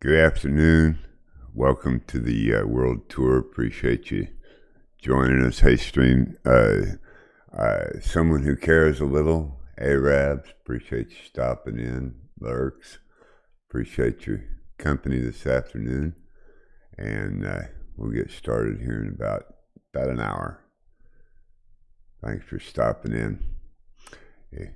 Good afternoon. Welcome to the World Tour. Appreciate you joining us. Hey, stream. Someone who cares a little. Arabs. Appreciate you stopping in. Lurks. Appreciate your company this afternoon. And we'll get started here in about an hour. Thanks for stopping in. Yeah.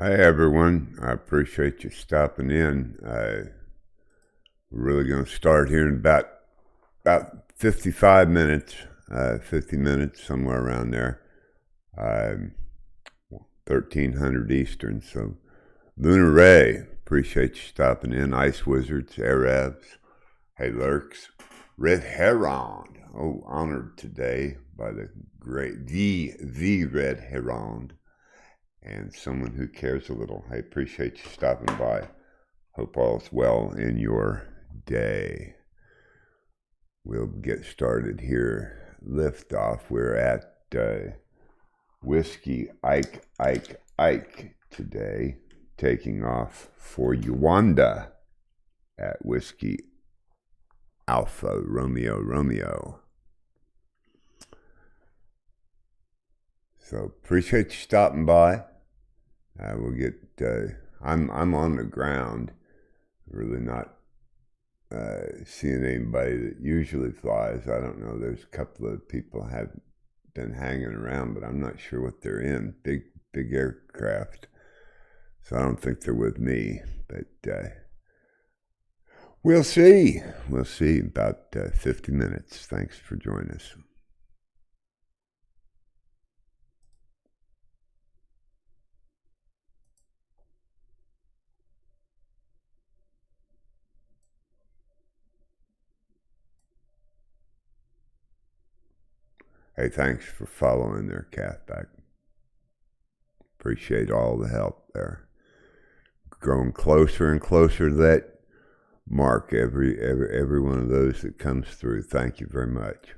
Hi everyone, I appreciate you stopping in. We're really going to start here in about 55 minutes, 50 minutes, somewhere around there. 1300 Eastern. So, Lunar Ray, appreciate you stopping in. Ice Wizards, Arabs, hey Lurks, Red Heron. Oh, honored today by the Red Heron, and someone who cares a little. I appreciate you stopping by. Hope all's well in your day. We'll get started here. Lift off. We're at Whiskey Ike today, taking off for Uganda at Whiskey Alpha Romeo. So appreciate you stopping by. We'll get. I'm on the ground, really not seeing anybody that usually flies. I don't know. There's a couple of people have been hanging around, but I'm not sure what they're in. Big aircraft. So I don't think they're with me, but we'll see. We'll see. About 50 minutes. Thanks for joining us. Hey, thanks for following there, Cathback. Appreciate all the help there. Growing closer and closer to that mark every one of those that comes through. Thank you very much.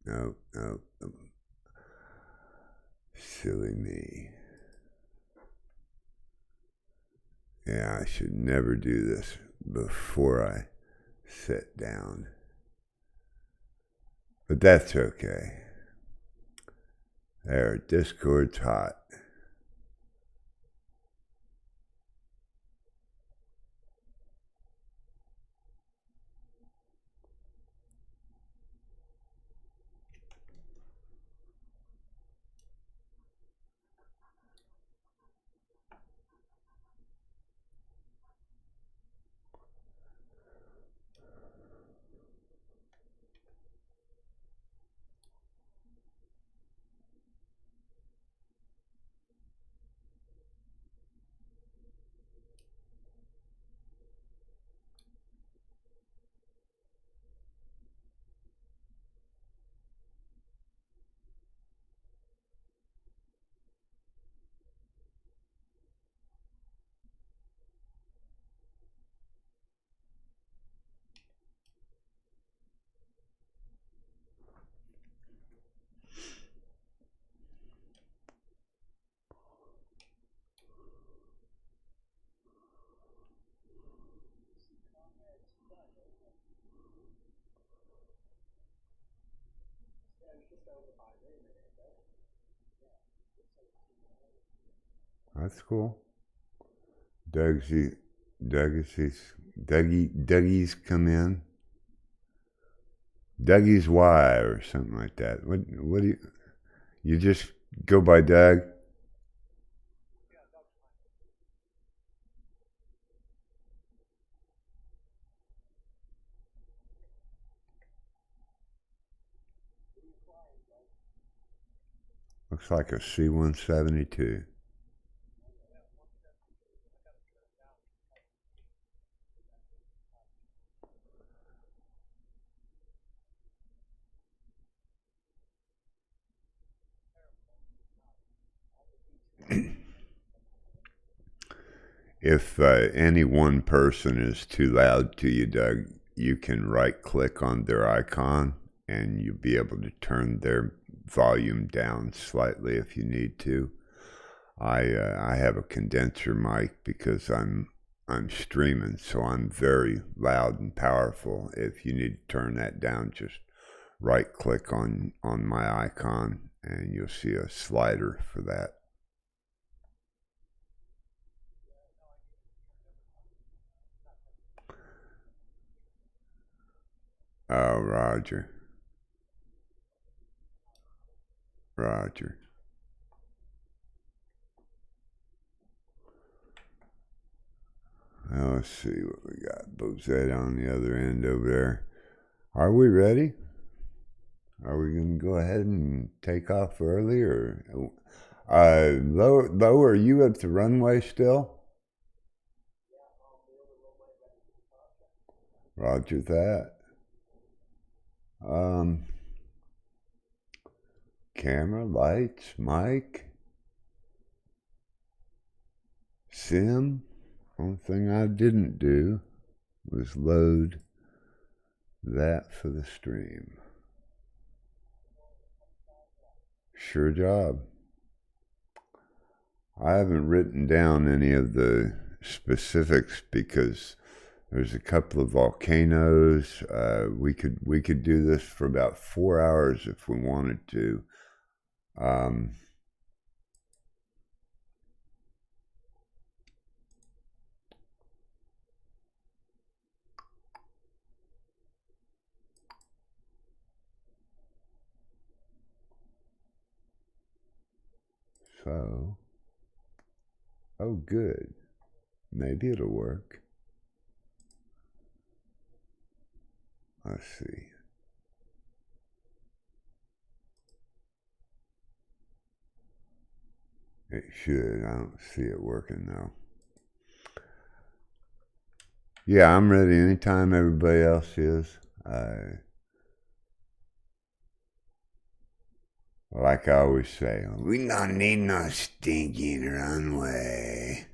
no, no. Silly me. Yeah, I should never do this before I sit down. But that's okay. There, Discord's hot. That's cool. Dougie's come in. Dougie's WIII or something like that. What do you just go by Doug? Looks like a C-172. If any one person is too loud to you, Doug, you can right click on their icon and you'll be able to turn their volume down slightly if you need to. I have a condenser mic because I'm streaming, so I'm very loud and powerful. If you need to turn that down, just right click on my icon and you'll see a slider for that. Oh, Roger. Roger. Now let's see what we got. Bozette on the other end over there. Are we ready? Are we going to go ahead and take off early, or Lo, are you at the runway still? Roger that. Um, Camera, lights, mic, sim. Only thing I didn't do was load that for the stream. Sure job. I haven't written down any of the specifics because there's a couple of volcanoes. We could do this for about 4 hours if we wanted to. Um, so, oh, good. Maybe it'll work. Let's see. It should. I don't see it working though. Yeah, I'm ready anytime everybody else is. Like I always say, we don't need no stinking runway.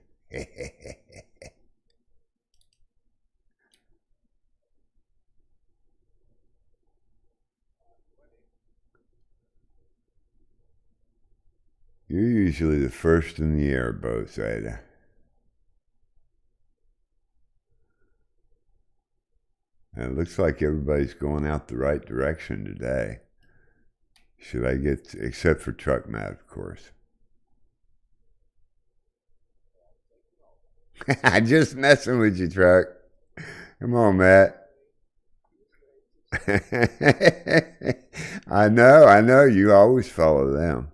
You're usually the first in the air, WIII. And it looks like everybody's going out the right direction today. Should I get, except for Truck Matt, of course. Just messing with you, Truck. Come on, Matt. I know. You always follow them.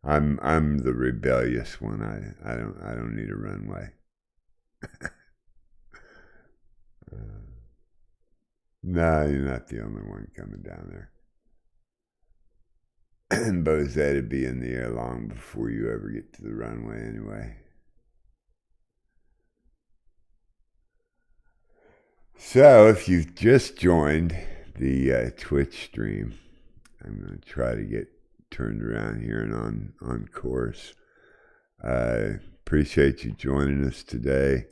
I'm the rebellious one. I don't need a runway. No, you're not the only one coming down there. And WIII'd be in the air long before you ever get to the runway anyway. So if you've just joined the Twitch stream, I'm going to try to get turned around here and on course. Appreciate you joining us today.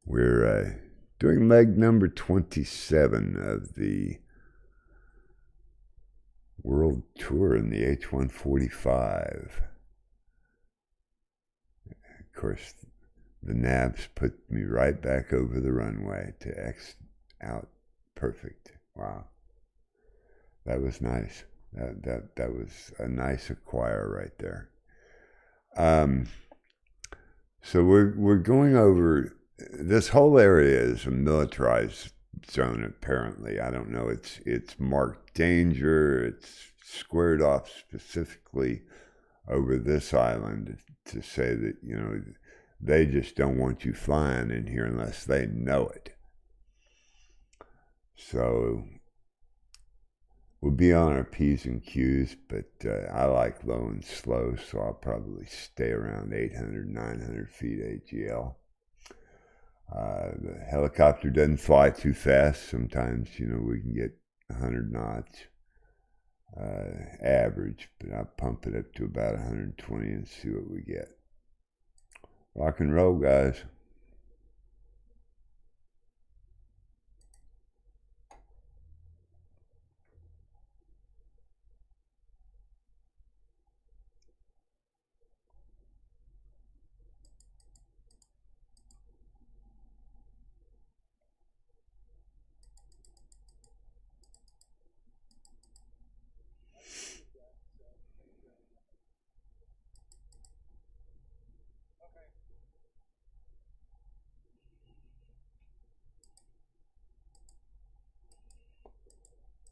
We're doing leg number 27 of the World Tour in the H145. Of course, the nabs put me right back over the runway to X out perfect. Wow. That was nice. That was a nice acquire right there. So we're going over, this whole area is a militarized zone apparently. I don't know, it's marked danger, it's squared off specifically over this island to say that, you know, they just don't want you flying in here unless they know it. So we'll be on our P's and Q's, but I like low and slow, so I'll probably stay around 800, 900 feet AGL. The helicopter doesn't fly too fast. Sometimes, you know, we can get 100 knots average, but I'll pump it up to about 120 and see what we get. Rock and roll, guys.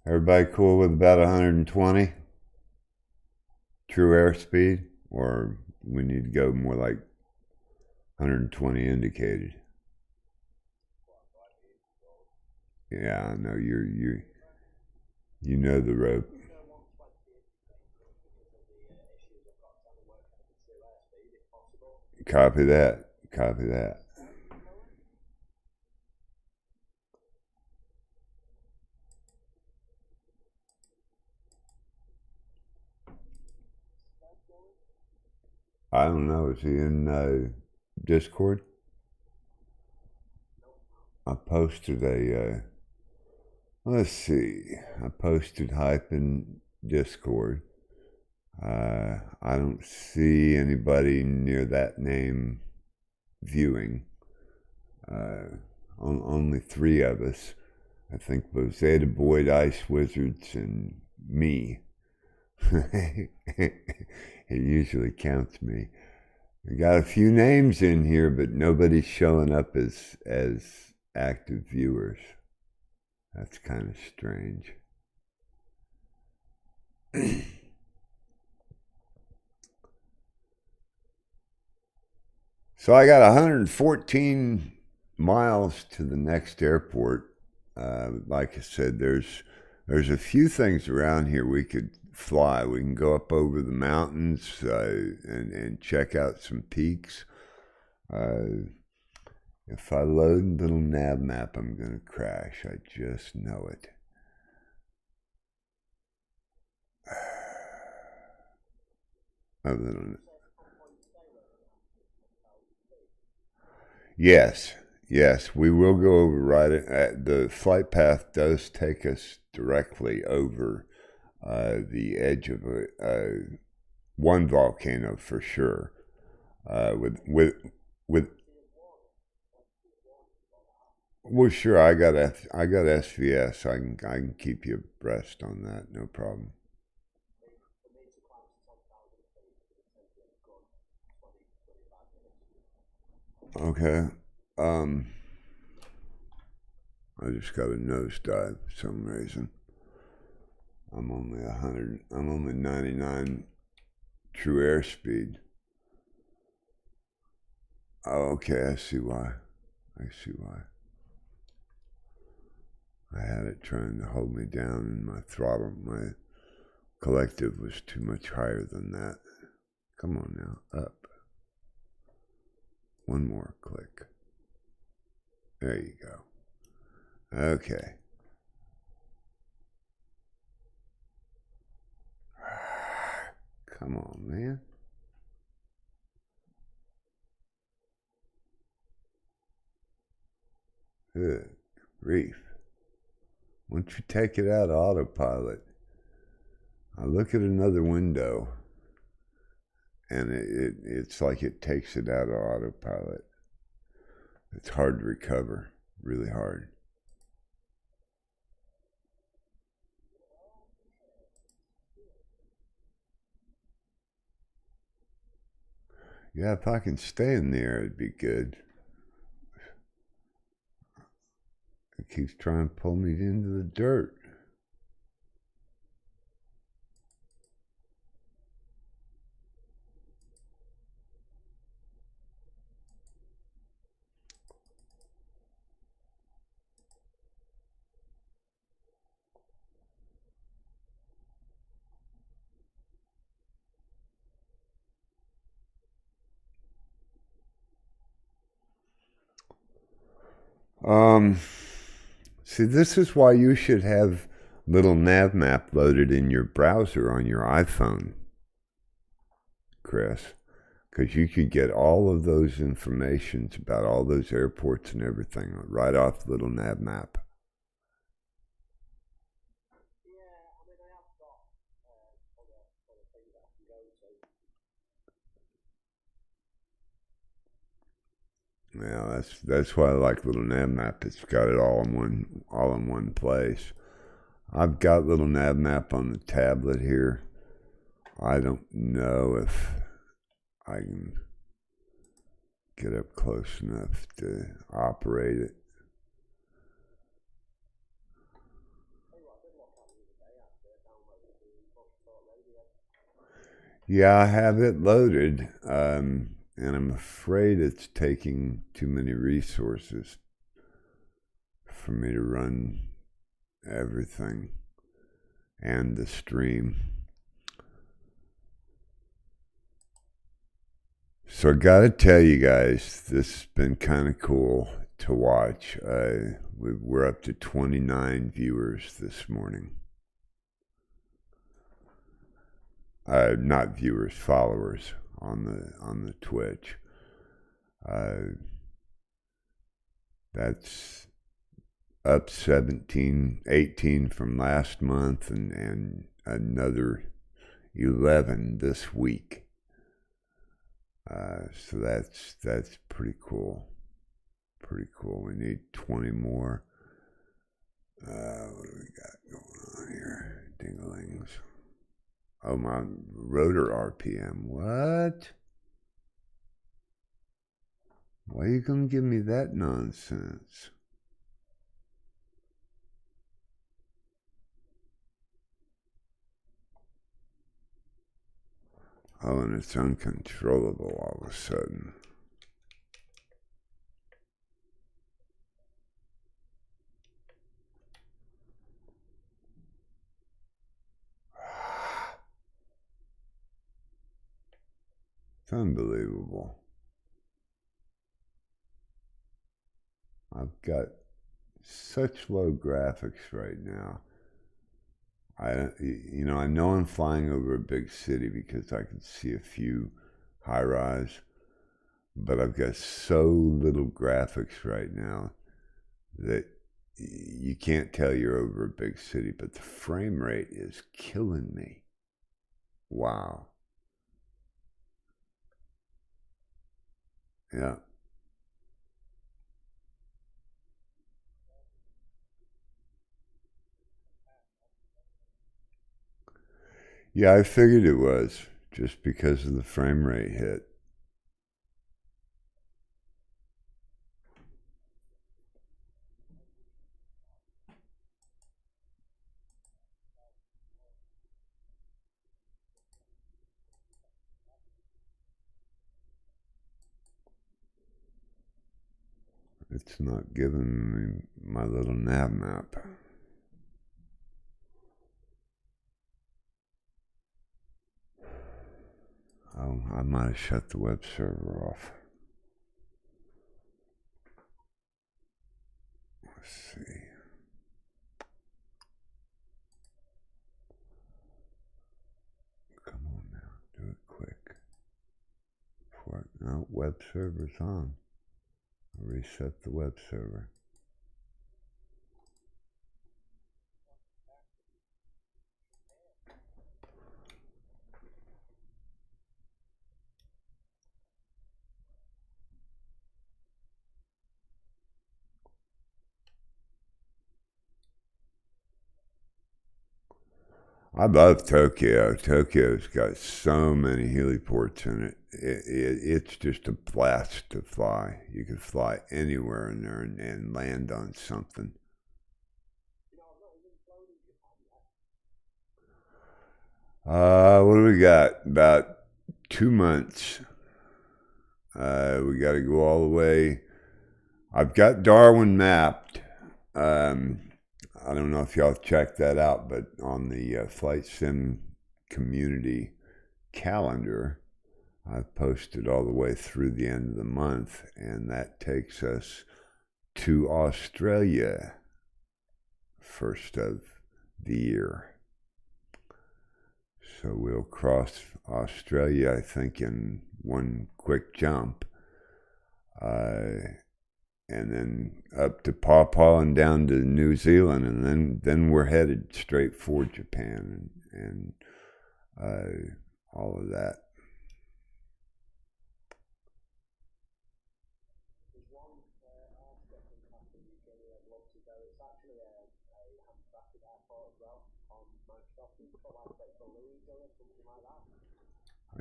Everybody cool with about 120? True airspeed? Or we need to go more like 120 indicated? Yeah, I know you know the rope. Copy that. Copy that. I don't know. Is he in Discord? I posted a. Let's see. I posted hype in Discord. I don't see anybody near that name viewing. Only 3 of us. I think WIII, Boyd, Ice Wizards, and me. It usually counts me. We got a few names in here, but nobody's showing up as active viewers. That's kind of strange. So I got 114 miles to the next airport. Like I said, there's a few things around here we could fly. We can go up over the mountains and check out some peaks. If I load little nav map, I'm going to crash. I just know it. Yes, we will go over right. The flight path does take us directly over the edge of one volcano for sure. With Well, sure, I got SVS. I can keep you abreast on that. No problem. Okay. Um, I just got a nosedive for some reason. I'm only 100. I'm only 99 true airspeed. Oh, okay. I see why. I see why. I had it trying to hold me down, and my throttle, my collective was too much higher than that. Come on now, up. One more click. There you go. Okay. Come on, man. Good grief. Once you take it out of autopilot, I look at another window and it's like it takes it out of autopilot. It's hard to recover, really hard. Yeah, if I can stay in the air, it'd be good. It keeps trying to pull me into the dirt. Um, See, this is why you should have little nav map loaded in your browser on your iPhone, Chris, because you could get all of those informations about all those airports and everything right off little nav map. Yeah, that's why I like little nav map. It's got it all in one place. I've got little nav map on the tablet here. I don't know if I can get up close enough to operate it. Yeah, I have it loaded, and I'm afraid it's taking too many resources for me to run everything and the stream. So I gotta tell you guys, this has been kind of cool to watch. We're up to 29 viewers this morning. Not viewers, followers on the Twitch. That's up 17, 18 from last month, and another 11 this week. So that's pretty cool. Pretty cool. We need 20 more. What do we got going on here? Dinglings. Oh, my rotor RPM. What? Why are you gonna give me that nonsense? Oh, and it's uncontrollable all of a sudden. It's unbelievable. I've got such low graphics right now. I know I'm flying over a big city because I can see a few high rise, but I've got so little graphics right now that you can't tell you're over a big city, but the frame rate is killing me. Wow. Yeah. Yeah, I figured it was just because of the frame rate hit. It's not giving me my little nav map. Oh, I might have shut the web server off. Let's see. Come on now, do it quick. No, web server's on. I'll reset the web server. I love Tokyo. Tokyo's got so many heliports in it. It's just a blast to fly. You can fly anywhere in there and land on something. What do we got? About 2 months. We got to go all the way. I've got Darwin mapped. I don't know if y'all checked that out, but on the Flight Sim community calendar, I've posted all the way through the end of the month, and that takes us to Australia, first of the year. So we'll cross Australia, I think, in one quick jump. And then up to Paw Paw and down to New Zealand, and then we're headed straight for Japan and all of that.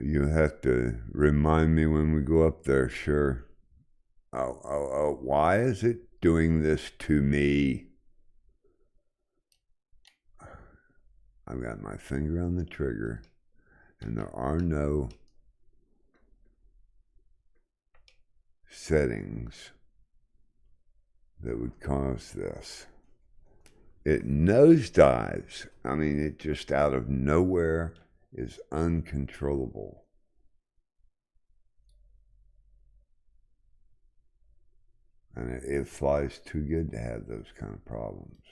You have to remind me when we go up there, sure. Oh, why is it doing this to me? I've got my finger on the trigger, and there are no settings that would cause this. It nosedives. I mean, it just out of nowhere is uncontrollable. And it flies too good to have those kind of problems.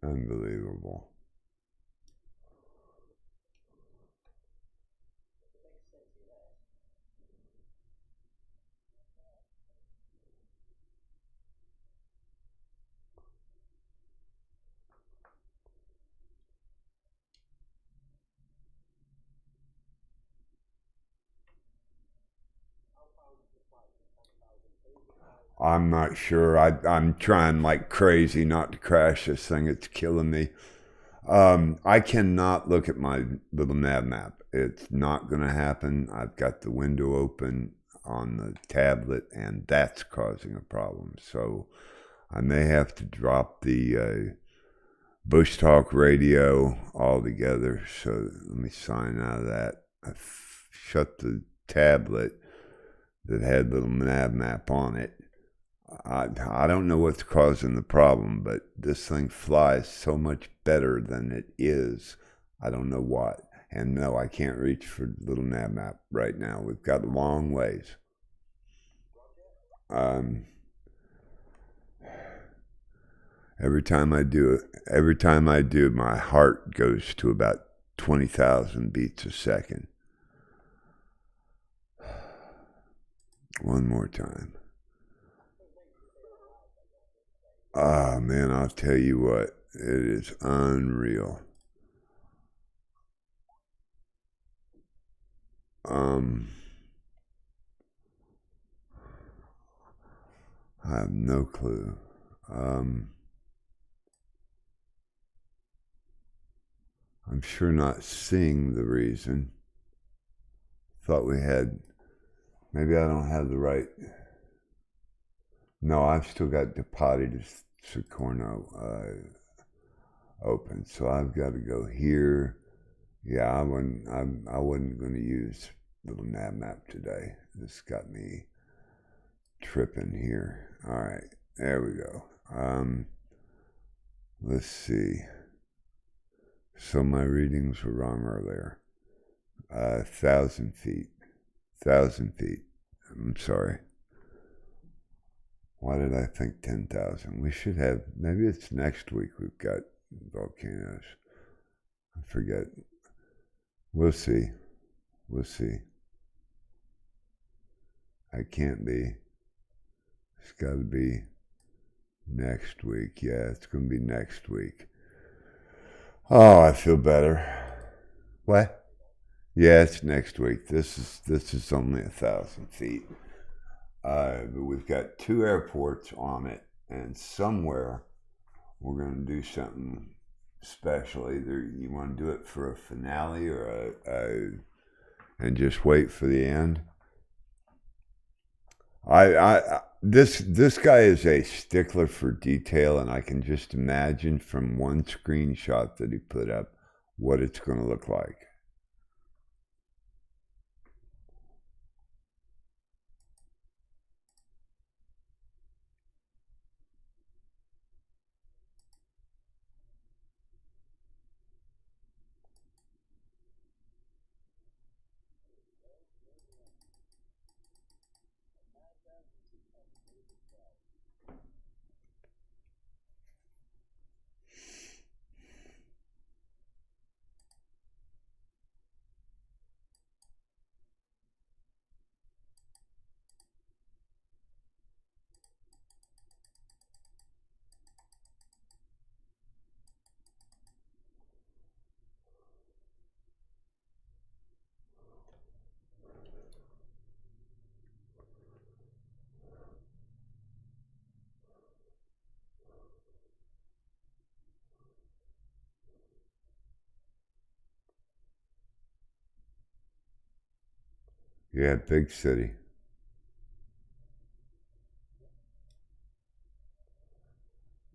Unbelievable. I'm not sure. I'm trying like crazy not to crash this thing. It's killing me. I cannot look at my little nav map. It's not going to happen. I've got the window open on the tablet, and that's causing a problem. So I may have to drop the Bush Talk radio altogether. So let me sign out of that. I shut the tablet that had little nav map on it. I don't know what's causing the problem, but this thing flies so much better than it is. I don't know what. And no, I can't reach for little nav map right now. We've got a long ways. Um, every time I do, my heart goes to about 20,000 beats a second. One more time. Ah, man, I'll tell you what, it is unreal. I have no clue. I'm sure not seeing the reason. Thought we had, maybe I don't have the right. No, I've still got Depati to Secorno open, so I've got to go here. Yeah, I wasn't going to use little nav map today. This got me tripping here. All right, there we go. Let's see. So my readings were wrong earlier. 1,000 feet. 1,000 feet. I'm sorry. Why did I think 10,000? We should have, maybe it's next week we've got volcanoes. I forget. We'll see. We'll see. I can't be. It's got to be next week. Yeah, it's going to be next week. Oh, I feel better. What? Yeah, it's next week. This is only 1,000 feet. But we've got 2 airports on it, and somewhere we're going to do something special. Either you want to do it for a finale or and just wait for the end. This guy is a stickler for detail, and I can just imagine from one screenshot that he put up what it's going to look like. Yeah, big city.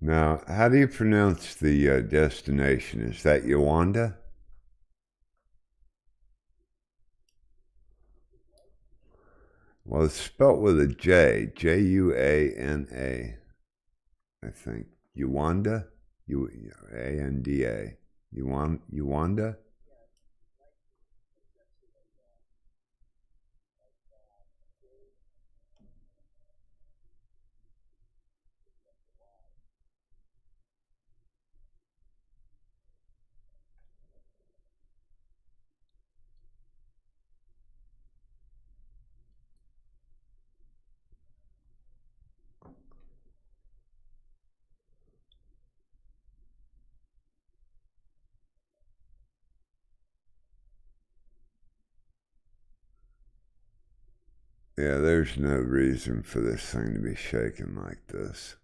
Now, how do you pronounce the destination? Is that Yawanda? Well, it's spelt with a J. Juana. I think. Yawanda? Anda. Yawanda? Yeah, there's no reason for this thing to be shaking like this.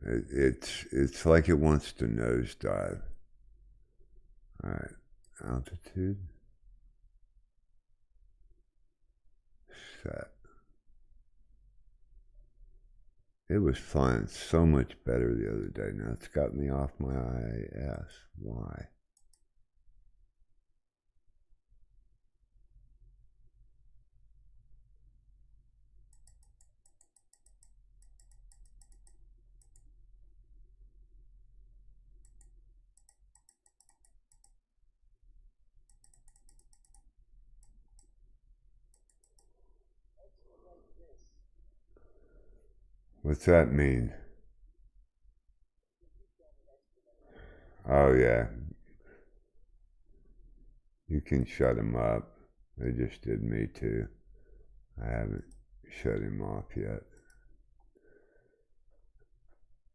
It's like it wants to nosedive. All right, altitude set. It was flying so much better the other day. Now it's got me off my IAS. Why? What's that mean? Oh, yeah. You can shut him up. They just did me too. I haven't shut him off yet.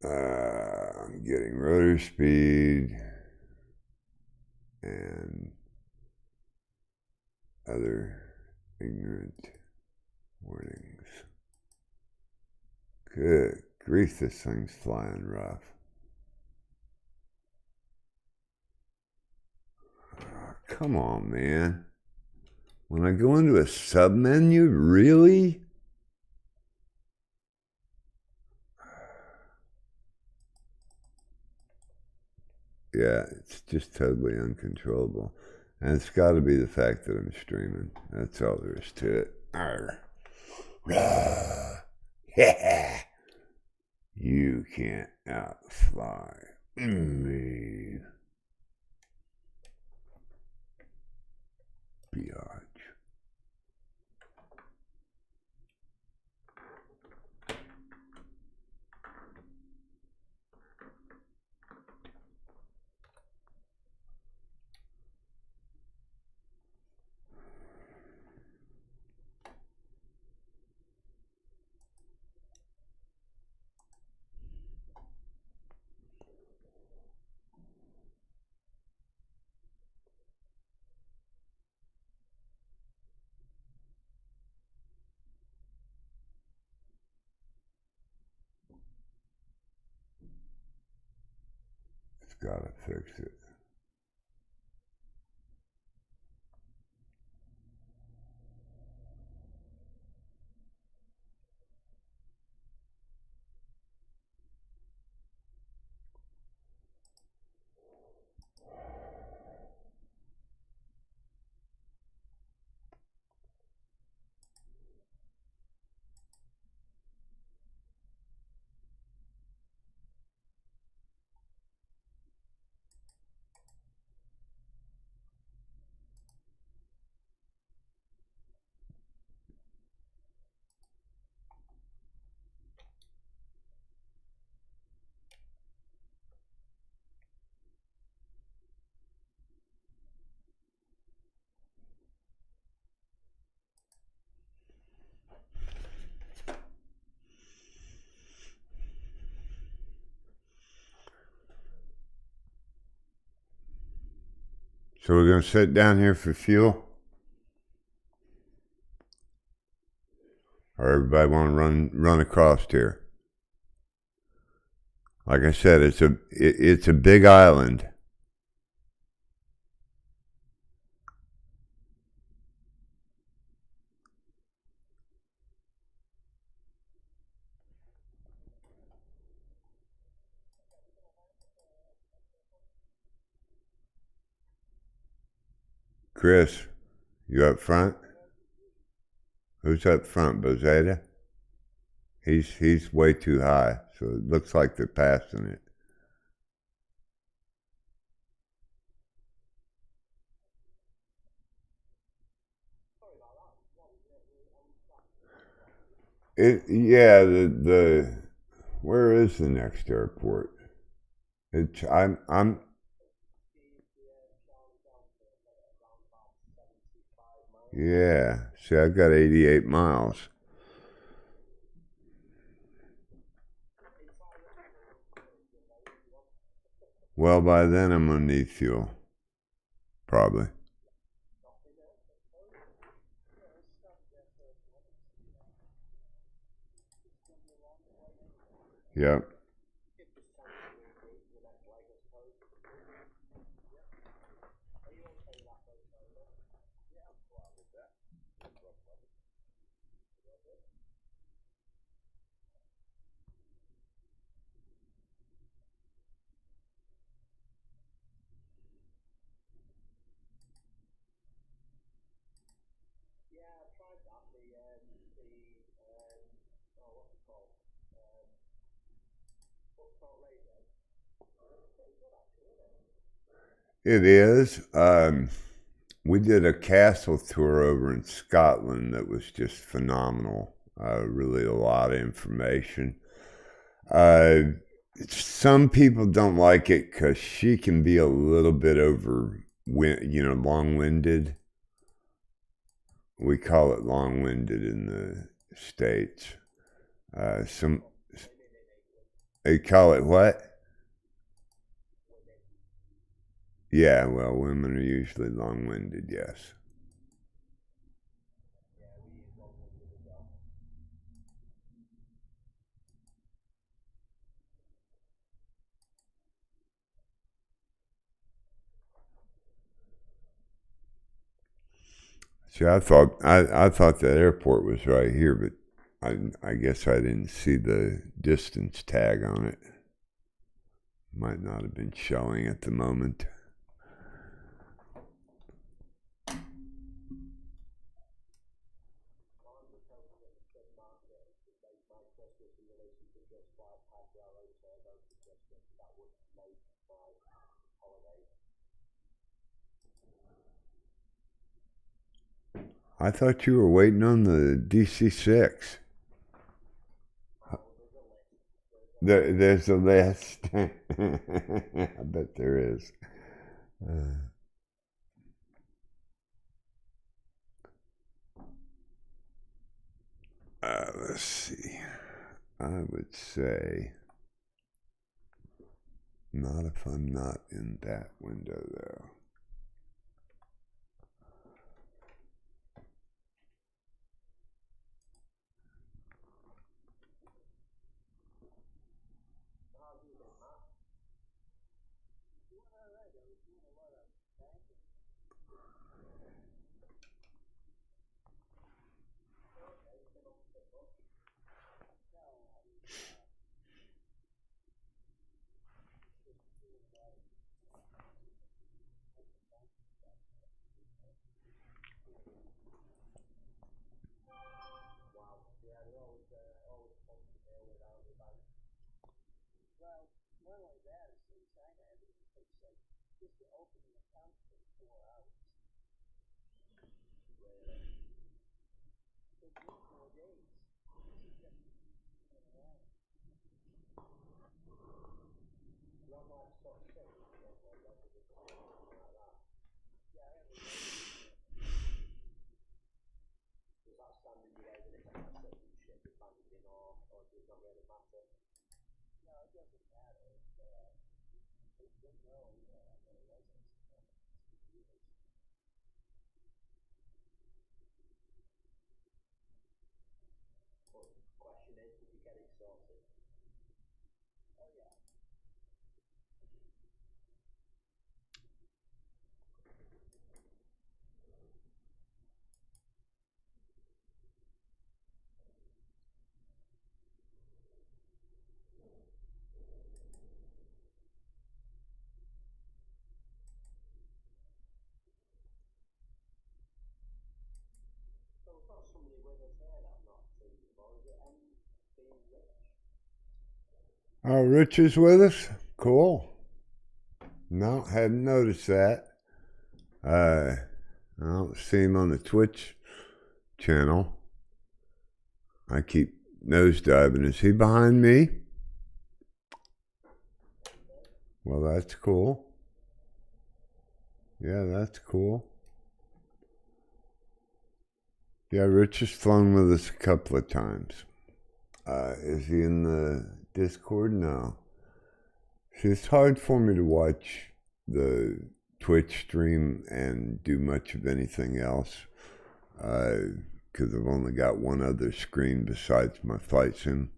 I'm getting rotor speed and other ignorant warnings. Good grief, this thing's flying rough. Come on, man. When I go into a sub-menu, really? Yeah, it's just totally uncontrollable. And it's got to be the fact that I'm streaming. That's all there is to it. Arr. Yeah. You can't outfly me. Biatch. It's gotta fix it. So we're gonna sit down here for fuel? Or everybody want to run across here? Like I said, it's a big island. Chris, you up front? Who's up front? Bozetta? He's way too high, so it looks like they're passing it. Yeah, the where is the next airport? It's I'm yeah. See, I've got 88 miles. Well, by then I'm gonna need fuel, probably. Yep. It is. We did a castle tour over in Scotland that was just phenomenal. Really, a lot of information. Uh, some people don't like it because she can be a little bit long-winded. We call it long-winded in the States. Some They call it what? Yeah, well, women are usually long-winded. Yes. See, I thought that airport was right here, but I guess I didn't see the distance tag on it. Might not have been showing at the moment. I thought you were waiting on the DC-6. There's a list. I bet there is. Let's see. I would say not if I'm not in that window, though. Oh, Rich is with us? Cool. No, hadn't noticed that. I don't see him on the Twitch channel. I keep nosediving. Is he behind me? Well, that's cool. Yeah, that's cool. Yeah, Rich has flown with us a couple of times. Is he in the Discord? No. See, it's hard for me to watch the Twitch stream and do much of anything else because I've only got one other screen besides my flight sim,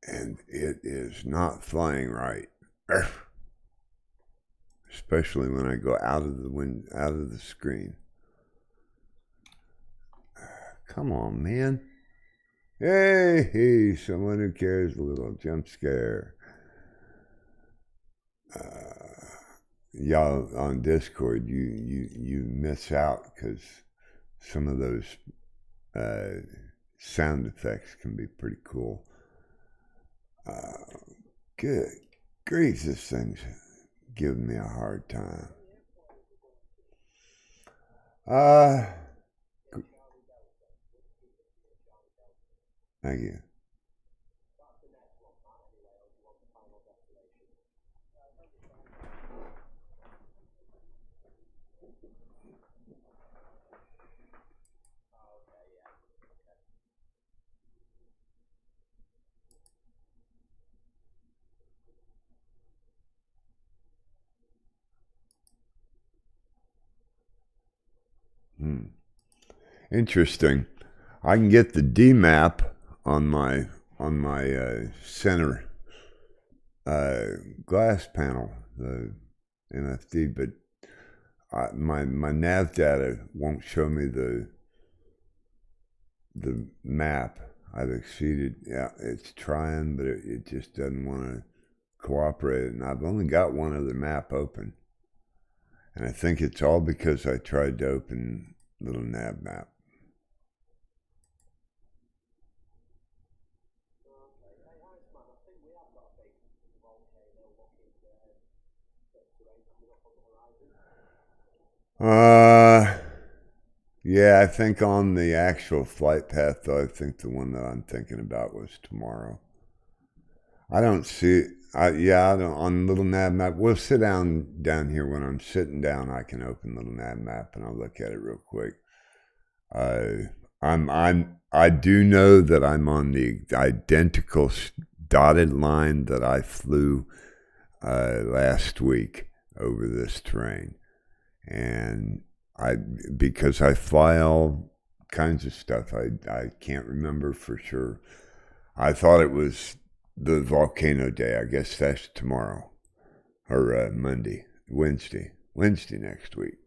and it is not flying right. Especially when I go out of the screen. Come on, man. Hey, someone who cares, a little jump scare. Y'all on Discord, you miss out because some of those sound effects can be pretty cool. Good grief, this thing's giving me a hard time. Thank you. Interesting. I can get the D map on my center glass panel, the MFD, but my nav data won't show me the map. I've exceeded. Yeah, it's trying, but it just doesn't want to cooperate. And I've only got one other map open, and I think it's all because I tried to open little nav map. Yeah, I think on the actual flight path, though, I think the one that I'm thinking about was tomorrow. I don't see. Yeah, I don't, on little nav map. We'll sit down here. When I'm sitting down, I can open little nav map and I'll look at it real quick. I do know that I'm on the identical dotted line that I flew last week over this terrain, and because I fly all kinds of stuff, I can't remember for sure. I thought it was the volcano day. I guess that's tomorrow or Wednesday next week.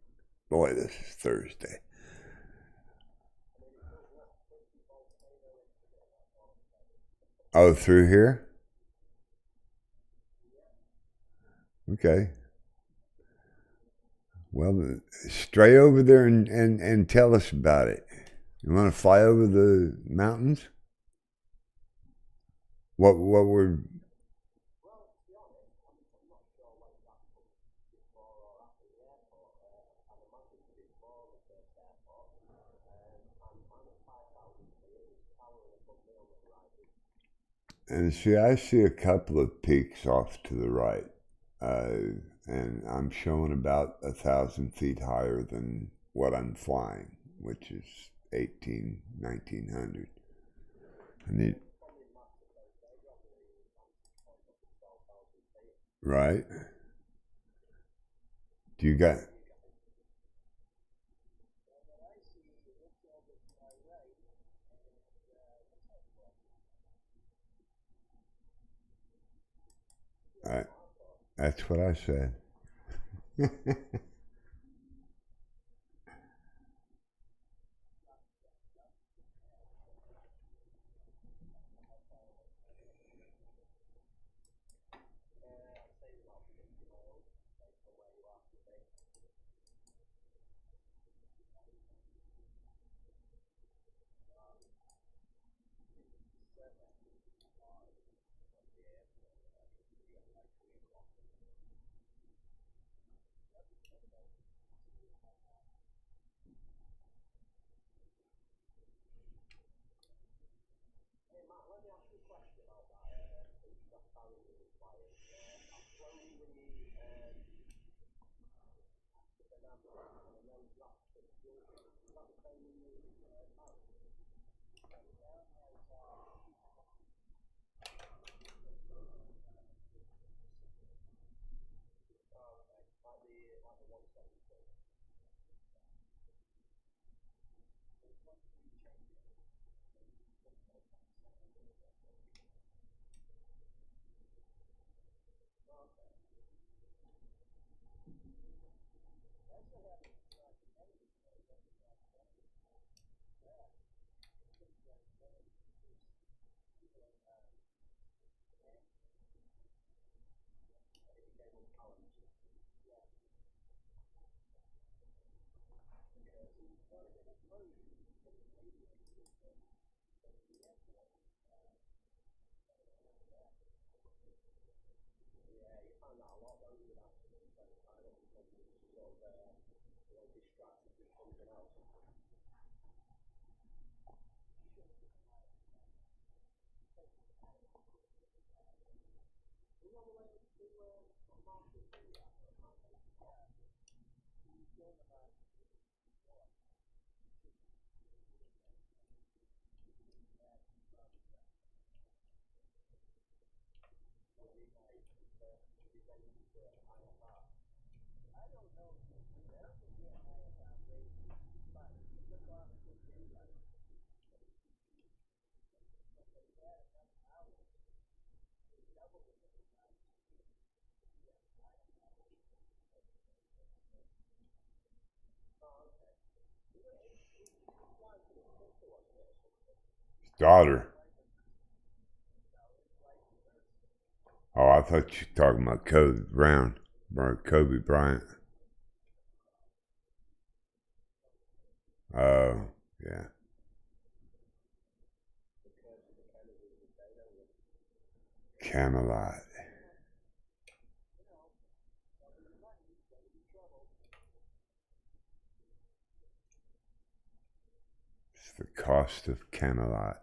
Boy, this is Thursday. Oh, through here? Okay. Well, stray over there and tell us about it. You want to fly over the mountains? What were? And see, I see a couple of peaks off to the right, and I'm showing about 1,000 feet higher than what I'm flying, which is 1900. I need, right? Do you got? Uh, that's what I said. Daughter. Oh, I thought you were talking about Kobe Brown or Kobe Bryant. Oh, yeah. Camelot. It's the cost of Camelot.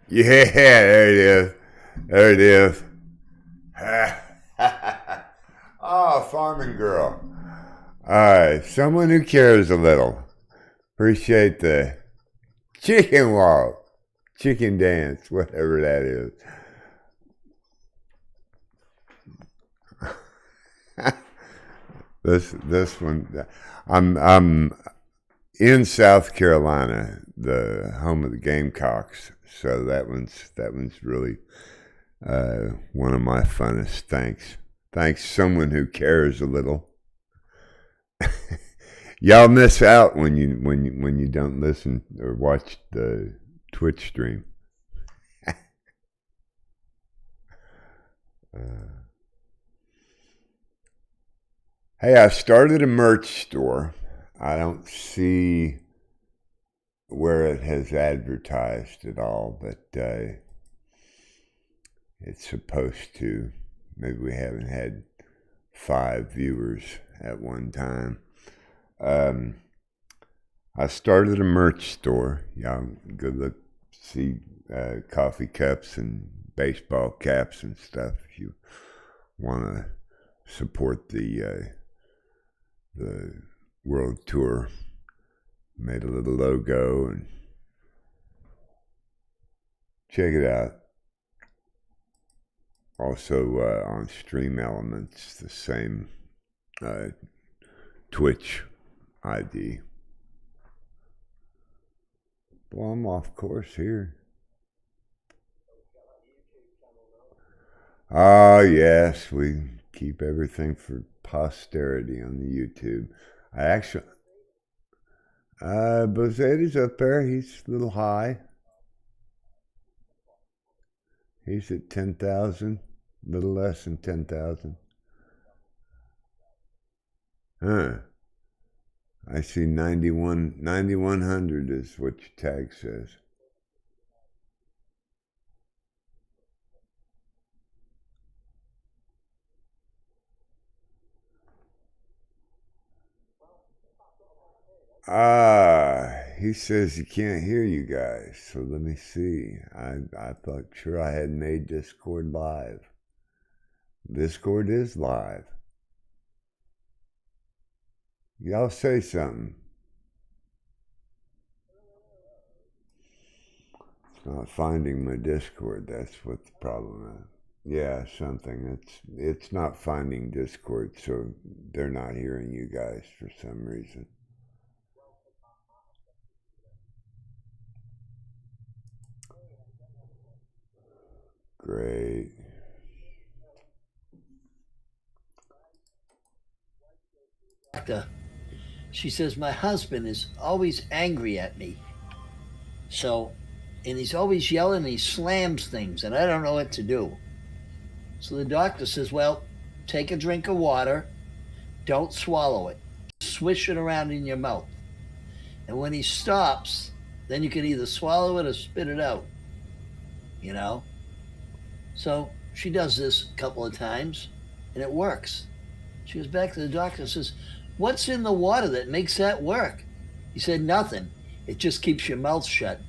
Yeah, there it is. There it is. Oh, farming girl. All right, someone who cares a little. Appreciate the chicken walk, chicken dance, whatever that is. This one, I'm in South Carolina, the home of the Gamecocks. So that one's really one of my funnest. Thanks, someone who cares a little. Y'all miss out when you don't listen or watch the Twitch stream. Hey, I started a merch store. I don't see where it has advertised at all, but it's supposed to. Maybe we haven't had 5 viewers at one time. I started a merch store. Y'all go look, see coffee cups and baseball caps and stuff if you want to support the world tour. Made a little logo and check it out. Also on Stream Elements, the same Twitch ID. Well, I'm off course here. Oh, yes, we keep everything for posterity on the YouTube. I actually, Bozetti's up there. He's a little high. He's at 10,000, a little less than 10,000. Huh. I see 9,100 is what your tag says. He says he can't hear you guys, so let me see. I thought sure I had made Discord live. Discord is live. Y'all say something. It's not finding my Discord, that's what the problem is. Yeah, something. It's not finding Discord, so they're not hearing you guys for some reason. Great. She says, my husband is always angry at me. So, and he's always yelling and he slams things, and I don't know what to do. So the doctor says, well, take a drink of water, don't swallow it, swish it around in your mouth. And when he stops, then you can either swallow it or spit it out, you know? So she does this a couple of times, and it works. She goes back to the doctor and says, what's in the water that makes that work? He said, nothing. It just keeps your mouth shut.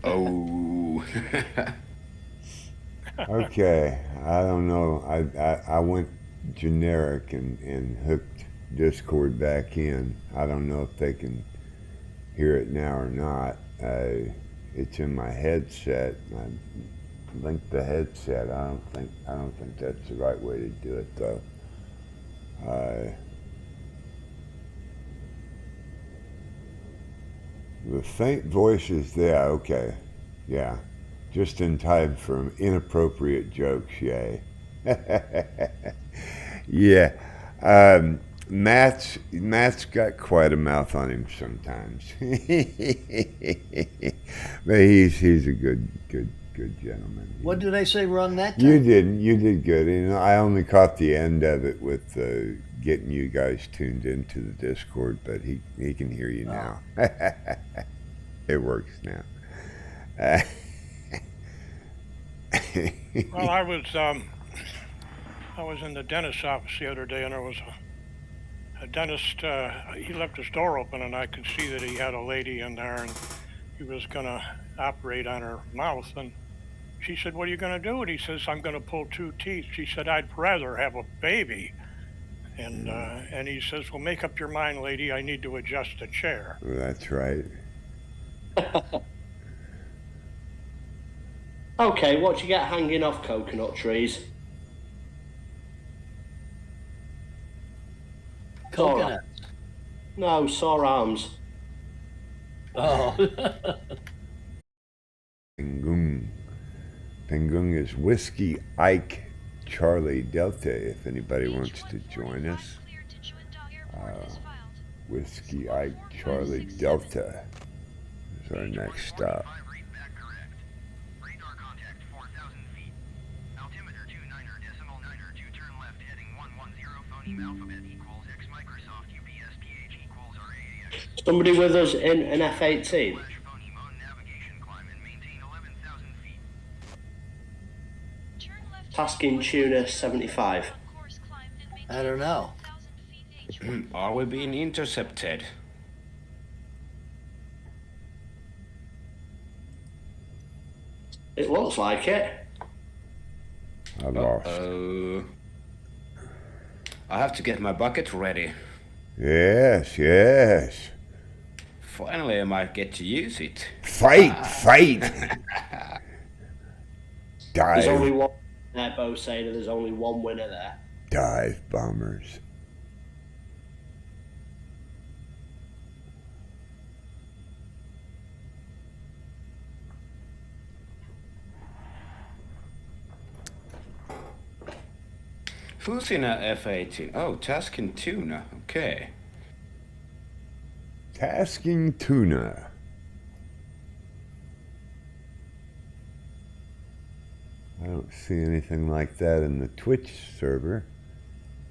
Oh. Okay, I don't know. I went generic and hooked Discord back in. I don't know if they can hear it now or not. It's in my headset. I linked the headset. I don't think that's the right way to do it though. The faint voice is there. Okay, yeah, just in time for inappropriate jokes. Yay. Yeah. Matt's got quite a mouth on him sometimes. But he's a good gentleman. What did I say wrong that time? You didn't. You did good. I only caught the end of it with getting you guys tuned into the Discord, but he can hear you now. It works now. Well, I was in the dentist's office the other day, and there was a dentist. He left his door open, and I could see that he had a lady in there, and he was going to operate on her mouth. And she said, "What are you going to do?" And he says, "I'm going to pull 2 teeth." She said, "I'd rather have a baby." And he says, "Well, make up your mind, lady. I need to adjust the chair." That's right. Okay, what do you get hanging off coconut trees? Coconut. No, sore arms. Oh. Pengung. Pengung is Whiskey Ike Charlie Delta, if anybody wants to join us. Whiskey Ike Charlie Delta is our next stop. Somebody with us in an F-18? Tasking tuner 75. I don't know. Are we being intercepted? It looks like it. I lost. I have to get my bucket ready. Yes, yes. Finally, I might get to use it. Fight, fight. There's only Dive, one there, Bo Sader. There's only one winner there. dive bombers. Who's in a F-18? Oh, Tasking Tuna. Okay. Tasking tuna. I don't see anything like that in the Twitch server.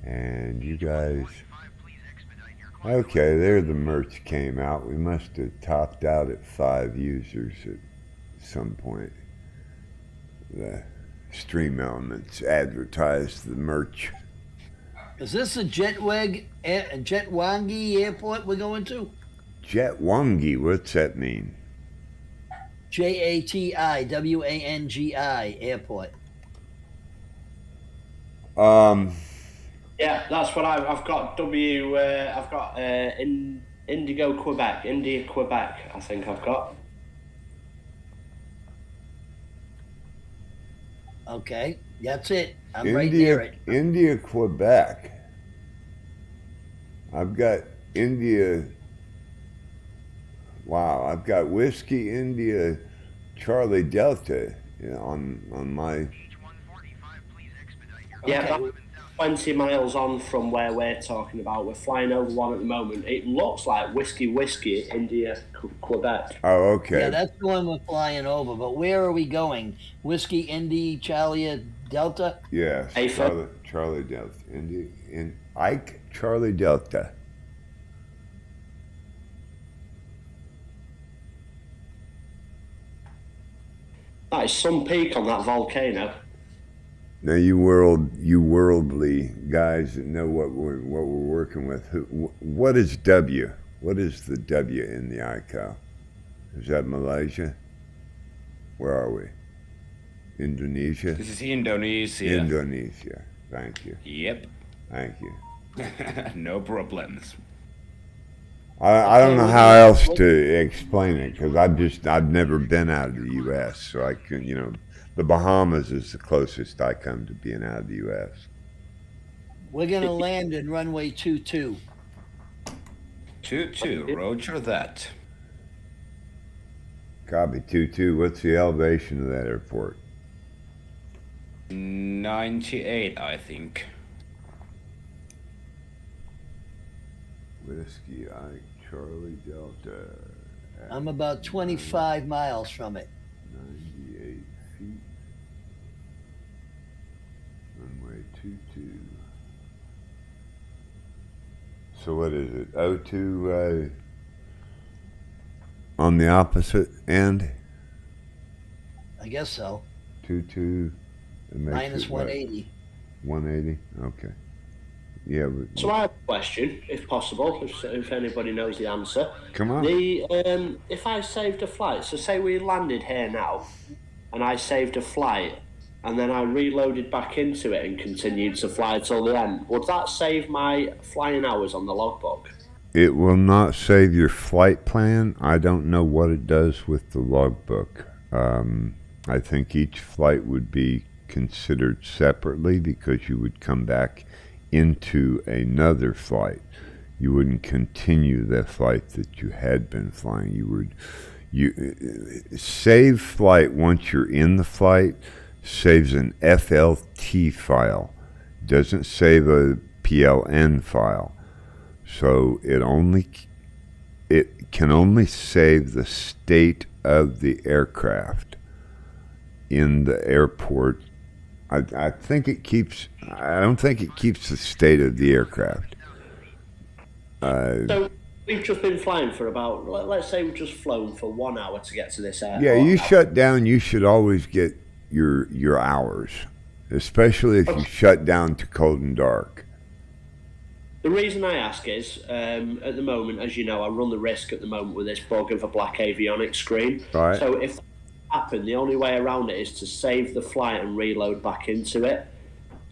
And you guys... Okay, there the merch came out. We must have topped out at 5 users at some point. The Stream Elements advertised the merch. Is this a Jetwangi airport we're going to? Jetwangi, what's that mean? JATIWANGI airport. Yeah, that's what I've got. I've got Indigo Quebec, India Quebec. I think I've got. Okay, that's it. I'm right near it. India, Quebec. I've got India. Wow, I've got Whiskey India Charlie Delta on my. Yeah, Okay. that's 20 miles on from where we're talking about. We're flying over one at the moment. It looks like Whiskey India Quebec. Oh, okay. Yeah, that's the one we're flying over. But where are we going? Whiskey, Indy, Charlie, Delta? Yes, Hey, Charlie Delta. Ike Charlie Delta. That is some peak on that volcano. Now, you worldly guys that know what we're working with. What is W? What is the W in the ICO? Is that Malaysia? Where are we? Indonesia? This is Indonesia. Indonesia. Thank you. Yep. Thank you. No problems. I don't know how else to explain it because I've never been out of the U.S. So I can, the Bahamas is the closest I come to being out of the U.S. We're going to land in runway 22. 22, roger that. Copy 22. What's the elevation of that airport? 98, I think. Whiskey Ike Charlie Delta. I'm about 25 miles from it. 98 feet. Runway 22. So what is it? 02 on the opposite end? I guess so. 22. Minus 180. 180? Okay. Yeah. So I have a question, if possible, if anybody knows the answer. Come on. If I saved a flight, so say we landed here now, and I saved a flight, and then I reloaded back into it and continued to fly till the end, would that save my flying hours on the logbook? It will not save your flight plan. I don't know what it does with the logbook. I think each flight would be considered separately because you would come back into another flight. You wouldn't continue the flight that you had been flying. You save flight once you're in the flight, saves an FLT file, doesn't save a PLN file. So it can only save the state of the aircraft in the airport. I don't think it keeps the state of the aircraft. So we've just been flying for about, let's say we've just flown for 1 hour to get to this airport. Yeah, you shut down, you should always get your hours, especially if you shut down to cold and dark. The reason I ask is, at the moment, as you know, I run the risk at the moment with this bug of a black avionics screen. Right. So if happen, the only way around it is to save the flight and reload back into it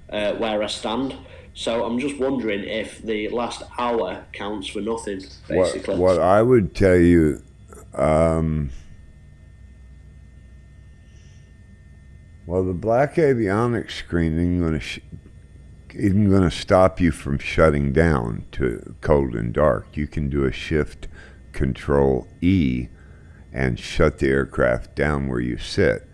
where I stand. So I'm just wondering if the last hour counts for nothing, basically. What I would tell you, well, the black avionics screen isn't going to stop you from shutting down to cold and dark. You can do a shift control E and shut the aircraft down where you sit.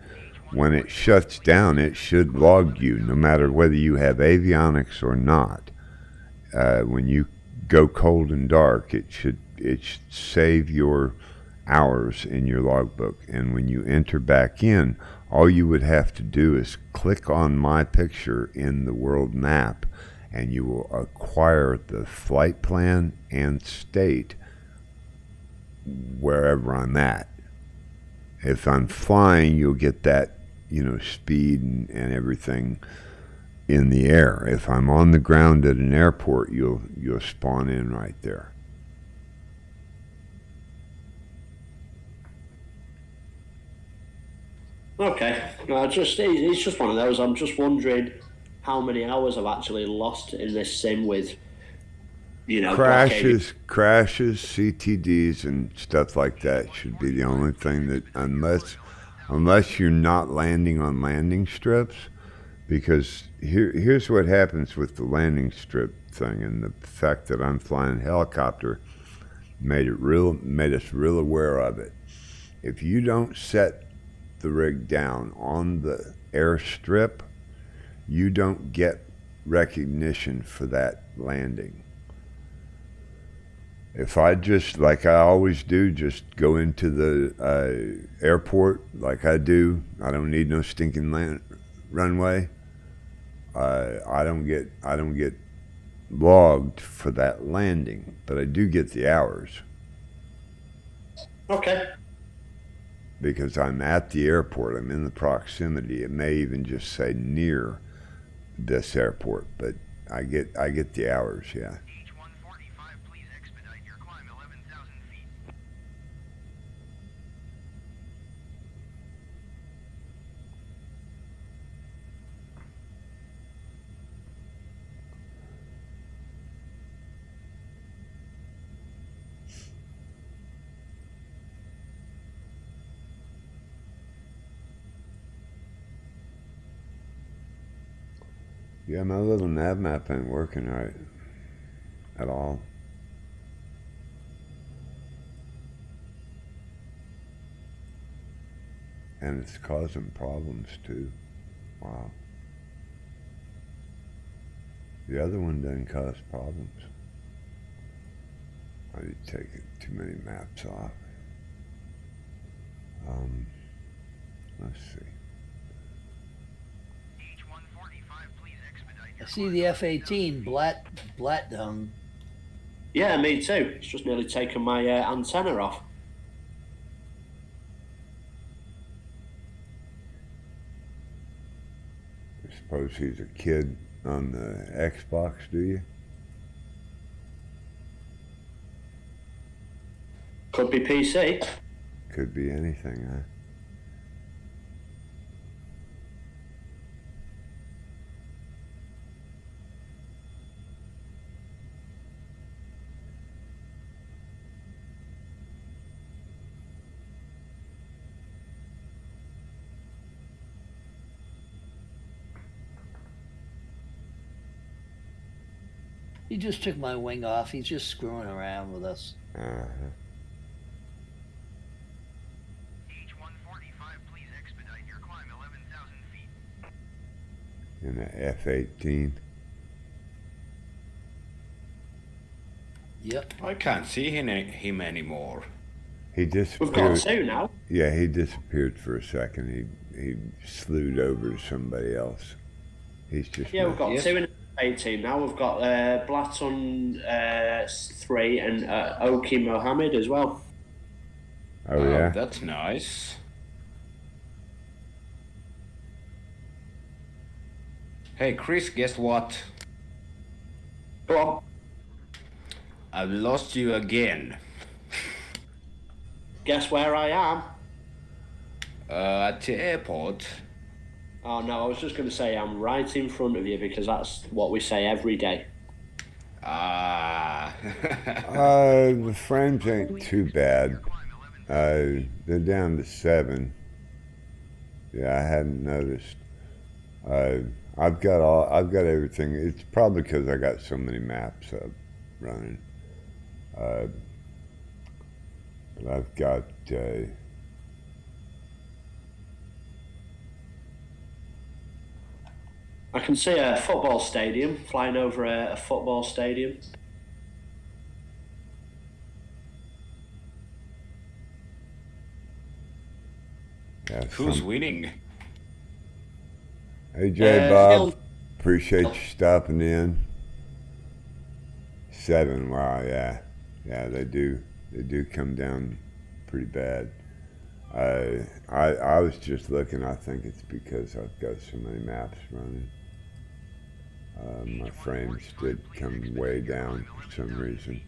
When it shuts down, it should log you, no matter whether you have avionics or not. When you go cold and dark, it should save your hours in your logbook. And when you enter back in, all you would have to do is click on my picture in the world map, and you will acquire the flight plan and state wherever I'm at. If I'm flying, you'll get that, speed and everything in the air. If I'm on the ground at an airport, you'll spawn in right there. Okay, no, it's just one of those. I'm just wondering how many hours I've actually lost in this sim with, crashes, CTDs, and stuff like that should be the only thing that, unless you're not landing on landing strips, because here's what happens with the landing strip thing, and the fact that I'm flying a helicopter made us real aware of it. If you don't set the rig down on the airstrip, you don't get recognition for that landing. If I just, like I always do, just go into the airport like I do, I don't need no stinking runway. I don't get logged for that landing, but I do get the hours. Okay. Because I'm at the airport, I'm in the proximity. It may even just say near this airport, but I get the hours, yeah. H145, please expedite your climb 11,000 feet. Yeah, my little nav map ain't working right at all. And it's causing problems too. Wow. The other one doesn't cause problems. I need to take too many maps off. Let's see. H145, please expedite I your see climb the 11,000 F-18 feet. blat dung. Yeah, me too. It's just nearly taken my antenna off. I suppose he's a kid on the Xbox, do you? Could be PC. Could be anything, huh? He just took my wing off. He's just screwing around with us. Uh-huh. H145, please expedite your climb 11,000 feet. In the F-18. Yep. I can't see him anymore. He We've got disappeared. two now. Yeah, he disappeared for a second. He slewed over to somebody else. He's just Yeah, we've got Yes. two in the 18 now. We've got Blaton 3 and Oki Mohammed as well. Oh yeah. That's nice. Hey, Chris, guess what? Go on. I've lost you again. Guess where I am? At the airport. Oh no, I was just going to say I'm right in front of you because that's what we say every day. Ah. The frames ain't too bad. They're down to 7. Yeah, I hadn't noticed. I've got everything. It's probably because I got so many maps up running. But I've got. I can see a football stadium, flying over a football stadium. Yeah, Who's winning? Hey, J. Bob. Phil. Appreciate you stopping in. 7. Wow. Yeah. Yeah. They do come down pretty bad. I was just looking. I think it's because I've got so many maps running. My frames did come way down for some reason.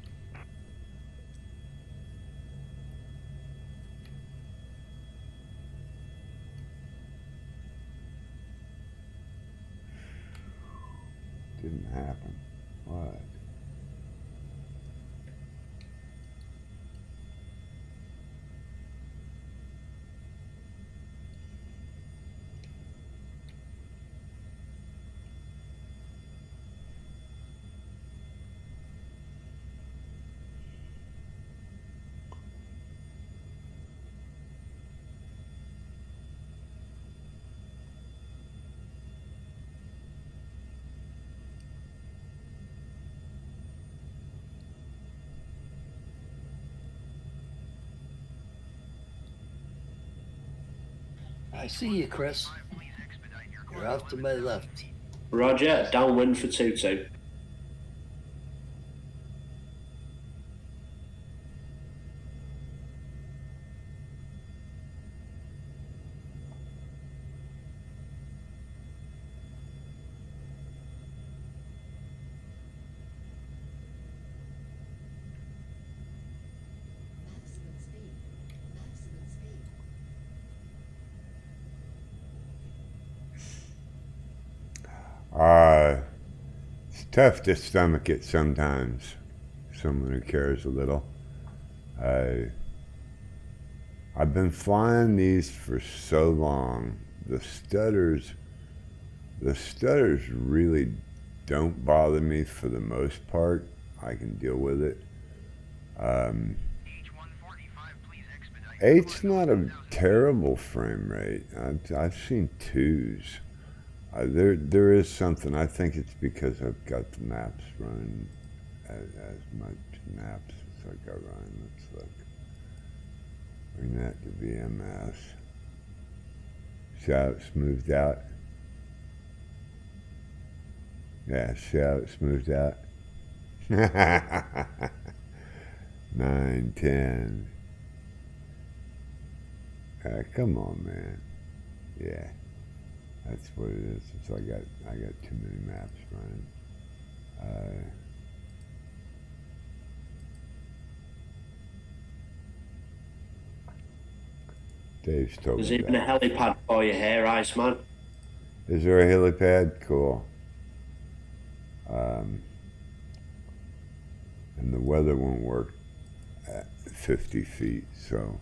Didn't happen. What? I see you, Chris. You're off to my left. Roger, downwind for 2-2. It's tough to stomach it sometimes. Someone who cares a little. I've been flying these for so long. The stutters really don't bother me for the most part. I can deal with it. Eight's not a terrible frame rate. I've seen 2s. There is something. I think it's because I've got the maps running as much maps as I got running. Let's look. Bring that to VMS. See how it smoothed out? Yeah, see how it smoothed out? 9, 10. Come on, man. Yeah. That's what it is. It's I got too many maps running. Dave's talking There's even a about. helipad for you here, Iceman. Is there a helipad? Cool. And the weather won't work at 50 feet, so,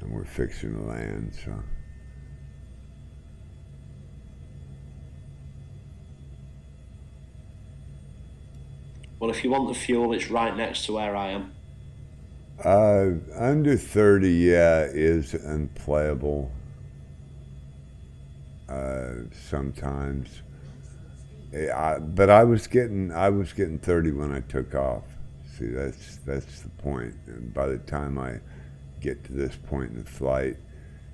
and we're fixing to land, so. Well, if you want the fuel, it's right next to where I am. Under 30, yeah, is unplayable. Sometimes. But I was getting 30 when I took off. See, that's the point. And by the time I get to this point in the flight,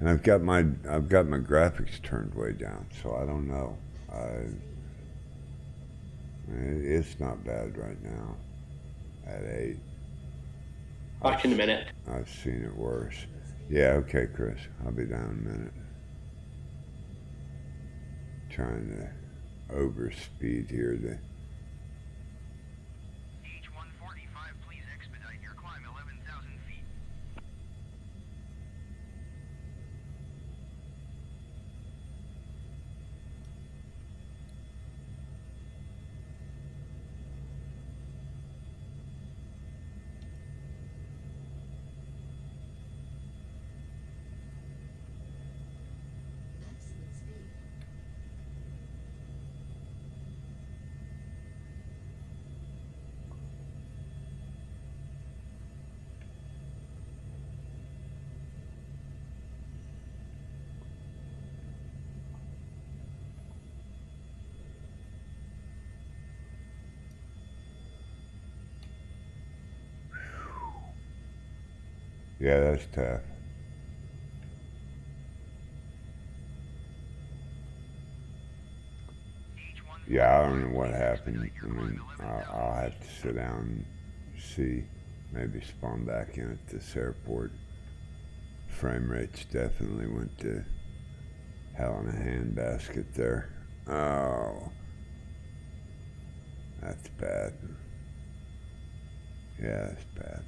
and I've got my graphics turned way down, so I don't know. It's not bad right now at 8. Back in a minute. I've seen it worse. Yeah, okay, Chris. I'll be down in a minute. Trying to overspeed here. H145, please expedite your climb 11,000 feet. Yeah, that's tough. Yeah, I don't know what happened. I mean, I'll have to sit down and see. Maybe spawn back in at this airport. Frame rates definitely went to hell in a handbasket there. Oh, that's bad. Yeah, that's bad.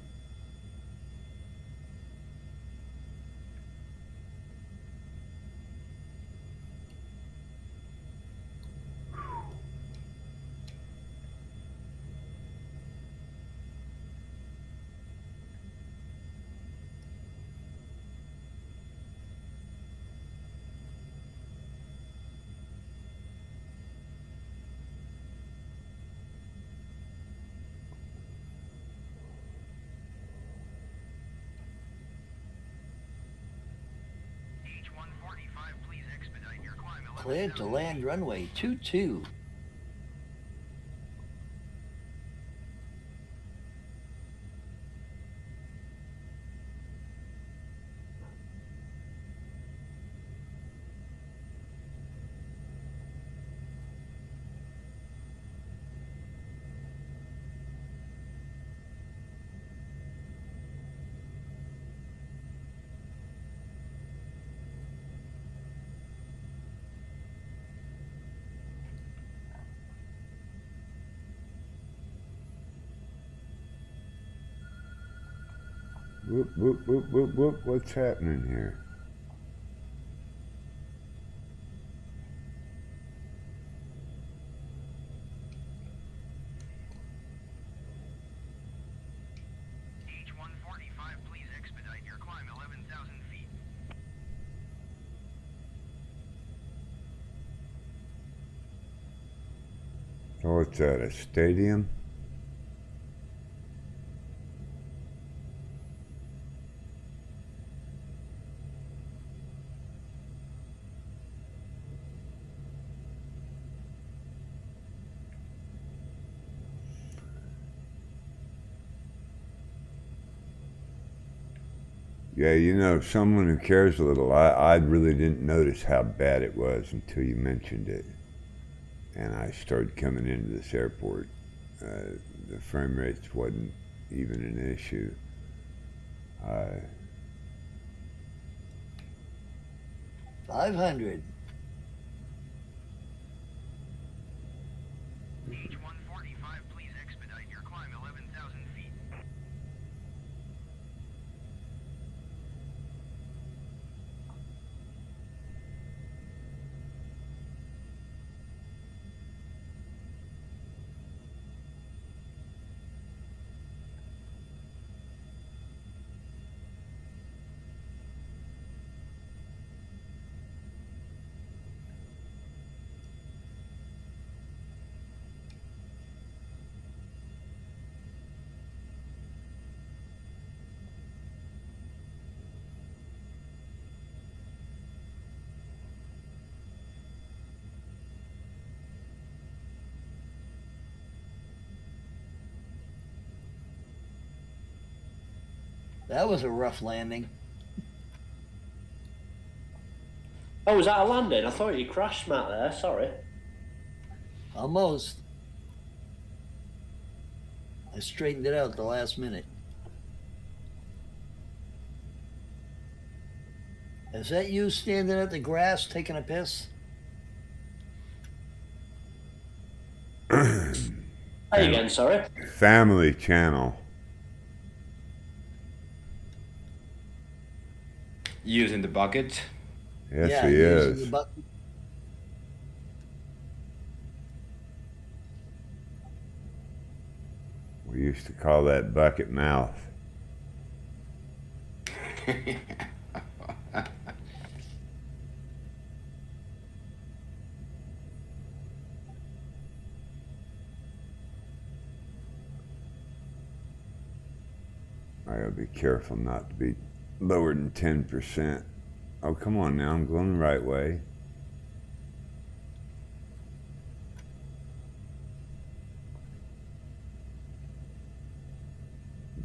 H145, please expedite your climb. Cleared to land runway 22. Whoop, whoop, whoop, whoop, whoop. What's happening here? H145, please expedite your climb. 11,000 feet. Oh, what's that, a stadium? Yeah, you know, someone who cares a little, I really didn't notice how bad it was until you mentioned it. And I started coming into this airport. The frame rates wasn't even an issue. 500. H145, please expedite your climb. 11,000 feet. That was a rough landing. Oh, was that a landing? I thought you crashed, Matt, there. Sorry. Almost. I straightened it out at the last minute. Is that you standing at the grass taking a piss? Hey again, sorry. Family channel. Using the bucket. Yes, yeah, he using is. the bucket. We used to call that bucket mouth. I gotta be careful not to be lower than 10%. Oh, come on now, I'm going the right way.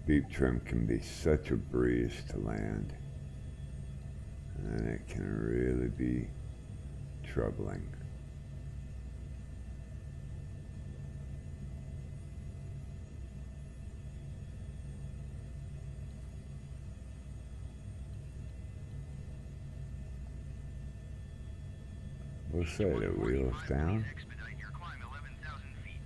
beef trim can be such a breeze to land, and it can really be troubling. We'll say the wheels down. Expedite your climb 11,000 feet.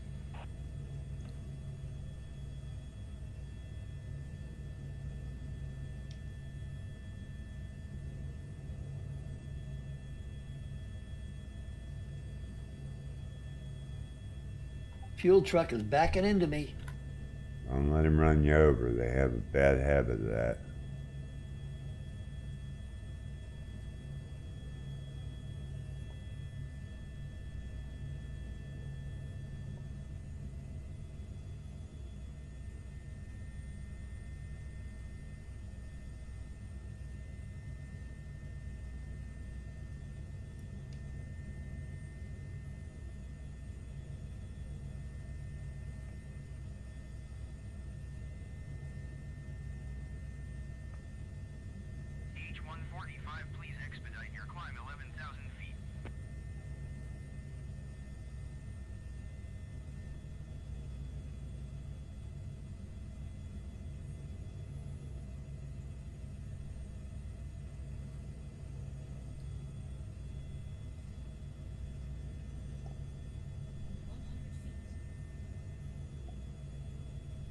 Fuel truck is backing into me. Don't let them run you over. They have a bad habit of that. H145, please expedite your climb 11,000 feet.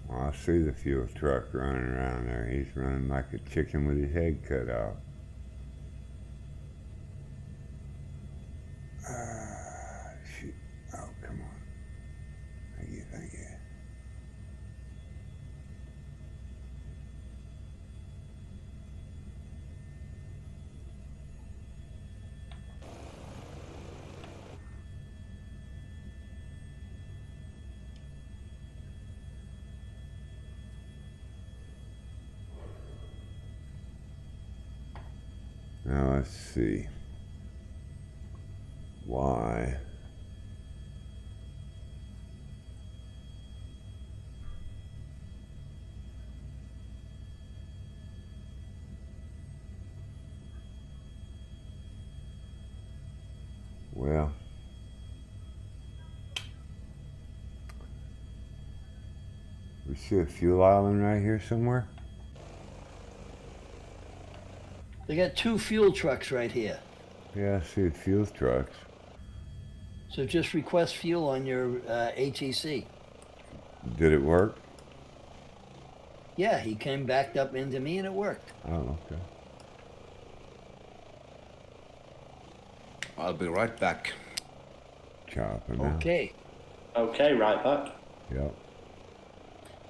Well, I see the fuel truck running around there. He's running like a chicken with his head cut off. Shoot. Oh, come on. Thank you, thank you. Now let's see. Why? Well, we see a fuel island right here somewhere. They got 2 fuel trucks right here. Yeah, I see the fuel trucks. So just request fuel on your ATC. Did it work? Yeah, he came backed up into me and it worked. Oh, okay. I'll be right back. Chopping out. Okay. Okay, right back. Yep.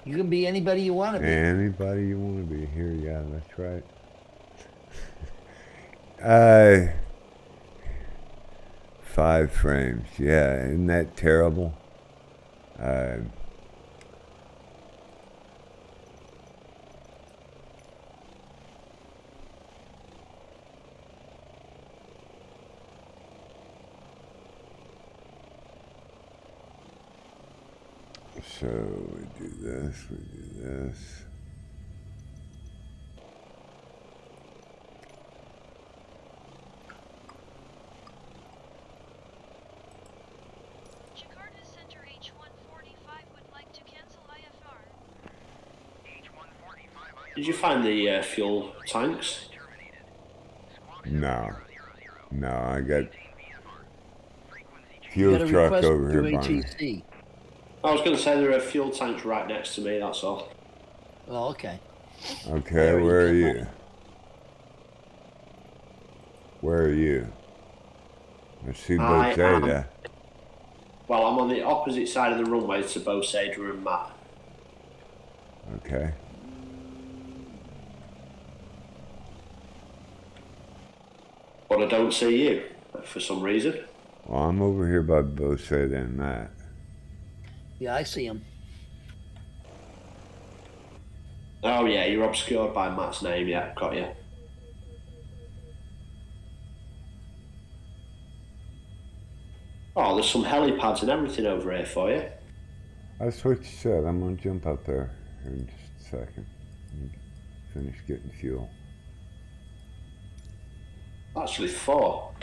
You can be anybody you want to be. Anybody you want to be here, yeah, that's right. 5 frames, yeah, isn't that terrible? So we do this, we do this. Jakarta Center H145 would like to cancel IFR. H145, Did you find the fuel tanks? No. No, I got You fuel got to truck request over here your by me. ATC. I was going to say there are fuel tanks right next to me, that's all. Oh, okay. Okay, There you where are go. you? Where are you? I see I Bozeda. Well, I'm on the opposite side of the runway to both Sadra and Matt. Okay. But I don't see you, for some reason. Well, I'm over here by Bozeda and Matt. Yeah, I see him. Oh yeah, you're obscured by Matt's name, yeah, got you. Oh, there's some helipads and everything over here for you. That's what you said. I'm gonna jump up there in just a second. Finish getting fuel. Actually, 4.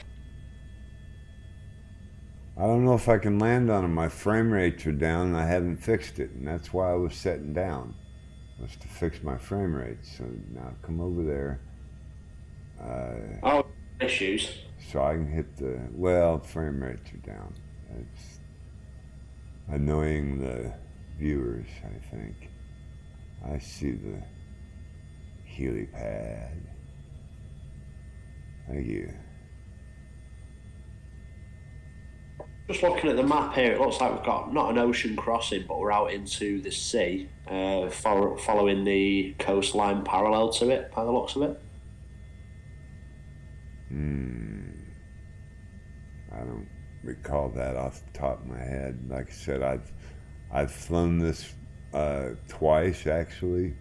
I don't know if I can land on them. My frame rates are down and I haven't fixed it, and that's why I was setting down, was to fix my frame rates. So now come over there. Oh, issues. So I can hit the, well, frame rates are down. It's annoying the viewers, I think. I see the helipad. Thank you. Just looking at the map here, it looks like we've got not an ocean crossing, but we're out into the sea, following the coastline parallel to it, by the looks of it. I don't recall that off the top of my head. Like I said, I've flown this twice, actually.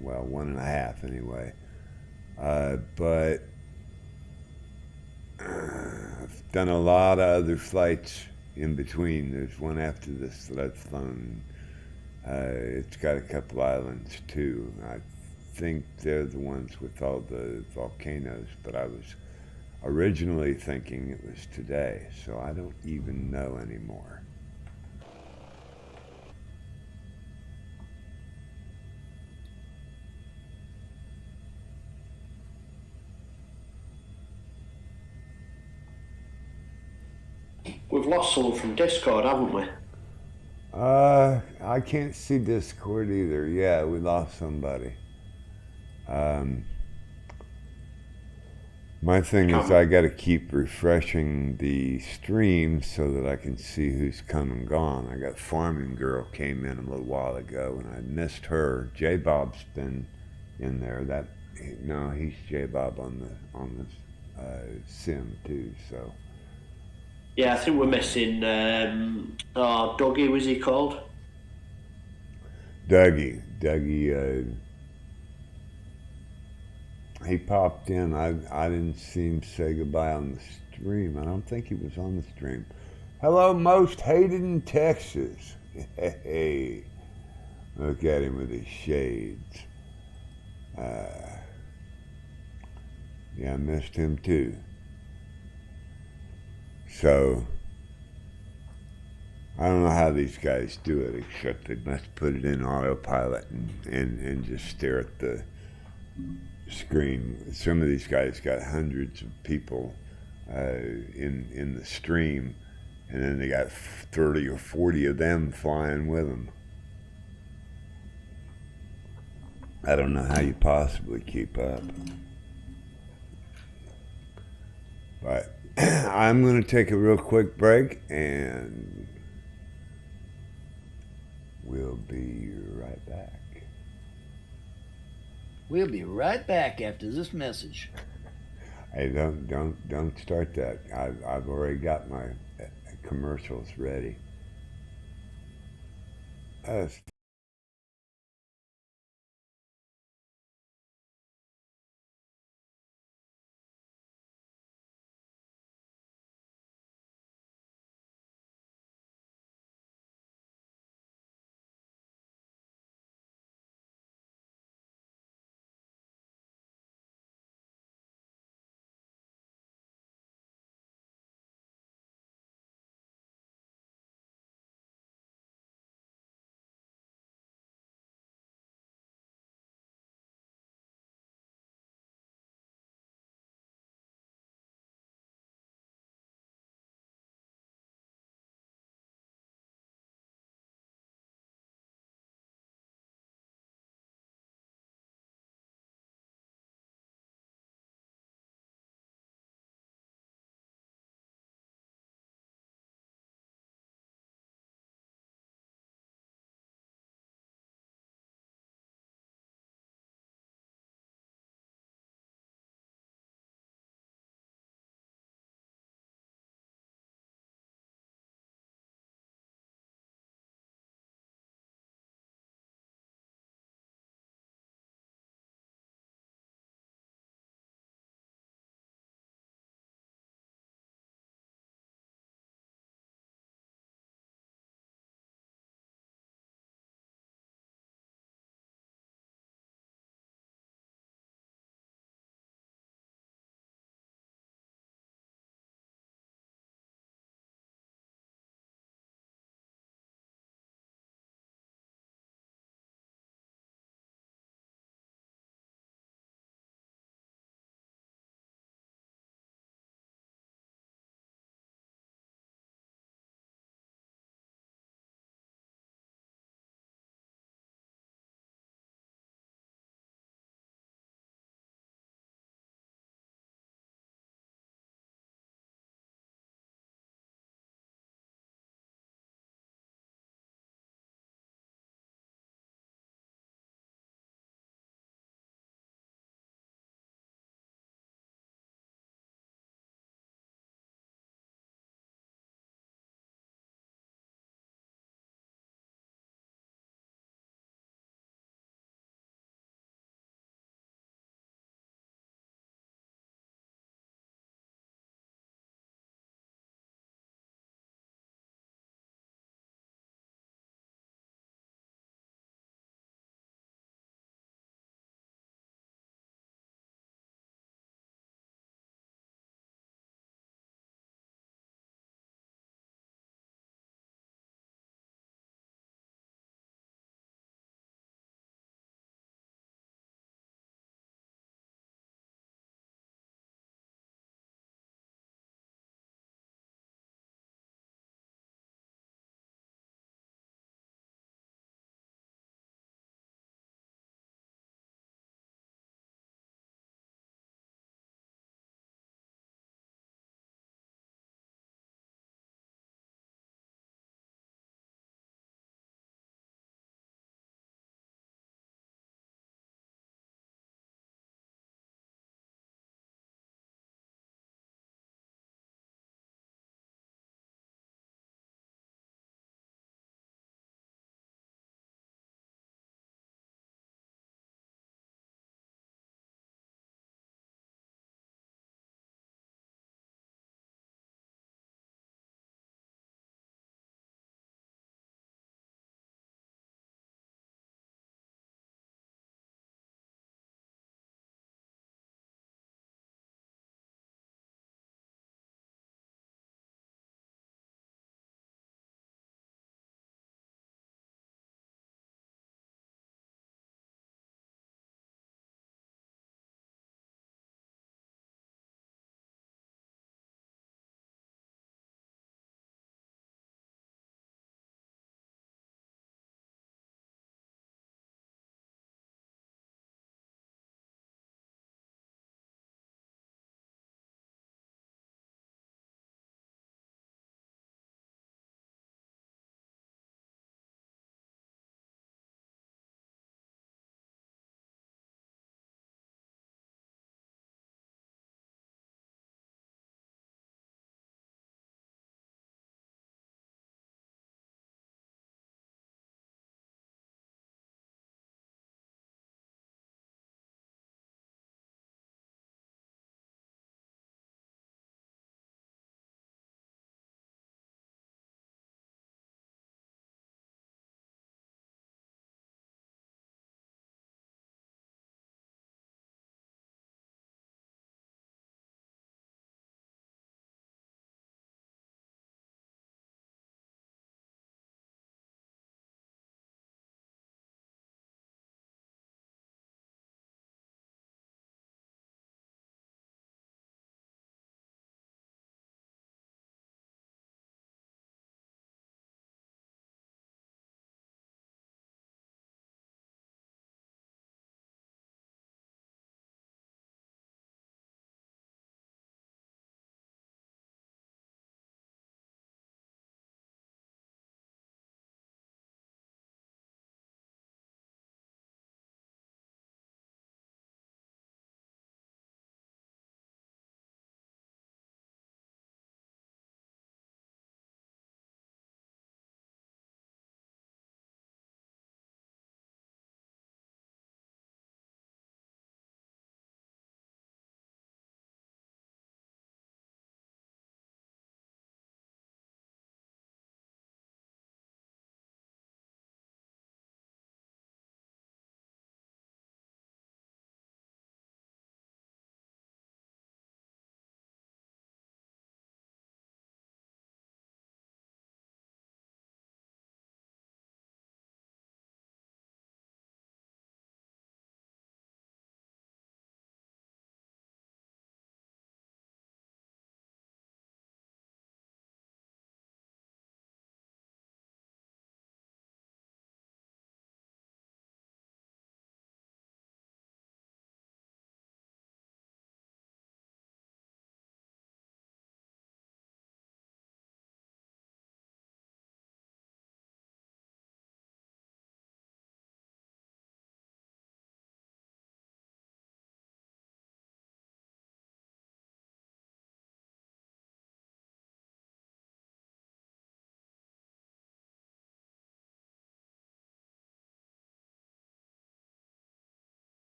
Well, 1.5 anyway. But I've done a lot of other flights in between. There's one after this that I've flown. It's got a couple islands too. I think they're the ones with all the volcanoes, but I was originally thinking it was today, so I don't even know anymore. We've lost someone from Discord, haven't we? I can't see Discord either. Yeah, we lost somebody. My thing is I got to keep refreshing the stream so that I can see who's come and gone. I got Farming Girl came in a little while ago and I missed her. J Bob's been in there. No, he's J Bob on the sim too. So Yeah, I think we're missing. Dougie, was he called? Dougie. He popped in. I didn't see him say goodbye on the stream. I don't think he was on the stream. Hello, most hated in Texas. Hey, look at him with his shades. Yeah, I missed him too. So, I don't know how these guys do it, except they must put it in autopilot and just stare at the screen. Some of these guys got hundreds of people in the stream, and then they got 30 or 40 of them flying with them. I don't know how you possibly keep up. But I'm going to take a real quick break, and we'll be right back. We'll be right back after this message. Hey, don't start that. I've already got my commercials ready.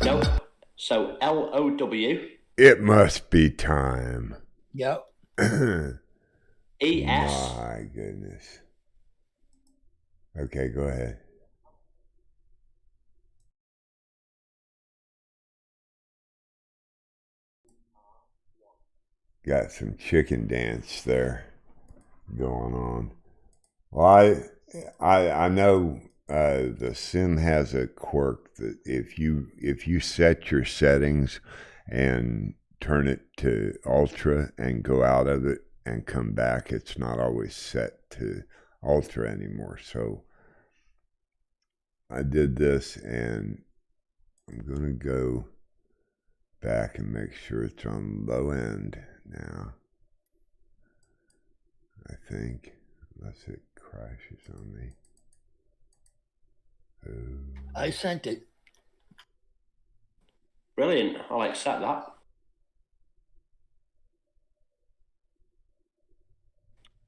Nope. So LOW It must be time. Yep. ES My goodness. Okay, go ahead. Got some chicken dance there going on. Well, I know the sim has a quirk that if you set your settings and turn it to ultra and go out of it and come back, it's not always set to ultra anymore. So I did this, and I'm gonna go back and make sure it's on low end now. I think, unless it crashes on me. I sent it. Brilliant. I'll accept that.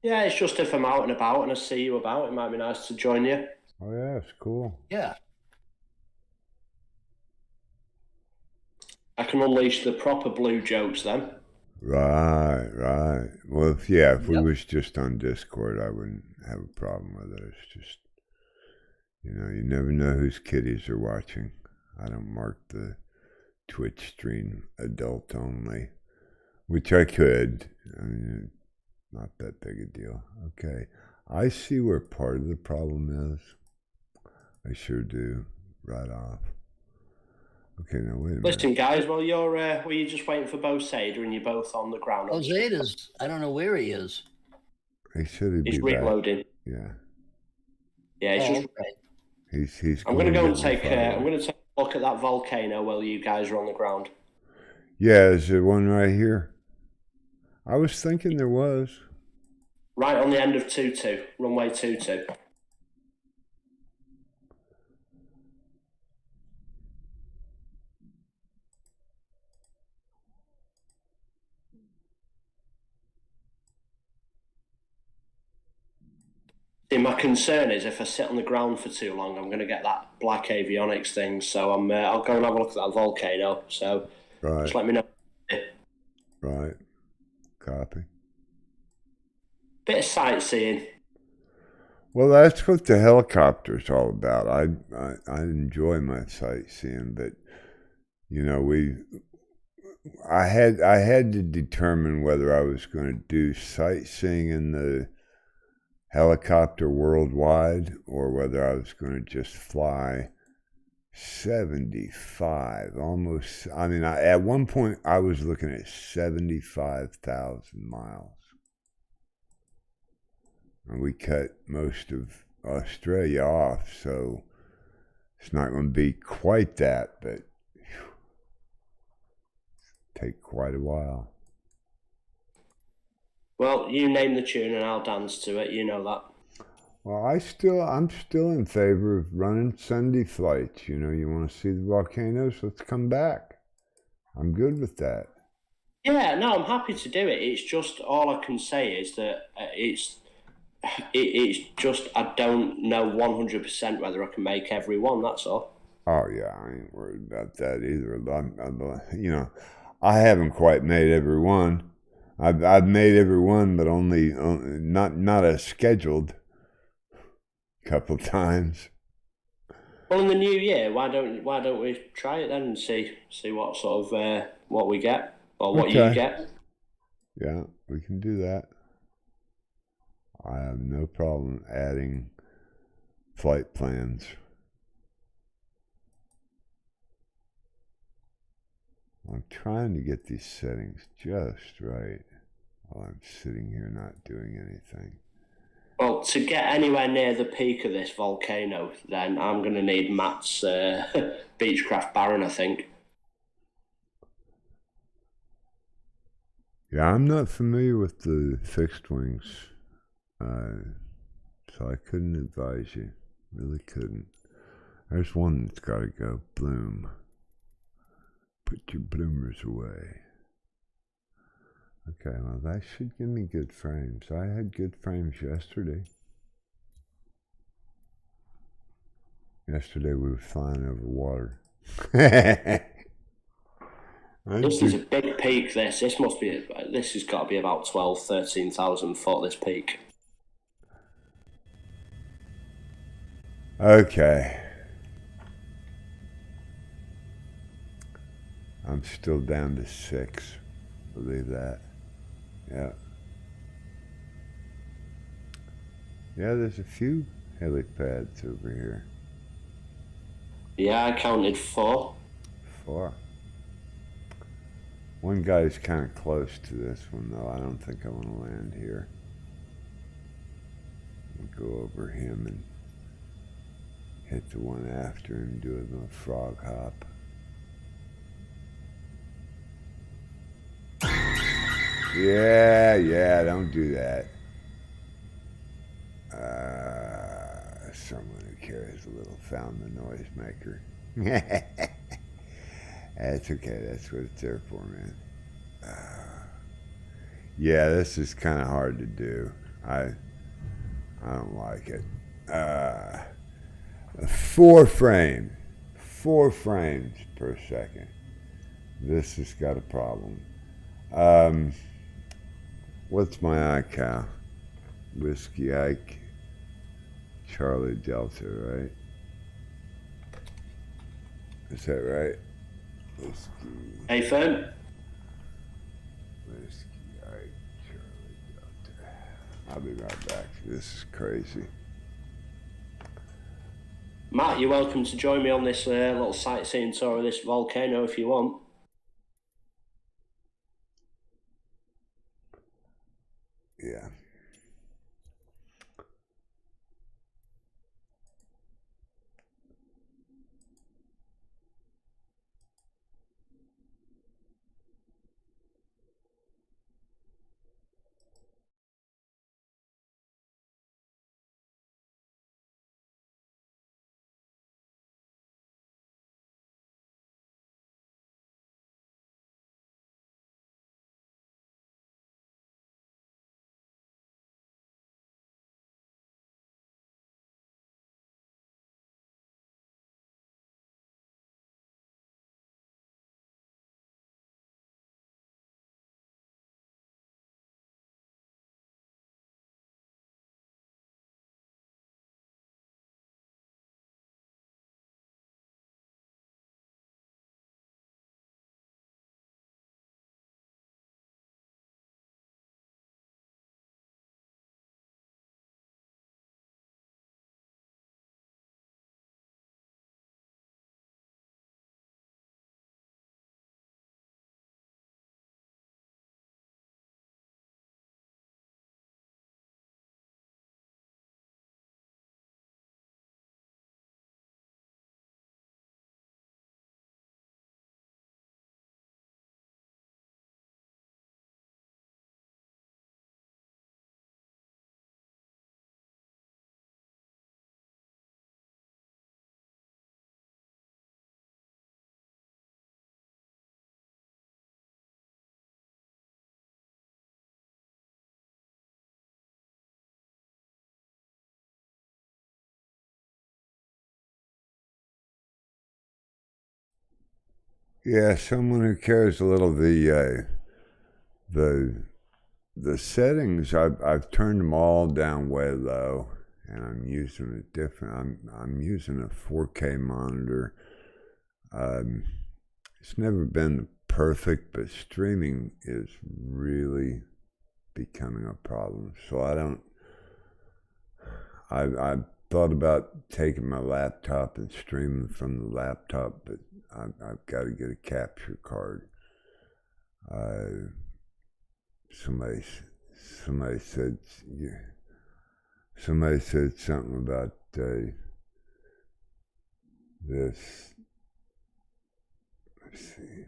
Yeah, it's just if I'm out and about and I see you about, it might be nice to join you. Oh yeah, it's cool. Yeah. I can unleash the proper blue jokes then. Right. Well, if we Yep. was just on Discord, I wouldn't have a problem with it. It's just, you never know whose kiddies are watching. I don't mark the Twitch stream adult only, which I could. I mean, not that big a deal. Okay, I see where part of the problem is. I sure do. Right off. Okay, now wait a minute. Listen, guys, while you're just waiting for Bo Sader and you're both on the ground. Oh, Zeta's, I don't know where he is. He should He's be back. reloading. Yeah. Yeah, he's just. Okay. He's. I'm gonna go and take. I'm gonna take a look at that volcano while you guys are on the ground. Yeah, is there one right here? I was thinking there was. Right on the end of 22, runway 22. See, my concern is if I sit on the ground for too long, I'm going to get that black avionics thing. So I'll go and have a look at that volcano. So just let me know. Right. Copy. Bit of sightseeing. Well, that's what the helicopter's all about. I enjoy my sightseeing, but I had to determine whether I was going to do sightseeing in the helicopter worldwide or whether I was going to just fly 75, almost. I mean, at one point I was looking at 75,000 miles. And we cut most of Australia off, so it's not going to be quite that, but take quite a while. Well, you name the tune and I'll dance to it. You know that. Well, I'm still in favor of running Sunday flights. You want to see the volcanoes? Let's come back. I'm good with that. Yeah, no, I'm happy to do it. It's just all I can say is that it's just I don't know 100% whether I can make every one. That's all. Oh yeah, I ain't worried about that either. I haven't quite made every one. I've made every one, but only not as scheduled. Couple times. Well, in the new year, why don't we try it then and see what sort of what we get or what you get? Yeah, we can do that. I have no problem adding flight plans. I'm trying to get these settings just right while I'm sitting here not doing anything. Well, to get anywhere near the peak of this volcano, then I'm going to need Matt's Beechcraft Baron, I think. Yeah, I'm not familiar with the fixed wings, so I couldn't advise you. Really couldn't. There's one that's got to go. Bloom. Put your bloomers away. Okay, well, that should give me good frames. I had good frames yesterday. Yesterday we were flying over water. This is a big peak. This must be. This has got to be about 13,000 foot. This peak. Okay. I'm still down to 6. Believe that. Yeah. Yeah, there's a few helipads over here. Yeah, I counted 4. 4. One guy's kind of close to this one, though. I don't think I want to land here. We'll go over him and hit the one after and do a little frog hop. Yeah, don't do that. Someone who carries a little found the noisemaker. That's okay, that's what it's there for, man. Yeah, this is kind of hard to do. I don't like it. 4 frames per second. This has got a problem. What's my ICAL? Whiskey Ike, Charlie Delta, right? Is that right? Whiskey. Hey, Fern. Whiskey Ike, Charlie Delta. I'll be right back. This is crazy. Matt, you're welcome to join me on this little sightseeing tour of this volcano if you want. Yeah. Yeah, someone who cares a little. The settings, I've turned them all down way low, and I'm using a different. I'm using a 4K monitor. It's never been perfect, but streaming is really becoming a problem. So I thought about taking my laptop and streaming from the laptop, but I've got to get a capture card. Somebody said something about this. Let's see.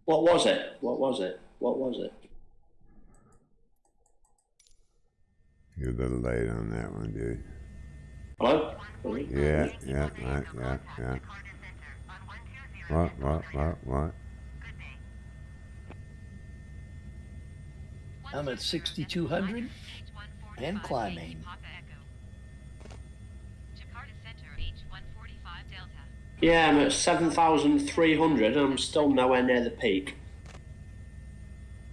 What was it? What was it? What was it? You're a little late on that one, dude. Hello? Yeah, yeah, yeah. What? I'm at 6,200 and climbing. Yeah, I'm at 7,300 and I'm still nowhere near the peak.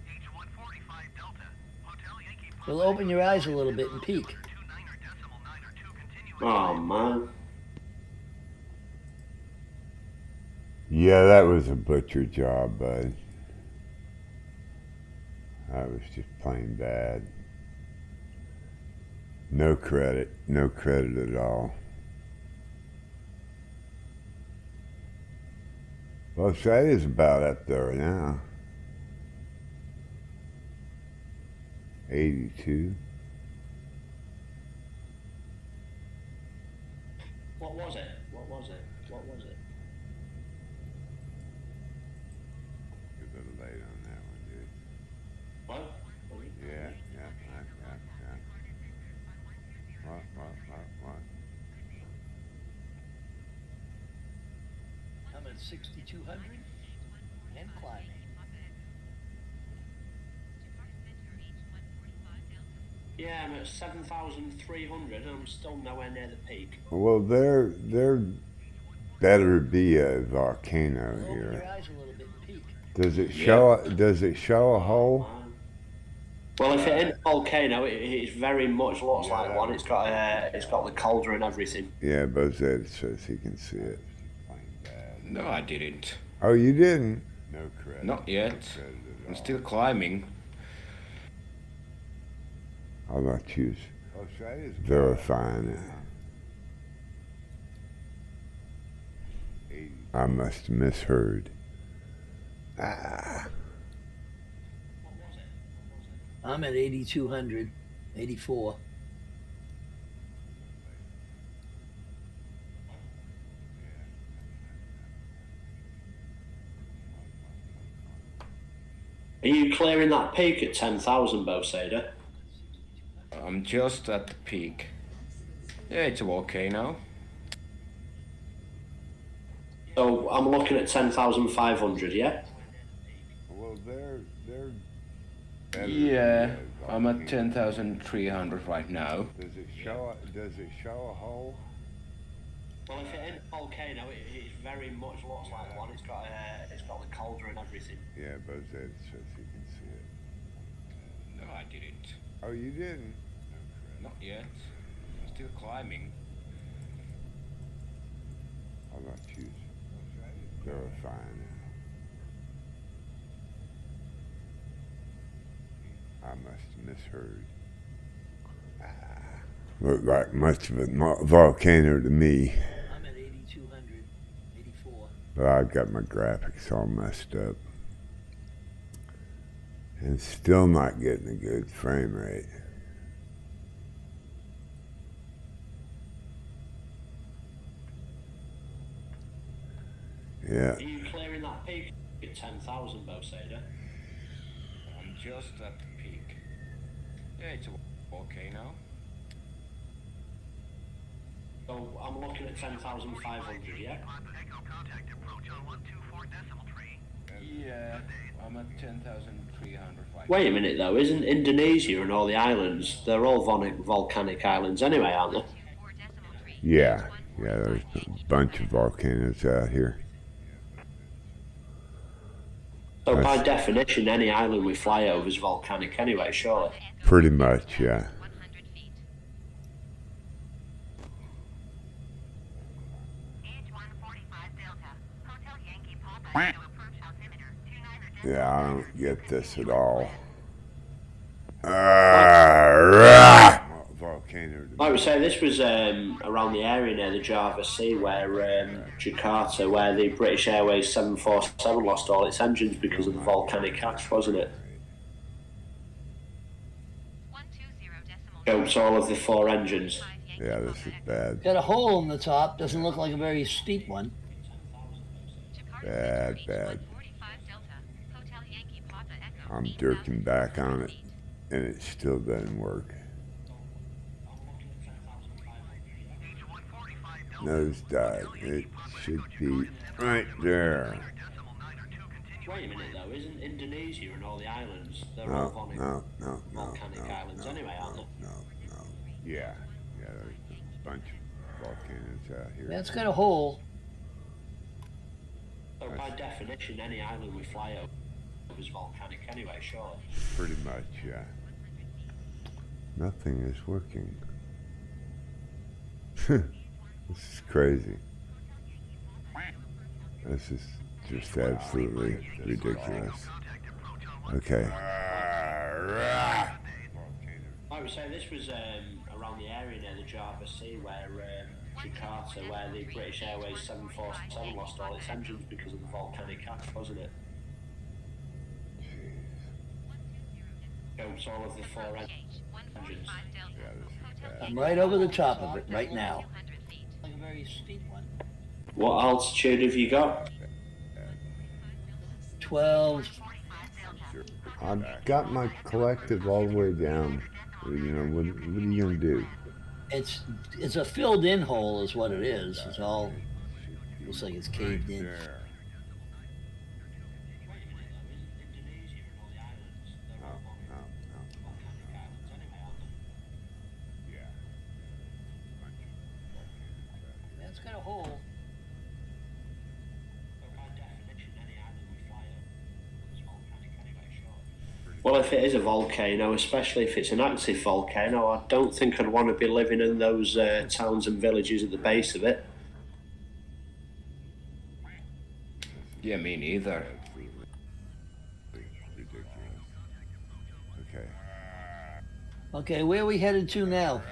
H145 Delta. Hotel Yankee Papa Well, open your eyes a little bit and peek. 29 or decimal 9 or 2 continue. Oh, man. Yeah, that was a butcher job, bud. That was just plain bad. No credit at all. Well, that is about up there now. 82. What was it? What was it? What was it? You're a little late on that one, dude. What? Yeah. What? I'm at 6,200 and climbing. Yeah, I'm at 7,300 and I'm still nowhere near the peak. Well, there better be a volcano Well, open your here. eyes a little bit and peek. Does it show a hole? Well, if it ain't a volcano, it very much looks like one. It's got the cauldron and everything. Yeah, Buzz Ed says he can see it. No, I didn't. Oh, you didn't? No credit. Not yet. I'm still climbing. I'll not use verifying it. I must have misheard. I'm at 8,200, 84. Are you clearing that peak at 10,000, Bosader? I'm just at the peak. Yeah, it's a volcano. So I'm looking at 10,500, yeah? Well, they're Yeah, I'm at 10,300 right now. Does it show a hole? Well, if it ain't a volcano, it very much looks like one. It's got the cauldron and everything. Yeah, Buzz Ed says he can see it. No, I didn't. Oh, you didn't? Not yet. I'm still climbing. I'll not use verifying it. I must have misheard. Looked like much of a volcano to me, I'm at 8,200, 84. but I've got my graphics all messed up. And still not getting a good frame rate. Yeah. Are you clearing that peak at 10,000, Bosader? I'm just at the peak. Yeah, it's a volcano. So I'm looking at 10,500, yeah? Echo contact approach on 124 decimal 3. Yeah, I'm at 10,300 right Wait a now. minute though, isn't Indonesia and all the islands, they're all volcanic islands anyway, aren't they? Yeah, there's a bunch of volcanoes out here. So by definition, any island we fly over is volcanic anyway, surely. Pretty much, yeah. 100 feet. H145 Delta. Hotel Yankee Papa Echo approach altimeter 29 or Yeah, I don't get this at all. Volcano. Like we say, this was around the area near the Java Sea, where Jakarta, where the British Airways 747 lost all its engines because of the volcanic ash, wasn't it? 120 Choked all of the 4 engines. Yeah, this is bad. Got a hole in the top. Doesn't look like a very steep one. Bad. 145 Delta. I'm jerking back on it, and it still doesn't work. Nosedive. It should be right there. Wait a minute though, isn't Indonesia and all the islands, they're all No. volcanic islands anyway, aren't they? No. Yeah, there's a bunch of volcanoes out here. That's got a hole. So by definition, any island we fly over is volcanic anyway, surely. Pretty much, yeah. Nothing is working. This is crazy. This is just absolutely ridiculous. Okay. I would say this was around the area near the Java Sea where Jakarta, where the British Airways 747 lost all its engines because of the volcanic ash, wasn't it? Jokes all of the four engines. I'm right over the top of it right now. Like a very steep one. What altitude have you got? 12. I've got my collective all the way down. You know, what are you going to do? It's a filled in hole is what it is. It's all, looks like it's caved in. There. That's got a hole. Well, if it is a volcano, especially if it's an active volcano, I don't think I'd want to be living in those towns and villages at the base of it. Yeah, me neither. Ridiculous. Okay. Okay, where are we headed to now?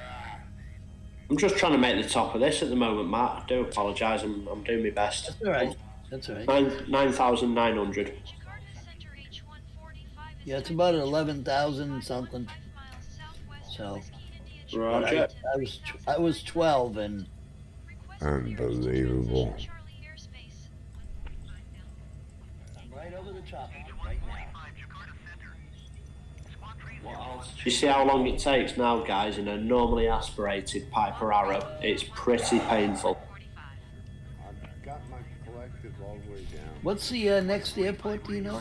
I'm just trying to make the top of this at the moment, Matt. I do apologise, I'm doing my best. That's all right. That's all right. 9,900. Jakarta Center H145 is Yeah, it's about 11,000 something. 5 miles southwest So, of Whiskey, India, but Roger. I was 12 and request Unbelievable. Charlie airspace. I'm right over the top of it right now. You see how long it takes now, guys, in a normally aspirated Piper Arrow? It's pretty painful. I've got my collective all the way down. What's the next airport, do you know?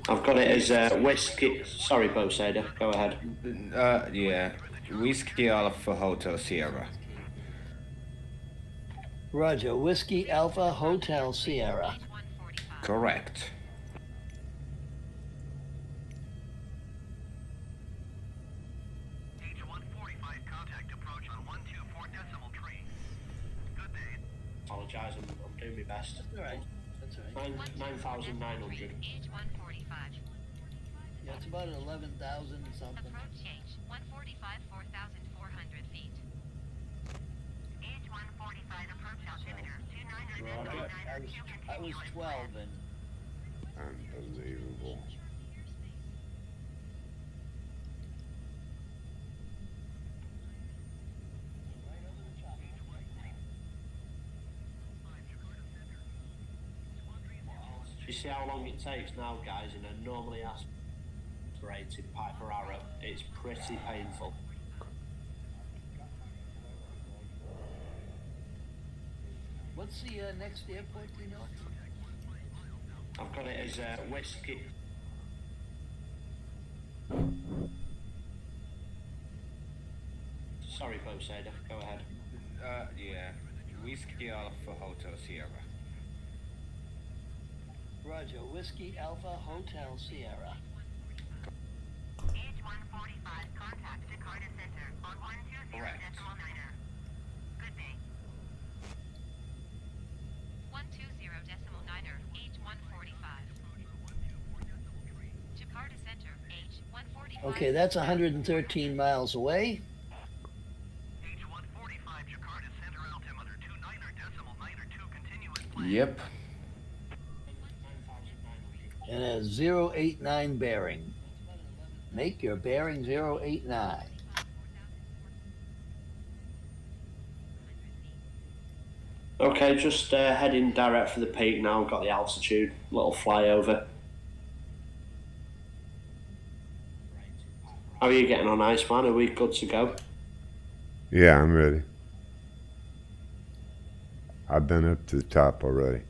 I've got it as whiskey. Sorry, Bo Sader, go ahead. Yeah. Whiskey Alpha Hotel Sierra. Roger, Whiskey Alpha Hotel Sierra. Correct. Apologise, I'm doing my best. All right. That's all right. 9,900. Yeah, it's about 11,000 something. Approach change 145, 4,400 feet. H145 approach altimeter 29. I was 12 and Unbelievable. You see how long it takes now, guys, in a normally aspirated Piper Arrow? It's pretty painful. what's the next airport, do you know? I've got it as whiskey. Sorry, Bo Sader, go ahead. Yeah. Whiskey Alpha Hotel Sierra. Roger, Whiskey Alpha Hotel Sierra. H145 contact Jakarta Center on 120.9. Good day. 120.9 H145. Jakarta Center H145. Okay, that's 113 miles away. H145 Jakarta Center altimeter 29.9 continuous. Yep. And a 089 bearing. Make your bearing 089. Okay, just heading direct for the peak now. Got the altitude, little flyover. How are you getting on, Iceman? Are we good to go? Yeah, I'm ready. I've been up to the top already.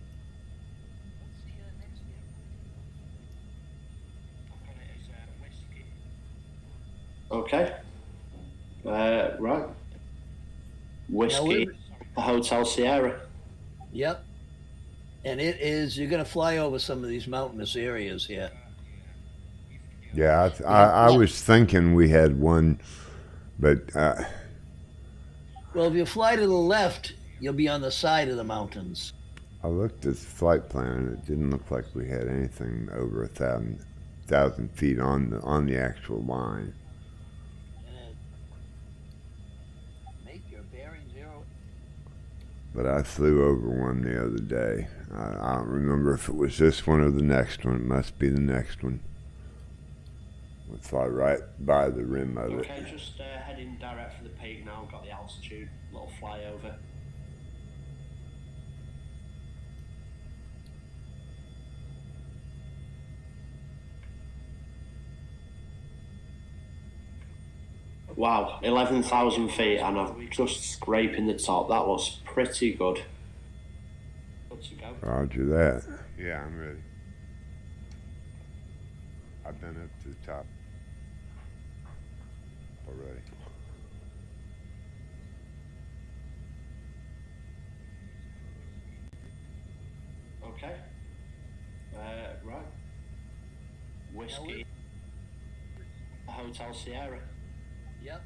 Okay. Right. Whiskey, the Hotel Sierra. Yep. And it is, you're going to fly over some of these mountainous areas here. Yeah, I was thinking we had one, but Well, if you fly to the left, you'll be on the side of the mountains. I looked at the flight plan and it didn't look like we had anything over 1,000 feet on the actual line. Make your bearing 0. But I flew over one the other day. I don't remember if it was this one or the next one. It must be the next one. We'll fly right by the rim of it. Okay, just heading direct for the peak now. Got the altitude, little flyover. Wow, 11,000 feet, and I'm just scraping the top. That was pretty good. Good to go. Roger that. Yeah, I'm ready. I've been up to the top already. Okay. Right. Whiskey, the Hotel Sierra. Yep.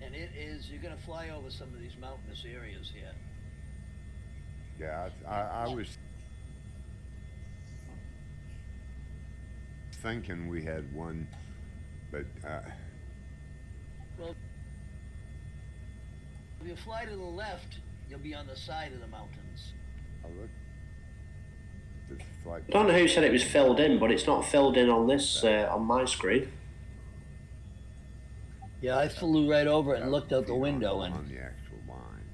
And it is, you're going to fly over some of these mountainous areas here. Yeah, I was thinking we had one, but Well, if you fly to the left, you'll be on the side of the mountains. I looked at the flight I don't know who said it was filled in, but it's not filled in on this on my screen. Yeah, I flew right over it and looked out the window and on the actual line.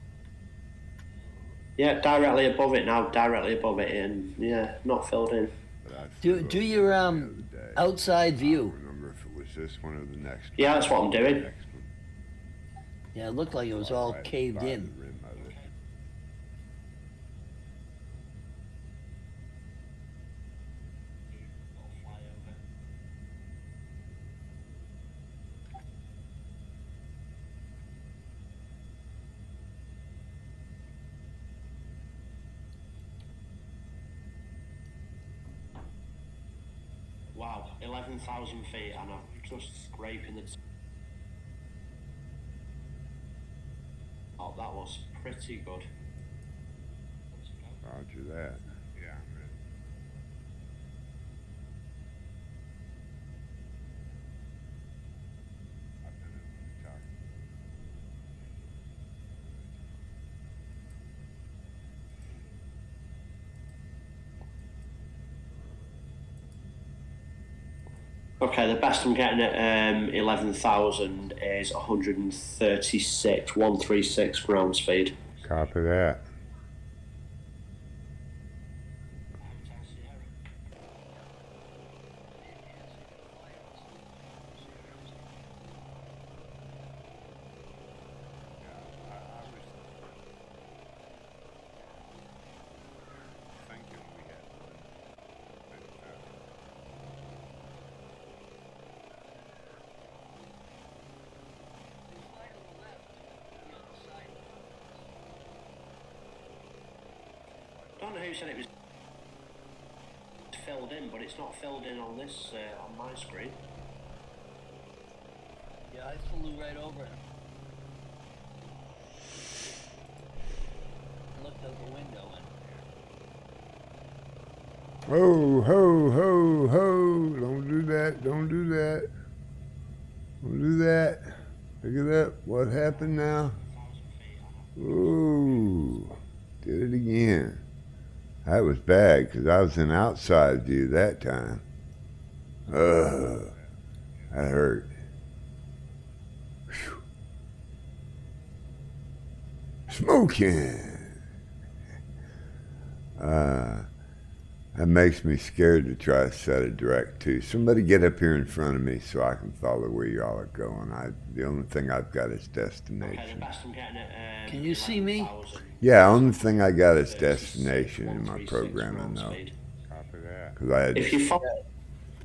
Yeah, directly above it now, directly above it, and yeah, not filled in. do your outside I view. don't remember if it was this one or the next one. Yeah, that's what I'm doing. Next one. Yeah, it looked like it was all Right caved by in. the rim of it. Wow, 11,000 feet, and I'm just scraping the top. That was pretty good. Roger that. Yeah, I'm ready. I've been up to the top. Okay, the best I'm getting at 11,000 is 136 ground speed. Copy that. I don't know who said it was filled in, but it's not filled in on this on my screen. Yeah, I flew right over it. Looked out the window and Ho, ho, ho, ho. Don't do that. Don't do that. Don't do that. Pick it up. What happened now? Ooh. Did it again. That was bad because I was in outside view that time. Ugh. That hurt. Whew. Smoking. That makes me scared to try to set a direct too. Somebody get up here in front of me so I can follow where y'all are going. The only thing I've got is Okay, the destination. best I'm getting at. Can you see me? 11,000. Yeah, only thing I got is destination in my programming though. Copy that. Because I had If you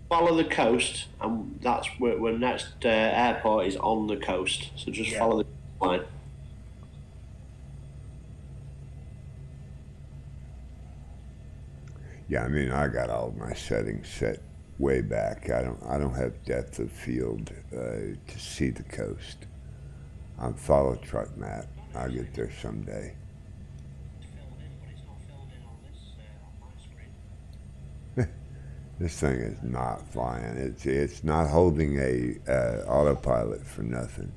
follow the coast, and that's where next airport is on the coast, so just Yeah. follow the line. Yeah, I mean, I got all my settings set way back. I don't have depth of field to see the coast. I'm follow truck map. I'll get there someday. This thing is not flying. It's not holding a autopilot for nothing.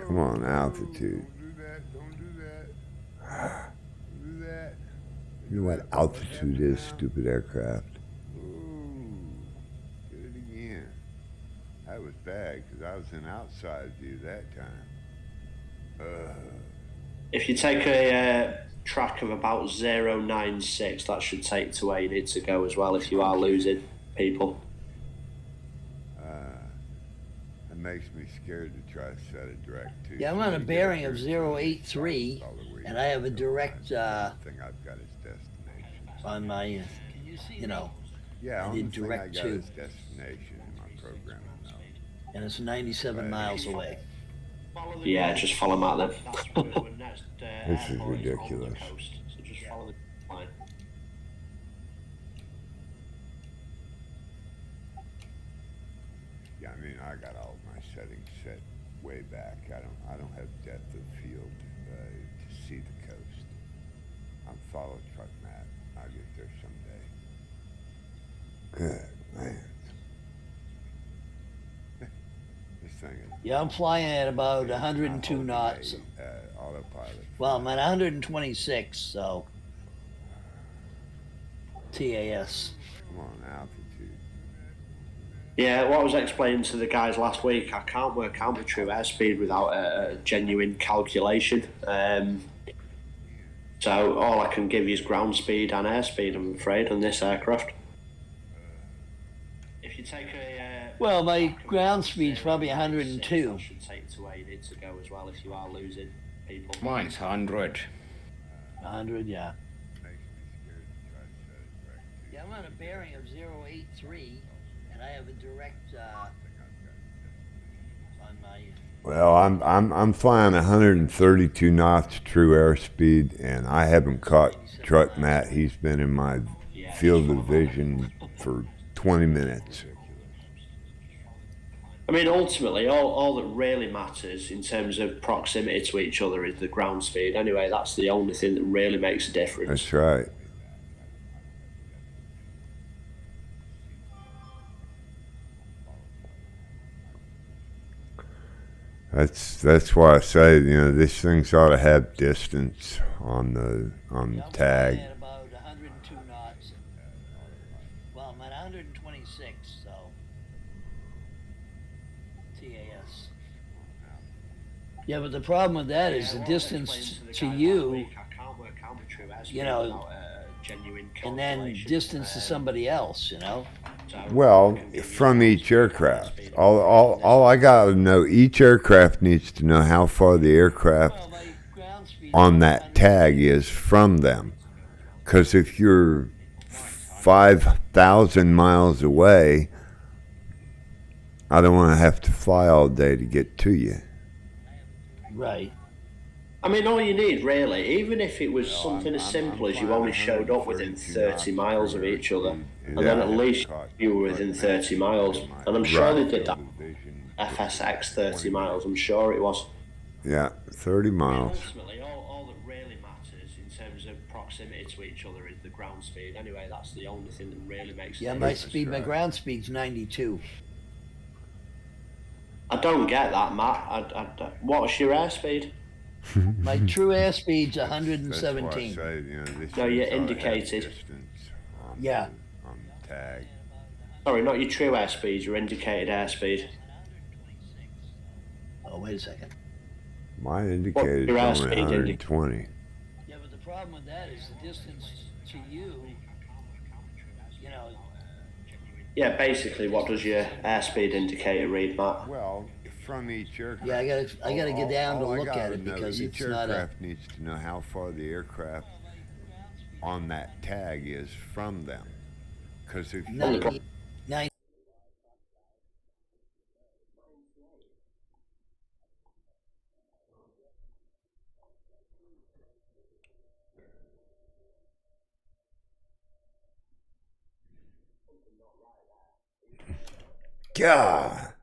Come on, altitude. Don't do that. Don't do that. You know what altitude is, stupid aircraft? Ooh, did it again. That was bad because I was in outside view that time. If you take a track of about 096, that should take to where you need to go as well if you are losing people. That makes me scared to try to set a direct too. Yeah, I'm on a bearing of 083, and I have a direct thing I've got is destination. on my, you know, Yeah, I only did thing I direct got to. is destination in my programming though. and it's 97 miles away. Yeah, just follow Matt then. This is ridiculous. So just follow the line. Yeah, I mean, I got all my settings set way back. I don't have depth of field to see the coast. I'm follow truck map. I'll get there someday. Good man. This thing is Yeah, I'm flying at about not 102 holding knots. a, autopilot. Well, I'm at 126, so TAS. Come on, altitude. Yeah, what I was explaining to the guys last week, I can't work out the true airspeed without a genuine calculation. So all I can give you is ground speed and airspeed, I'm afraid, on this aircraft. If you take a Well, my ground speed's probably 102. that should take to where you need to go as well if you are losing people. Mine's 100. 100, yeah. Makes me scared to try to set a direct Yeah, I'm on a bearing of 083, and I have a direct on my. Well, I'm flying 132 knots true airspeed, and I haven't caught truck Matt. He's been in my field of vision for 20 minutes. I mean, ultimately, all that really matters in terms of proximity to each other is the ground speed. Anyway, that's the only thing that really makes a difference. That's right. That's why I say, you know, these things ought to have distance on the Yeah, I'm tag. flying at about 102 knots. Well, I'm at 126, so TAS. Yeah, but the problem with that is the distance to you, you know, and then distance to somebody else, you know. Well, from each aircraft. All I gotta know, each aircraft needs to know how far the aircraft Well, my ground speed on that tag is from them. Because if you're 5,000 miles away, I don't want to have to fly all day to get to you. Right. I mean, all you need, really, even if it was something as simple as you only showed up within 30 miles of each other, and then at least you were within 30 miles. And I'm sure they did that. FSX 30 miles, I'm sure it was. Yeah, 30 miles. Ultimately, all that really matters in terms of proximity to each other is the ground speed. Anyway, that's the only thing that really makes Yeah, a my difference. speed, my ground speed's 92. I don't get that, Matt. What's your airspeed? My true airspeed's That's why I 117. say, you know, this No, thing's you're ought to have indicated. distance on Yeah. on the tag. Sorry, not your true airspeed, your indicated airspeed. Oh, wait a second. My indicator's your only airspeed 120. problem with that is the distance to you. You know. Yeah, basically, what does your airspeed indicator read, Matt? Well, from each aircraft. Yeah, I gotta get down to all I look gotta at it know, because each it's not a. aircraft needs to know how far the aircraft on that tag is from them. Because if you 90, 90. God.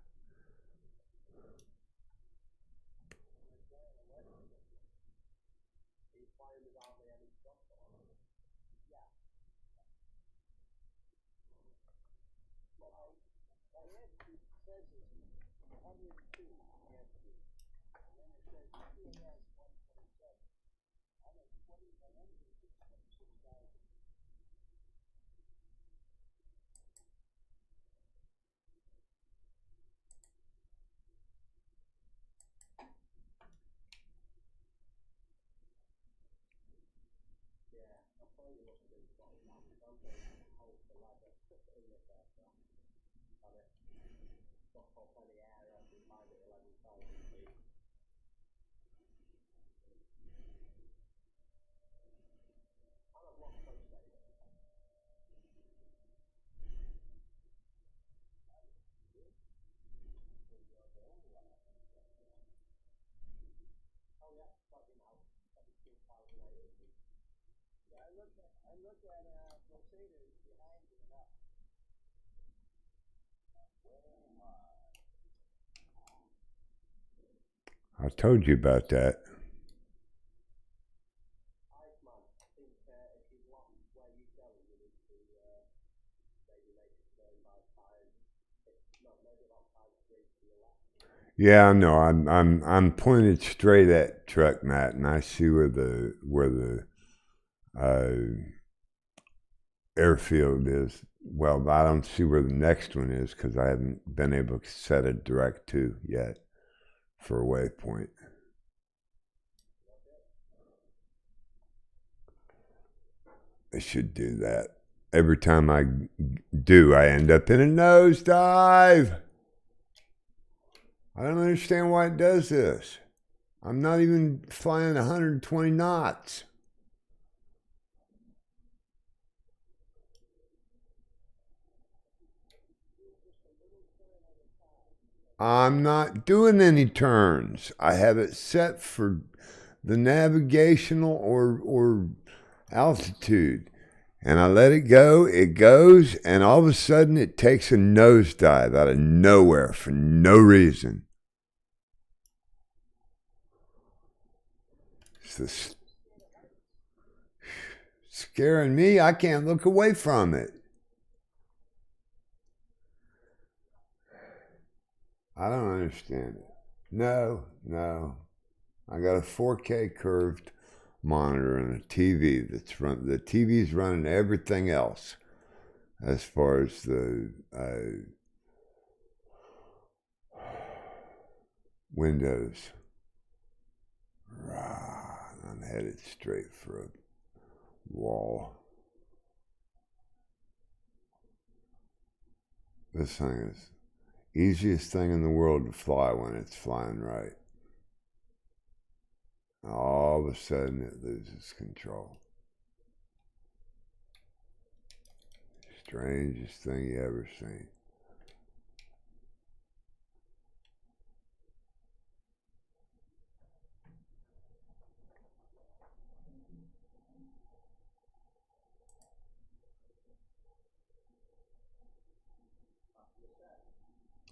I told you about that. Yeah, no, I'm pointed straight at truck, Matt, and I see where the airfield is. Well, I don't see where the next one is because I haven't been able to set a direct to yet for a waypoint. I should do that. Every time I do, I end up in a nosedive. I don't understand why it does this. I'm not even flying 120 knots. I'm not doing any turns. I have it set for the navigational or altitude. And I let it go, it goes, and all of a sudden it takes a nosedive out of nowhere for no reason. It's this scaring me. I can't look away from it. I don't understand it. No. I got a 4K curved monitor and a TV that's run. The TV's running everything else as far as the windows. I'm headed straight for a wall. This thing is easiest thing in the world to fly when it's flying right. All of a sudden it loses control. Strangest thing you ever seen.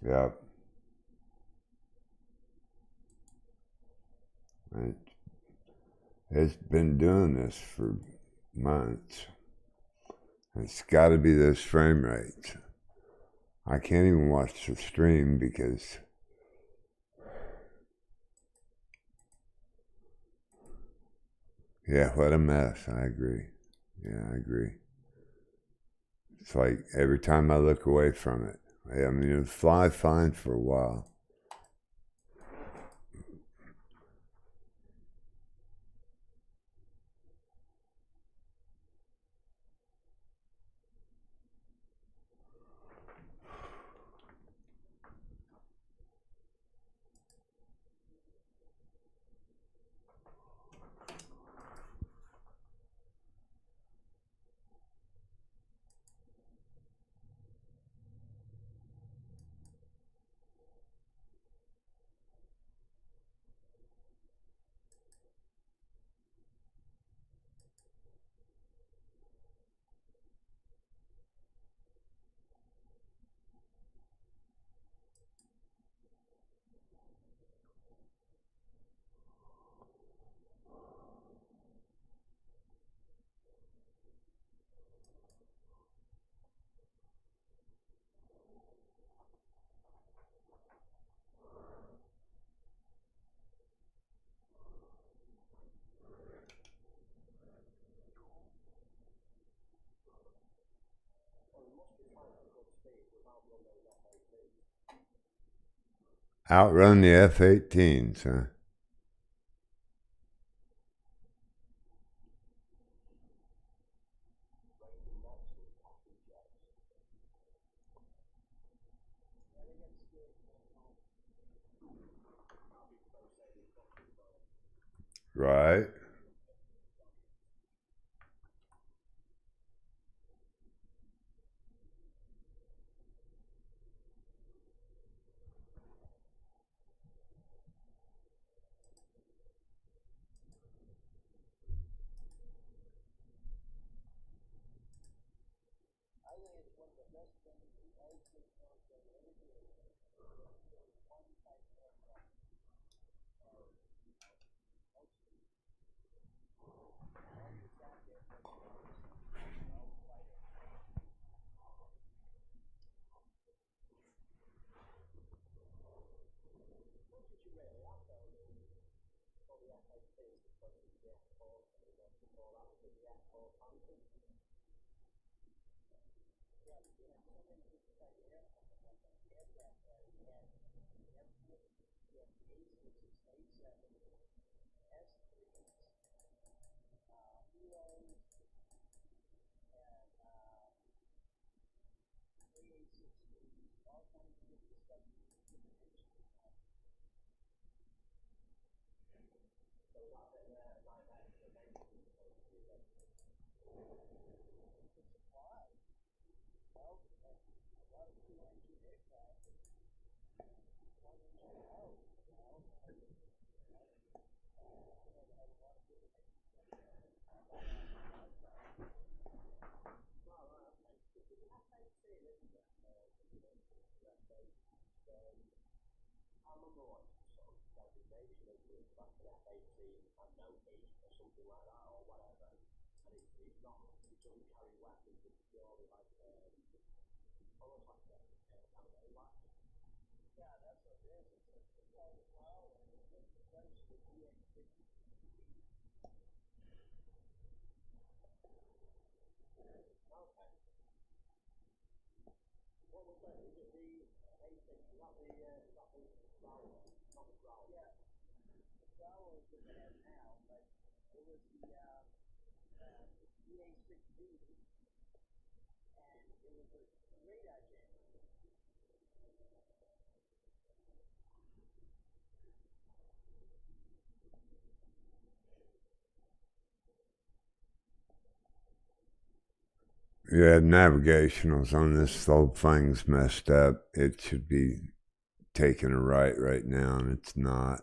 Yep. It's been doing this for months. It's got to be those frame rates. I can't even watch the stream because yeah, what a mess. I agree. Yeah, I agree. It's like every time I look away from it. I mean, it'll fly fine for a while. Outrun the F-18s, huh? Right. Yeah, navigationals on this whole thing's messed up. It should be taking a right now, and it's not.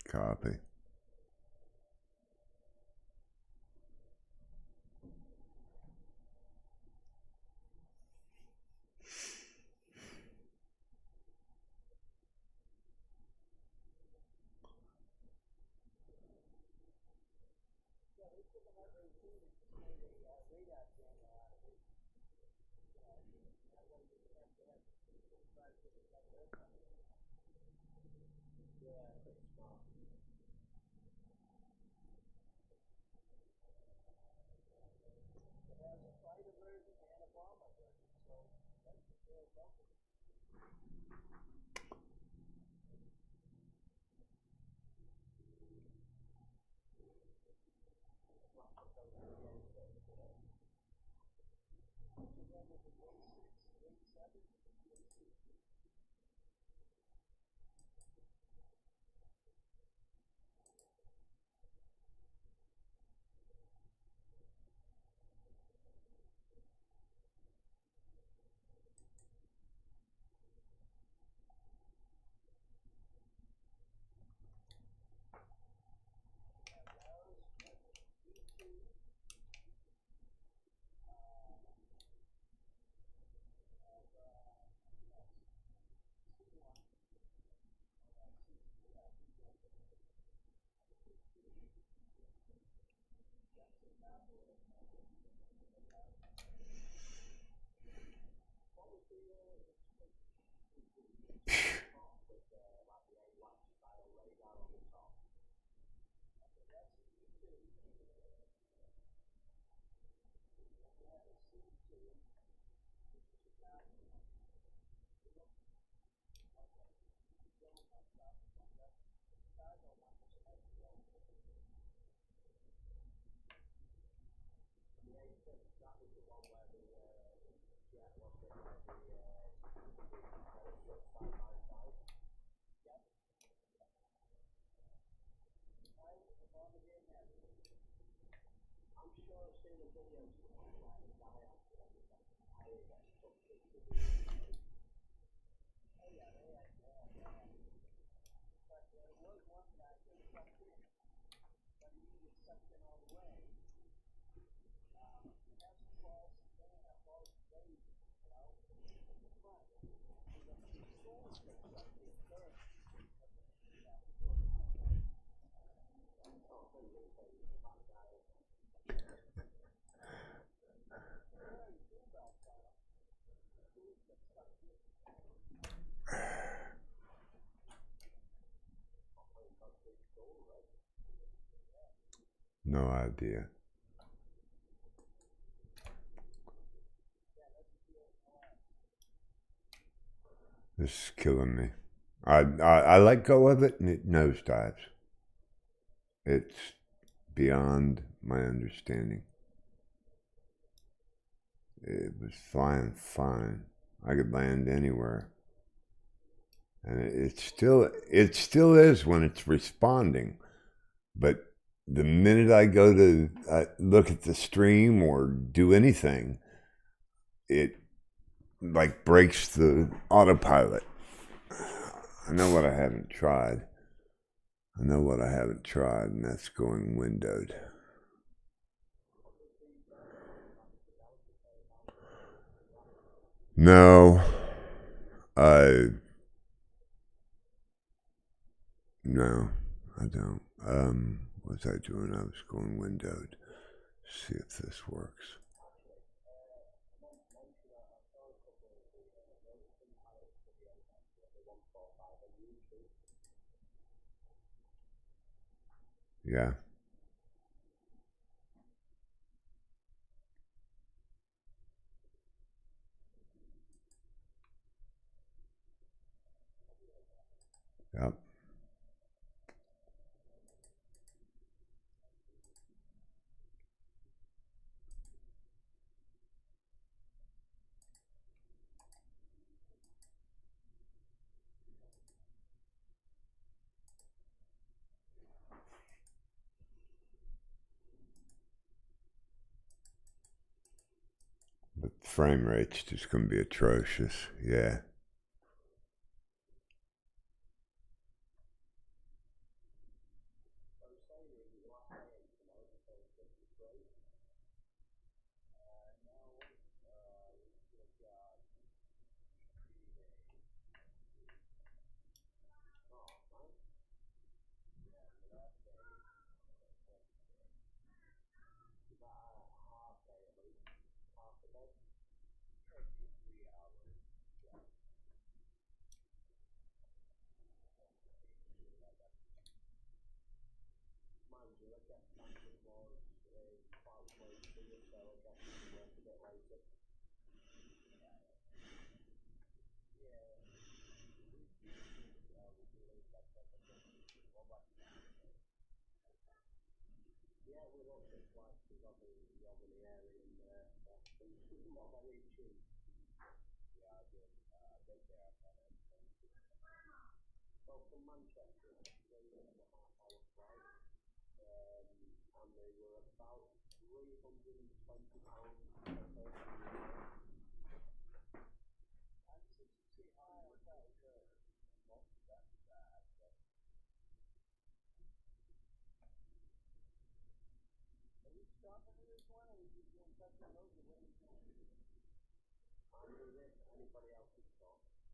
Copy. No idea. This is killing me. I let go of it and it nosedives. It's beyond my understanding. It was flying fine. I could land anywhere. And it still is when it's responding. But the minute I go to look at the stream or do anything, it like breaks the autopilot. I know what I haven't tried. And that's going windowed. No, no, I don't. What was I doing? I was going windowed. See if this works. Yeah. Yep. But the frame rate's just going to be atrocious. Yeah.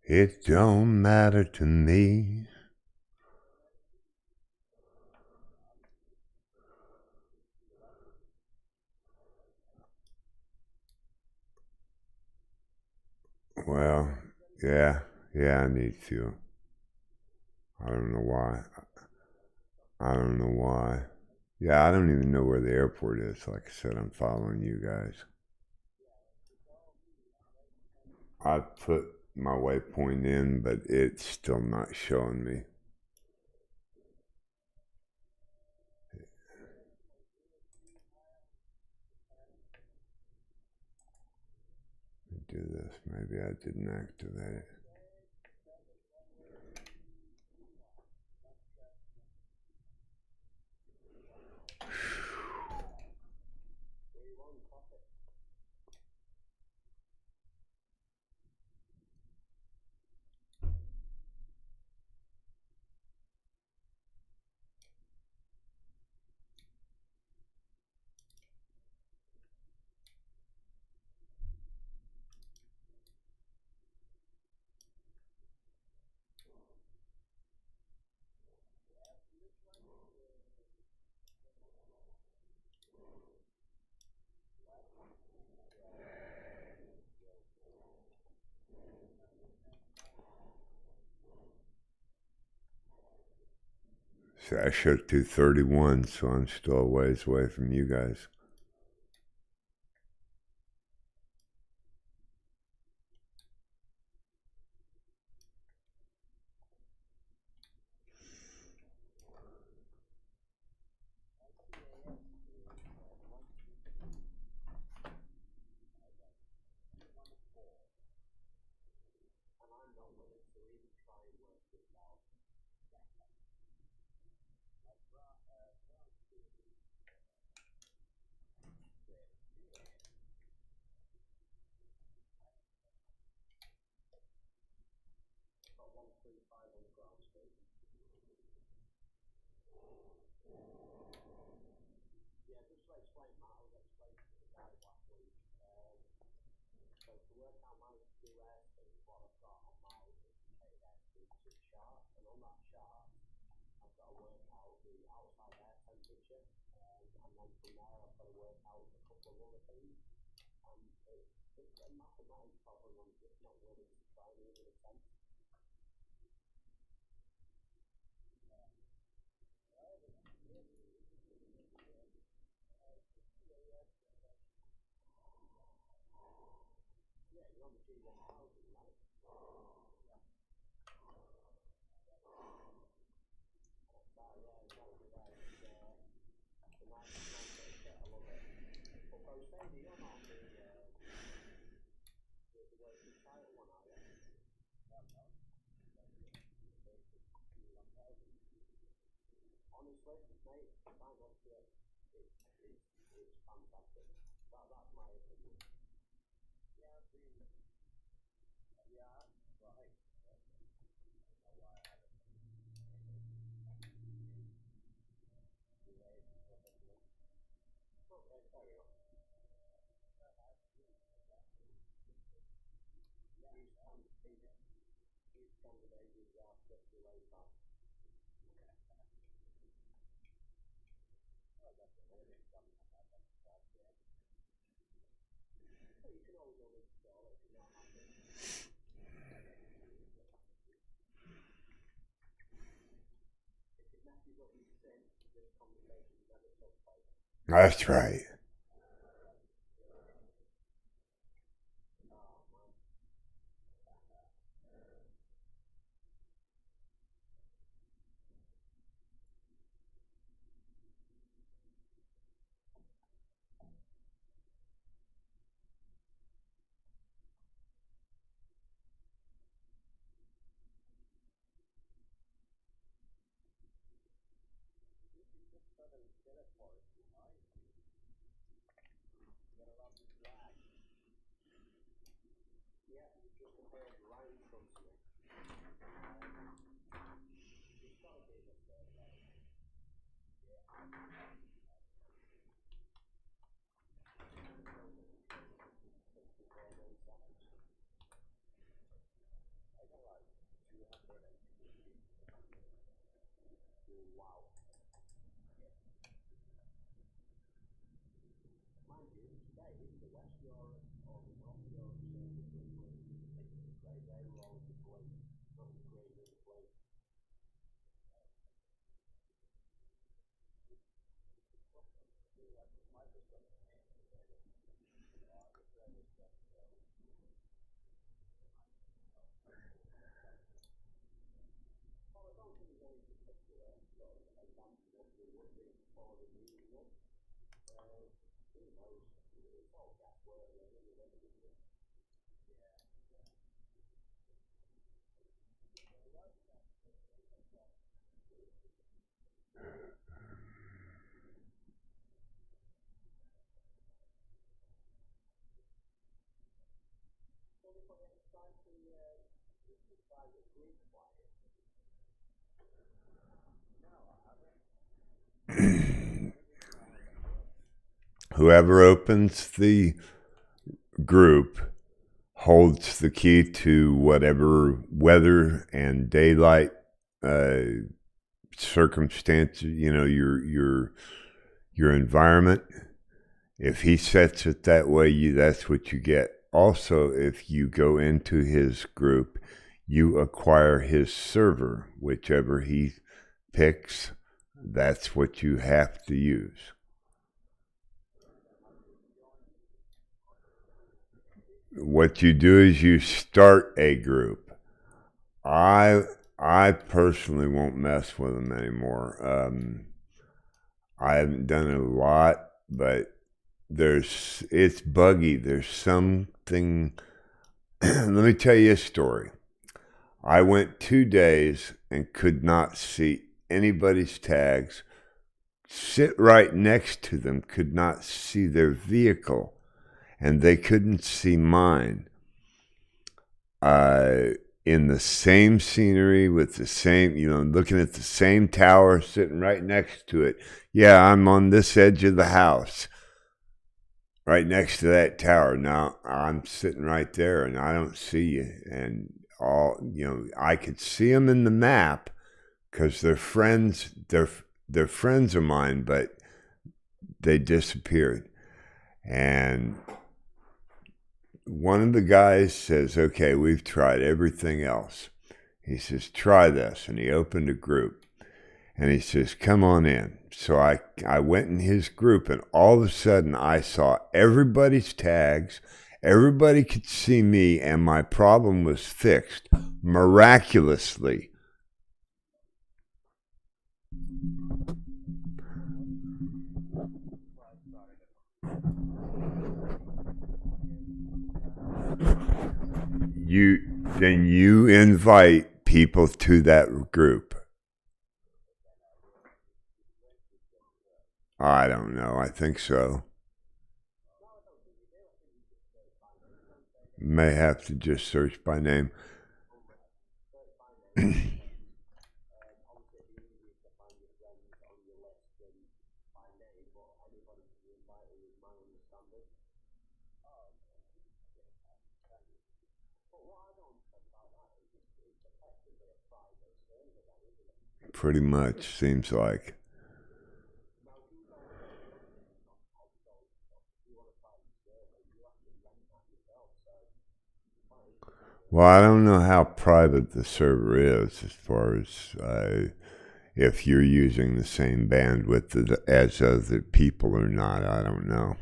It don't matter to me. Well, yeah, I need to. I don't know why. Yeah, I don't even know where the airport is. Like I said, I'm following you guys. I put my waypoint in, but it's still not showing me. do this. Maybe I didn't activate it. See, I showed 231, so I'm still a ways away from you guys. That's right. whoever opens the group holds the key to whatever weather and daylight circumstances, your environment. If he sets it that way, that's what you get. Also, if you go into his group, you acquire his server, whichever he picks, that's what you have to use. What you do is you start a group. I personally won't mess with them anymore. I haven't done it a lot, but it's buggy. There's something. Let me tell you a story. I went 2 days and could not see anybody's tags. Sit right next to them, could not see their vehicle, and they couldn't see mine. In the same scenery with the same, looking at the same tower, sitting right next to it. Yeah, I'm on this edge of the house, right next to that tower. Now I'm sitting right there and I don't see you. And I could see them in the map because they're friends. They're friends of mine, but they disappeared. And one of the guys says, okay, we've tried everything else. He says, try this. And he opened a group. And he says, come on in. So I went in his group, and all of a sudden I saw everybody's tags. Everybody could see me, and my problem was fixed miraculously. You invite people to that group. I don't know. I think so. May have to just search by name. Pretty much, seems like. Well, I don't know how private the server is as far as if you're using the same bandwidth as other people or not. I don't know.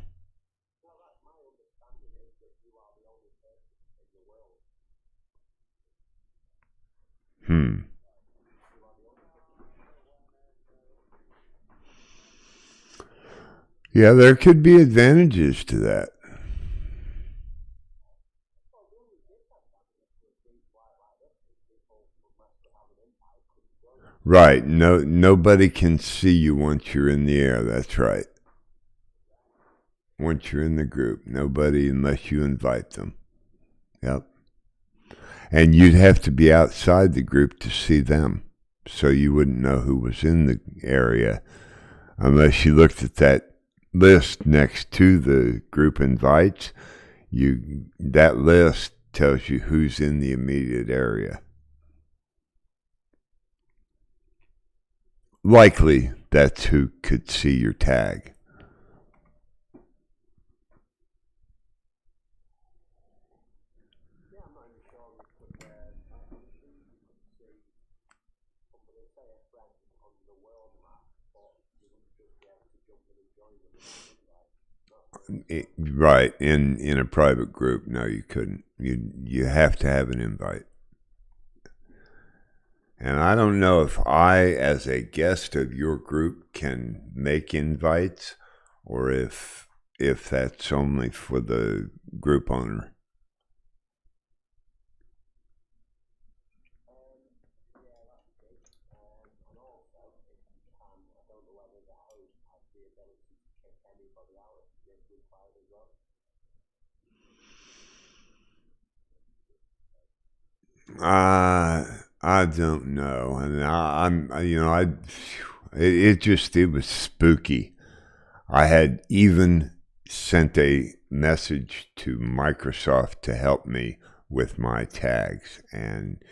Yeah, there could be advantages to that. Right. Nobody can see you once you're in the air. That's right. Once you're in the group, nobody unless you invite them. Yep. And you'd have to be outside the group to see them, so you wouldn't know who was in the area unless you looked at that list next to the group invites. That list tells you who's in the immediate area. Likely, that's who could see your tag. Right, in a private group, no, you couldn't. You have to have an invite. And I don't know if I, as a guest of your group, can make invites, or if that's only for the group owner. I don't know, and It was spooky. I had even sent a message to Microsoft to help me with my tags. And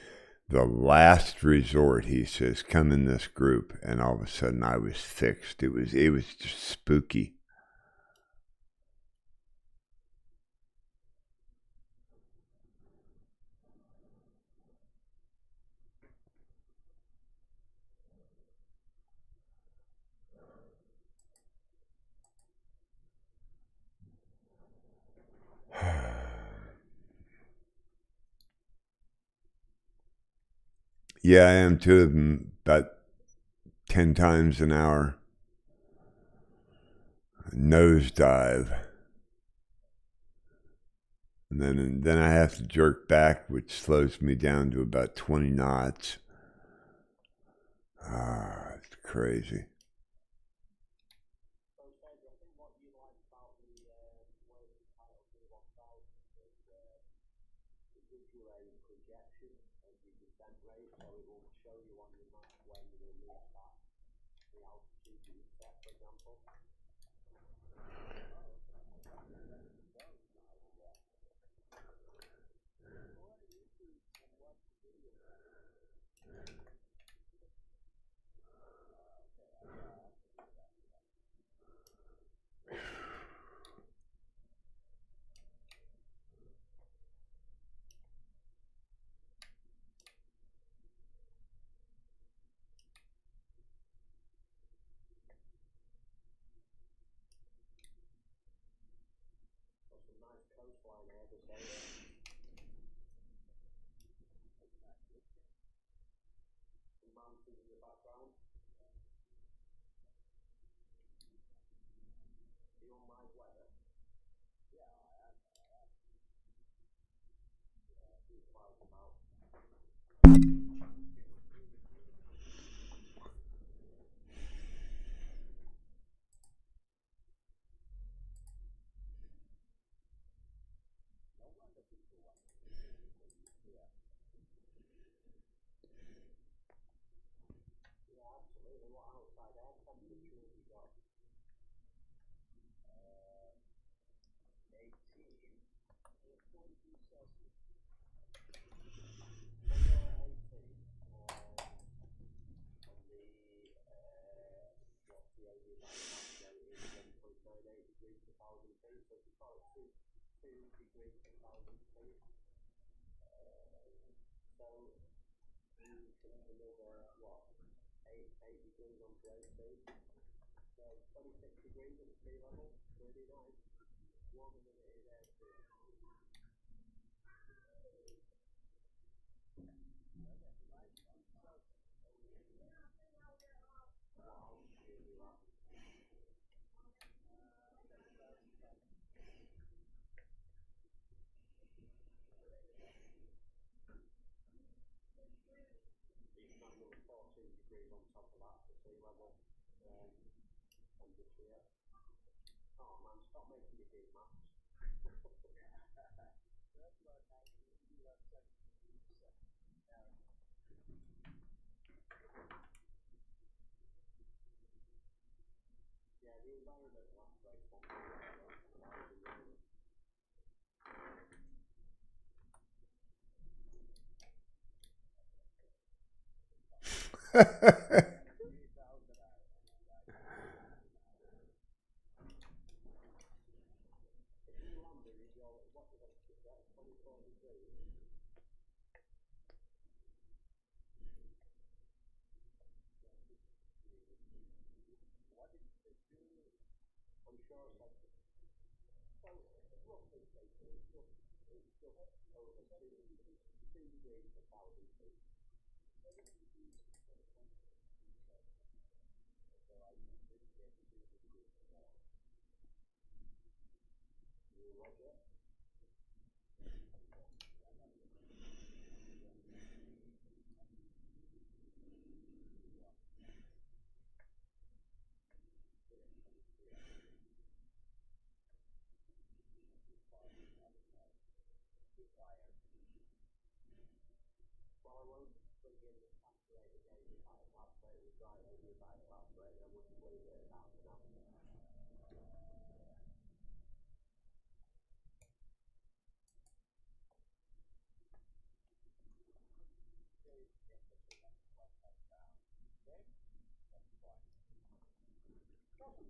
the last resort, he says, come in this group. And all of a sudden I was fixed. It was just spooky. Yeah, I am two of them about 10 times an hour. Nosedive. And then I have to jerk back, which slows me down to about 20 knots. It's crazy.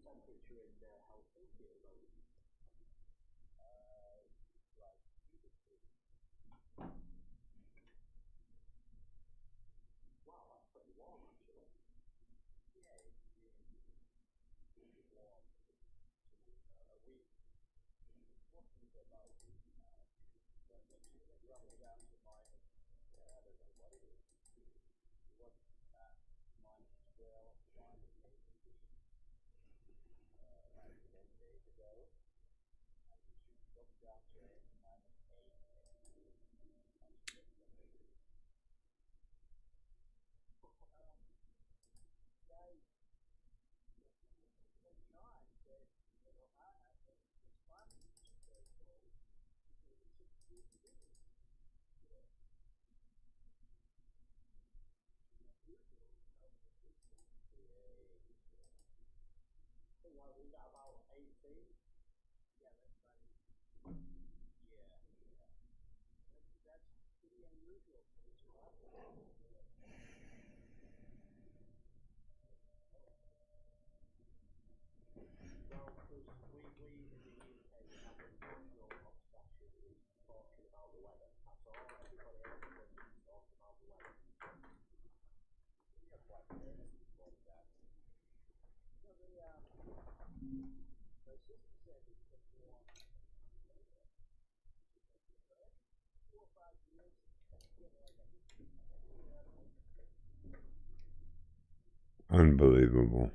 Temperature in Helsinki at the moment. Wow, that's pretty warm actually. Yeah, it's warm. A week. What is it about? Roughly down to minus. I don't know what it is. What's minus 12, minus 8, like 10 days ago. And it should drop down to minus 8. Is that about 18? Yeah, that's right. Yeah. That's pretty unusual for this class. Well, because we in the UK have a national obsession with talking about the weather. That's all everybody else does is talk about the weather. You're quite famous for that. So my sister said it's been warm. 4 or 5 years. Unbelievable.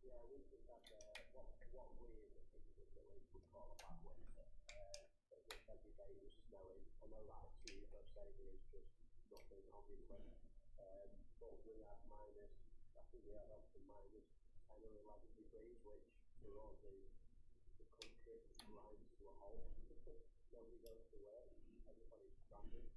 Yeah, we just had what we in England would call a bad winter. Every day was snowing. I know that to you, but saying there is just nothing, obviously. But we had minus, I think we had up to minus 10 or 11 degrees, which for us is the country grinds to a halt. Nobody goes to work. Everybody's stranded.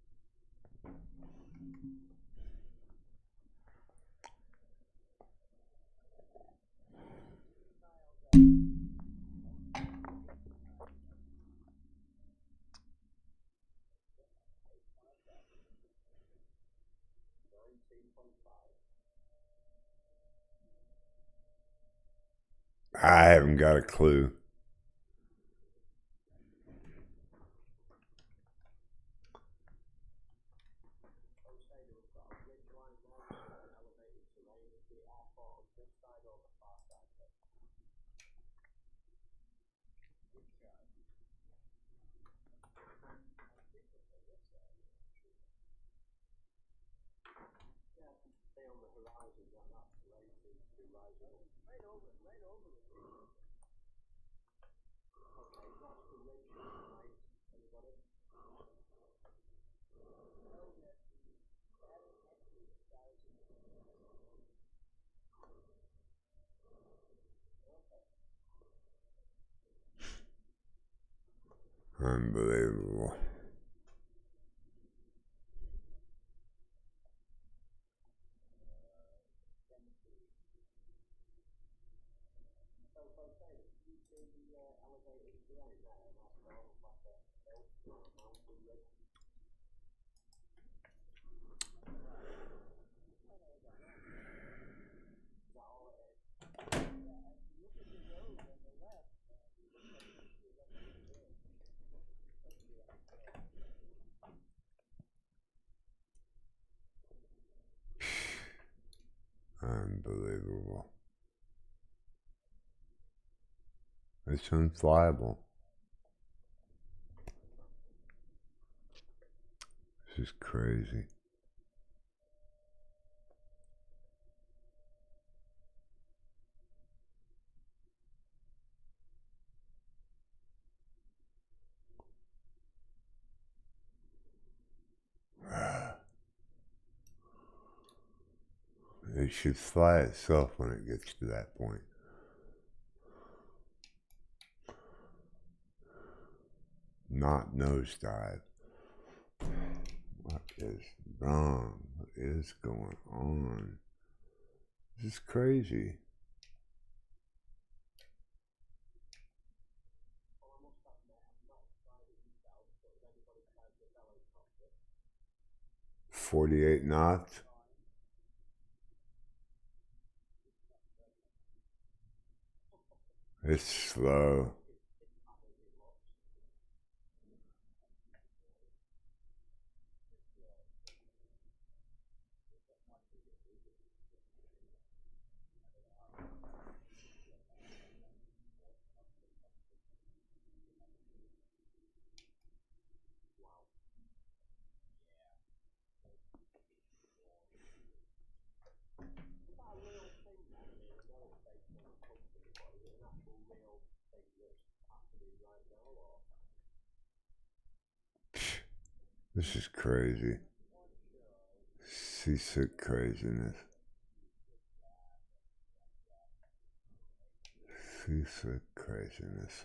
I haven't got a clue. On the horizon, that's the rain seems to be rising up. Right over it. Okay, that's the ridge line, everybody. Unbelievable. Unbelievable. It's unflyable. This is crazy. It should fly itself when it gets to that point. not nosedive. What is wrong? What is going on? This is crazy. .48 knots. It's slow. This is crazy. Seasick craziness. Seasick craziness.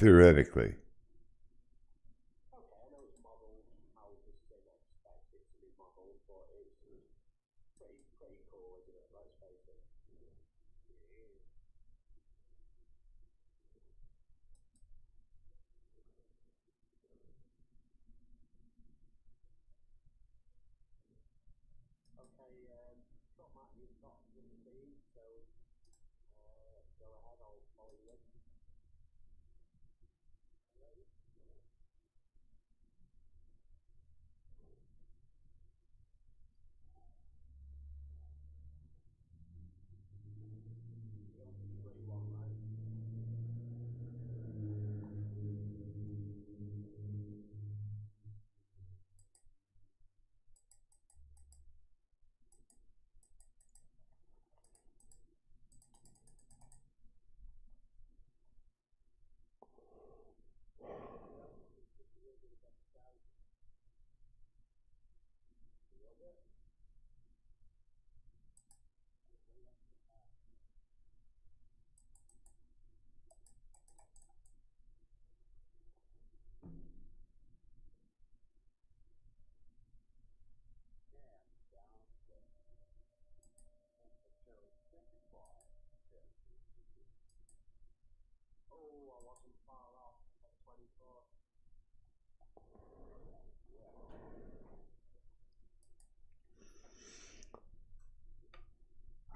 Theoretically.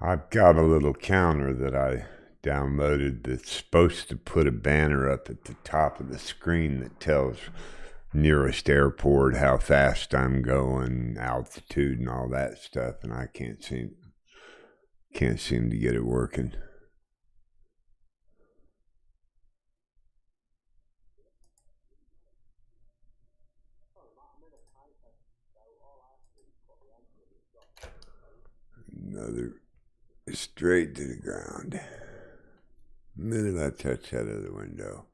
I've got a little counter that I downloaded that's supposed to put a banner up at the top of the screen that tells nearest airport, how fast I'm going, altitude, and all that stuff, and I can't seem to get it working. Another straight to the ground. The minute I touch that other window.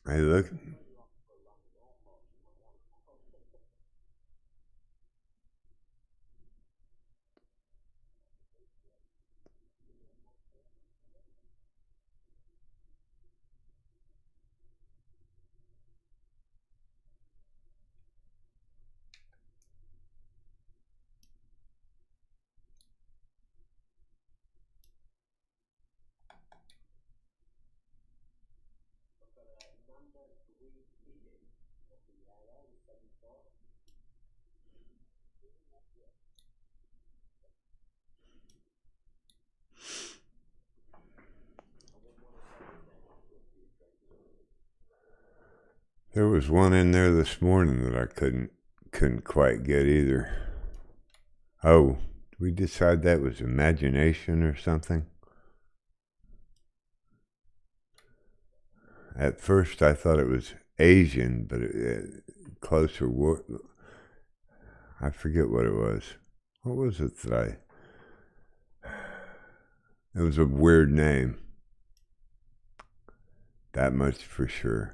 Hey, look. There was one in there this morning that I couldn't quite get either. Oh, did we decide that was imagination or something? At first I thought it was Asian, but closer. I forget what it was. What was it that it was a weird name. That much for sure.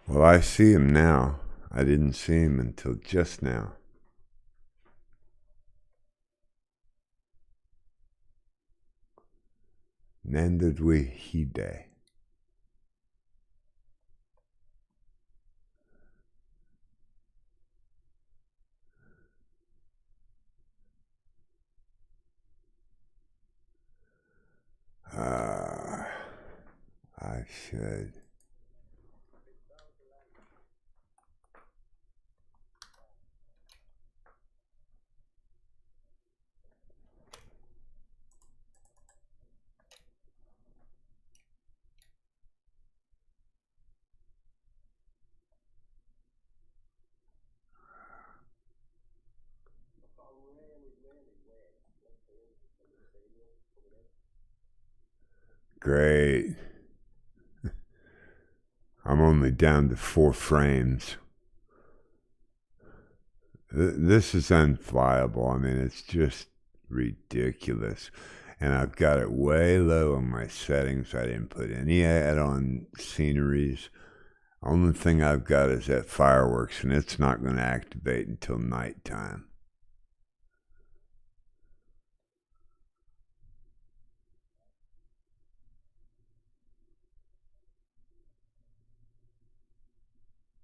Well, I see him now. I didn't see him until just now. WIII. I should. Great. I'm only down to 4 frames. This is unflyable. I mean, it's just ridiculous. And I've got it way low on my settings. I didn't put any add-on sceneries. Only thing I've got is that fireworks, and it's not going to activate until nighttime.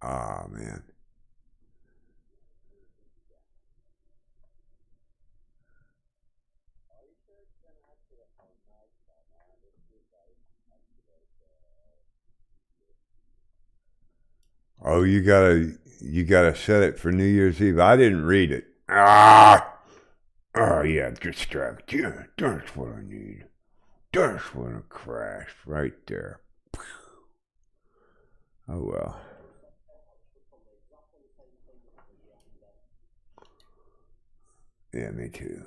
Ah, man. Oh, you gotta set it for New Year's Eve. I didn't read it. Ah, oh yeah, distract. Yeah, that's what I need. That's what a crash right there. Oh well. Yeah, me too.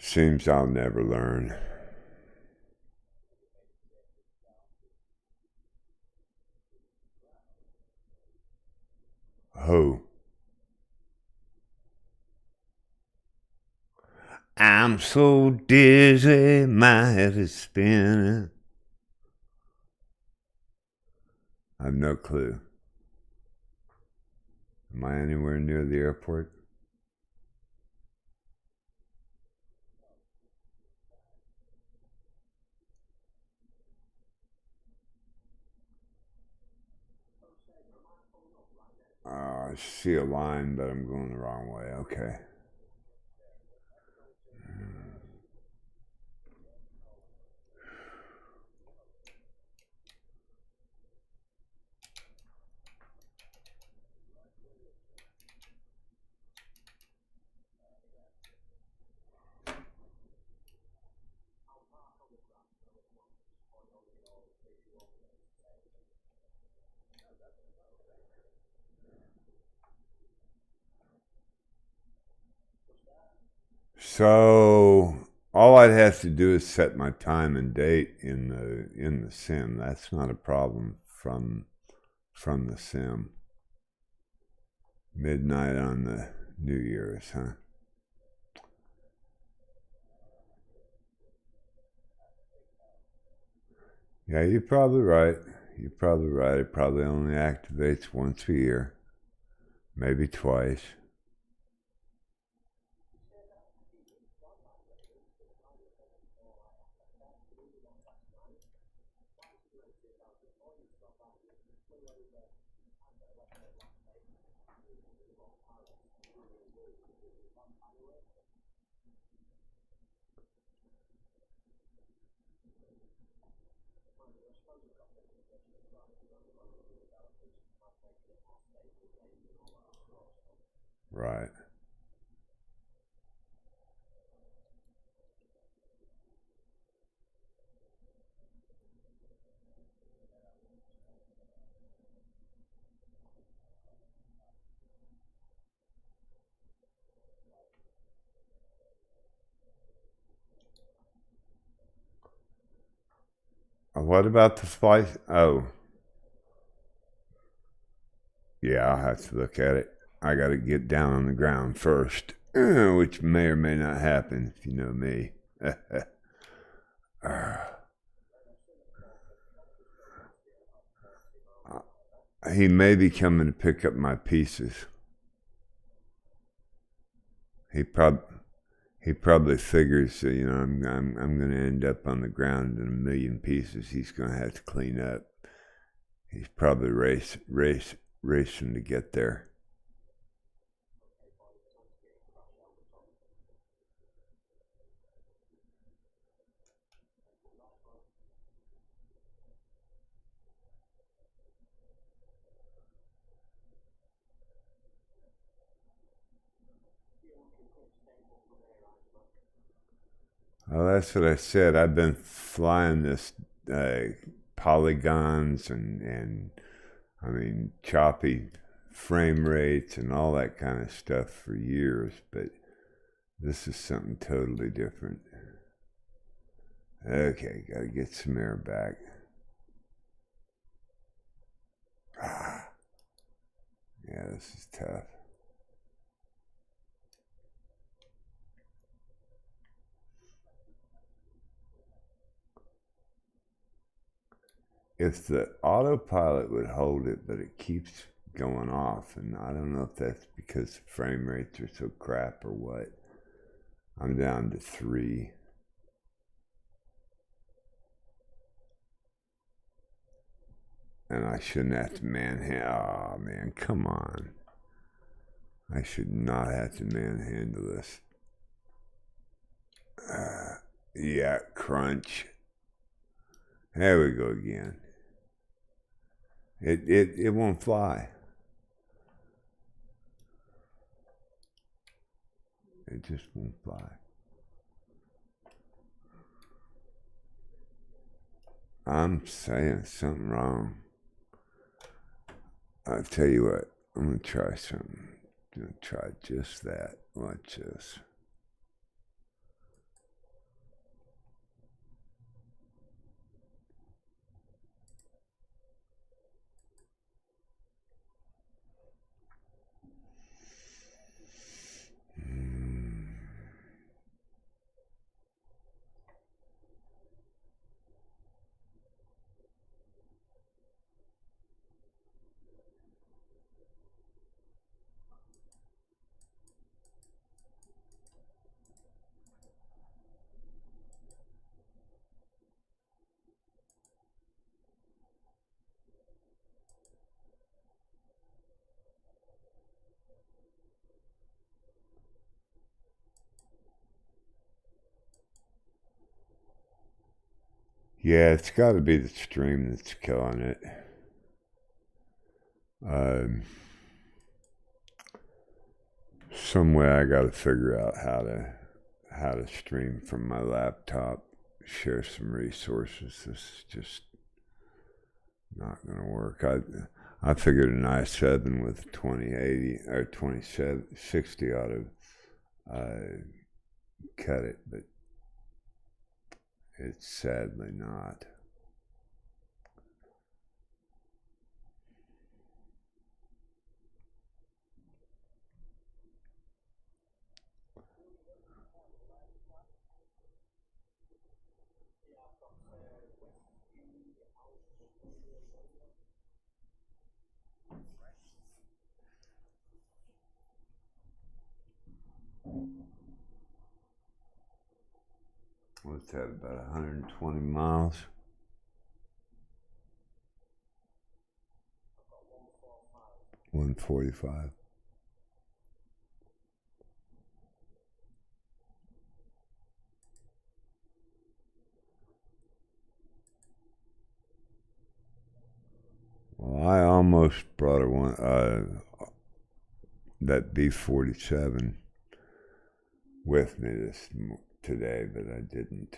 Seems I'll never learn. Who? I'm so dizzy, my head is spinning. I have no clue. Am I anywhere near the airport? I see a line, but I'm going the wrong way. Okay. So all I'd have to do is set my time and date in the sim. That's not a problem from the sim. Midnight on the New Year's, huh? Yeah, you're probably right. You're probably right. It probably only activates once a year, maybe twice. Right. What about the flight? Oh, yeah, I'll have to look at it. I got to get down on the ground first, which may or may not happen if you know me. He may be coming to pick up my pieces. He probably figures, I'm going to end up on the ground in a million pieces. He's going to have to clean up. He's probably racing to get there. Well, that's what I said. I've been flying this polygons and I mean, choppy frame rates and all that kind of stuff for years, but this is something totally different. Okay, gotta get some air back. Yeah, this is tough. If the autopilot would hold it, but it keeps going off, and I don't know if that's because the frame rates are so crap or what. I'm down to 3. And I shouldn't have to manhandle. Oh man, come on. I should not have to manhandle this. Yeah, crunch. There we go again. It won't fly. It just won't fly. I'm saying something wrong. I'll tell you what, I'm gonna try something. I'm gonna try just that. Watch this. Yeah, it's got to be the stream that's killing it. Some way I got to figure out how to stream from my laptop, share some resources. This is just not going to work. I figured an i7 with 2080 or 2060 ought to cut it, but it's sadly not. What's that, about 120 miles? $145. Well, I almost brought that B-47 with me today, but I didn't.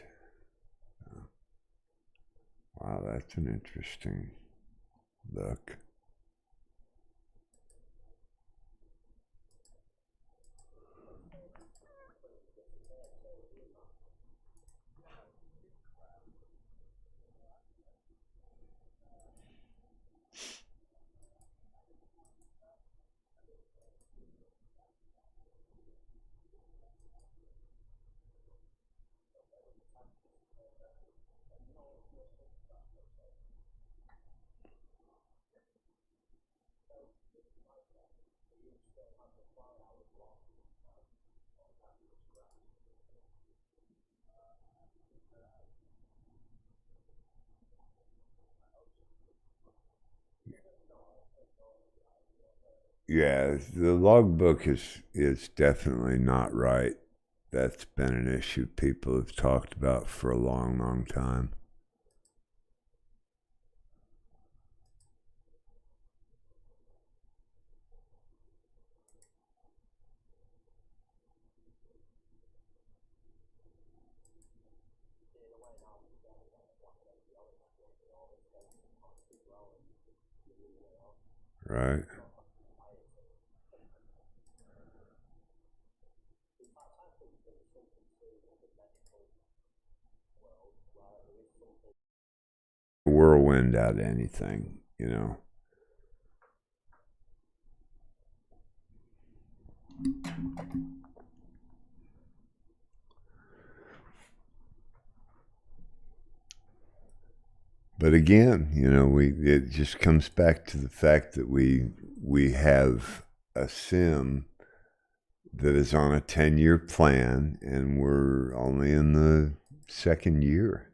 Wow, that's an interesting look. Yeah, the logbook is definitely not right. That's been an issue people have talked about for a long, long time. right? Whirlwind out of anything, you know. But again, you know, it just comes back to the fact that we have a sim that is on a 10-year plan, and we're only in the second year.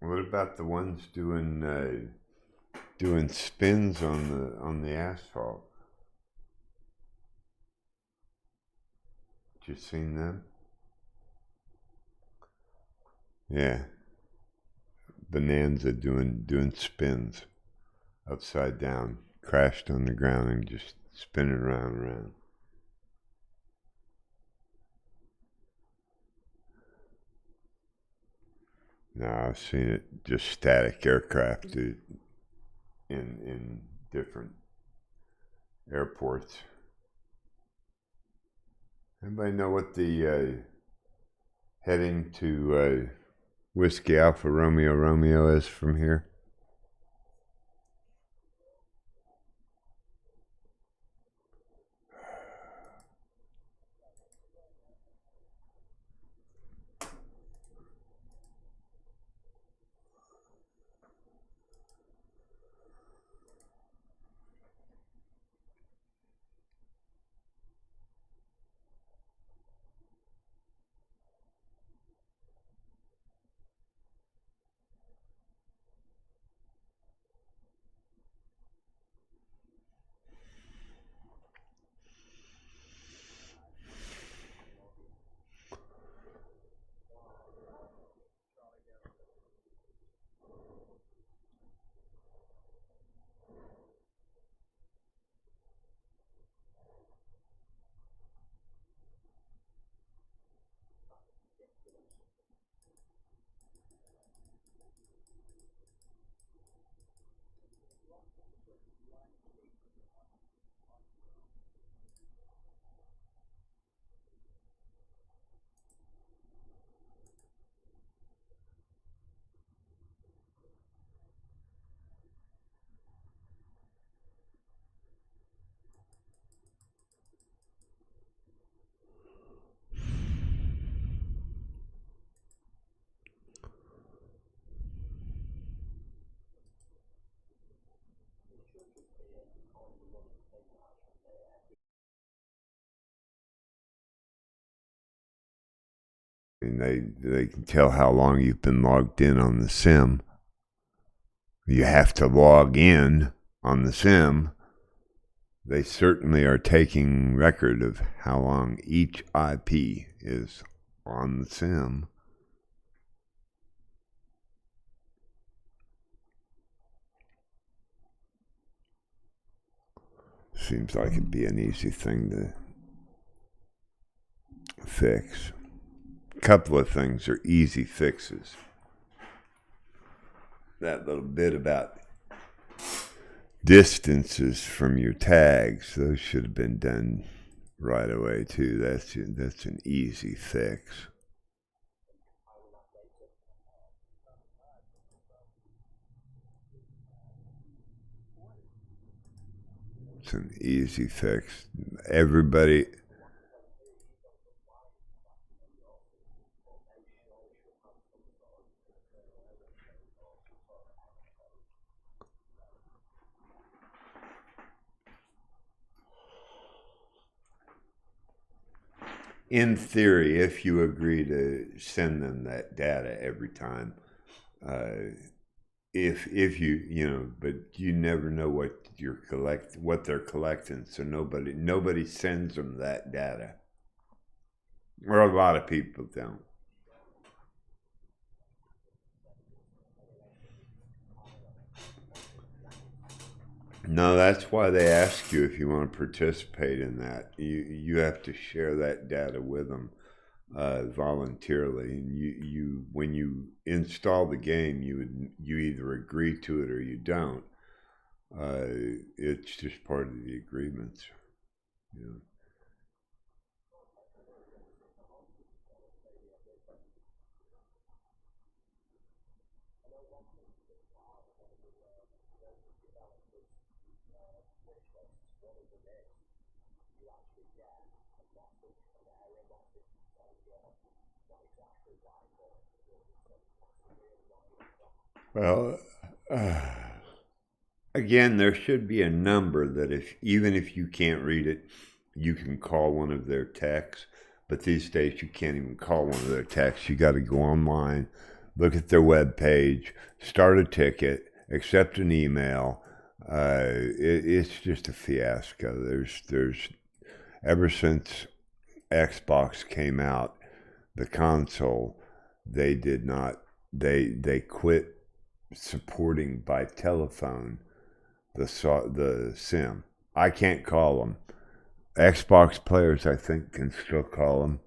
What about the ones doing spins on the asphalt? You seen them? Yeah, Bonanza doing spins upside down, crashed on the ground and just spinning around and around. No, I've seen it just static aircraft, dude, in different airports. Anybody know what the heading to Whiskey Alpha Romeo Romeo is from here? And they can tell how long you've been logged in on the sim. You have to log in on the sim. They certainly are taking record of how long each IP is on the sim. Seems like it'd be an easy thing to fix. A couple of things are easy fixes. That little bit about distances from your tags, those should have been done right away too. That's an easy fix. It's an easy fix. Everybody. in theory, if you agree to send them that data every time, if you but you never know what they're collecting, so nobody sends them that data, or a lot of people don't. No, that's why they ask you if you want to participate in that. You have to share that data with them voluntarily, and you when you install the game, you either agree to it or you don't. It's just part of the agreements. Yeah. Well, again, there should be a number that even if you can't read it, you can call one of their techs. But these days, you can't even call one of their techs. You got to go online, look at their web page, start a ticket, accept an email. It's just a fiasco. There's ever since Xbox came out, the console, they did not. They quit supporting by telephone the sim. I can't call them. Xbox players, I think, can still call them.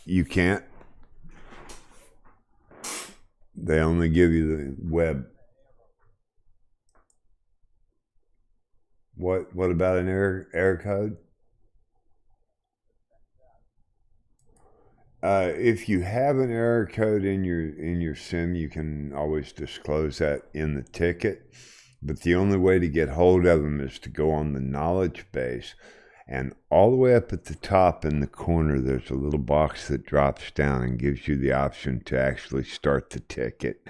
You can't. They only give you the web. What about an error code? If you have an error code in your sim, you can always disclose that in the ticket. But the only way to get hold of them is to go on the knowledge base, and all the way up at the top in the corner, there's a little box that drops down and gives you the option to actually start the ticket.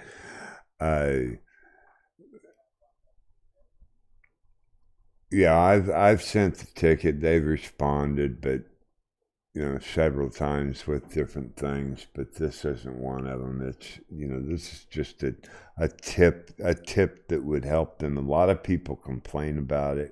Yeah, I've sent the ticket. They've responded, but several times with different things, but this isn't one of them. It's, this is just a tip that would help them. A lot of people complain about it.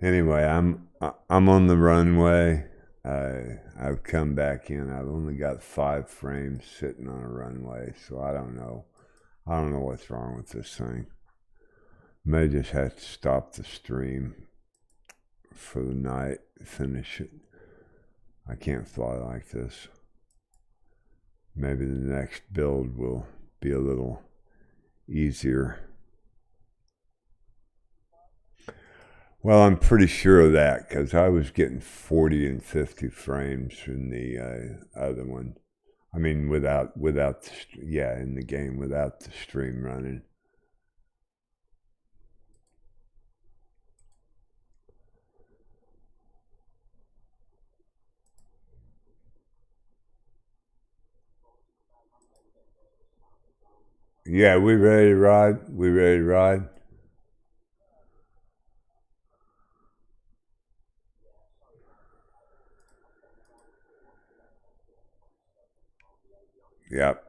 Anyway, I'm on the runway. I've come back in. I've only got 5 frames sitting on a runway, so I don't know. I don't know what's wrong with this thing. May just have to stop the stream for the night, finish it. I can't fly like this. Maybe the next build will be a little easier. Well, I'm pretty sure of that, because I was getting 40 and 50 frames in the other one. I mean, in the game without the stream running. Yeah, we ready to ride? We ready to ride? Yep.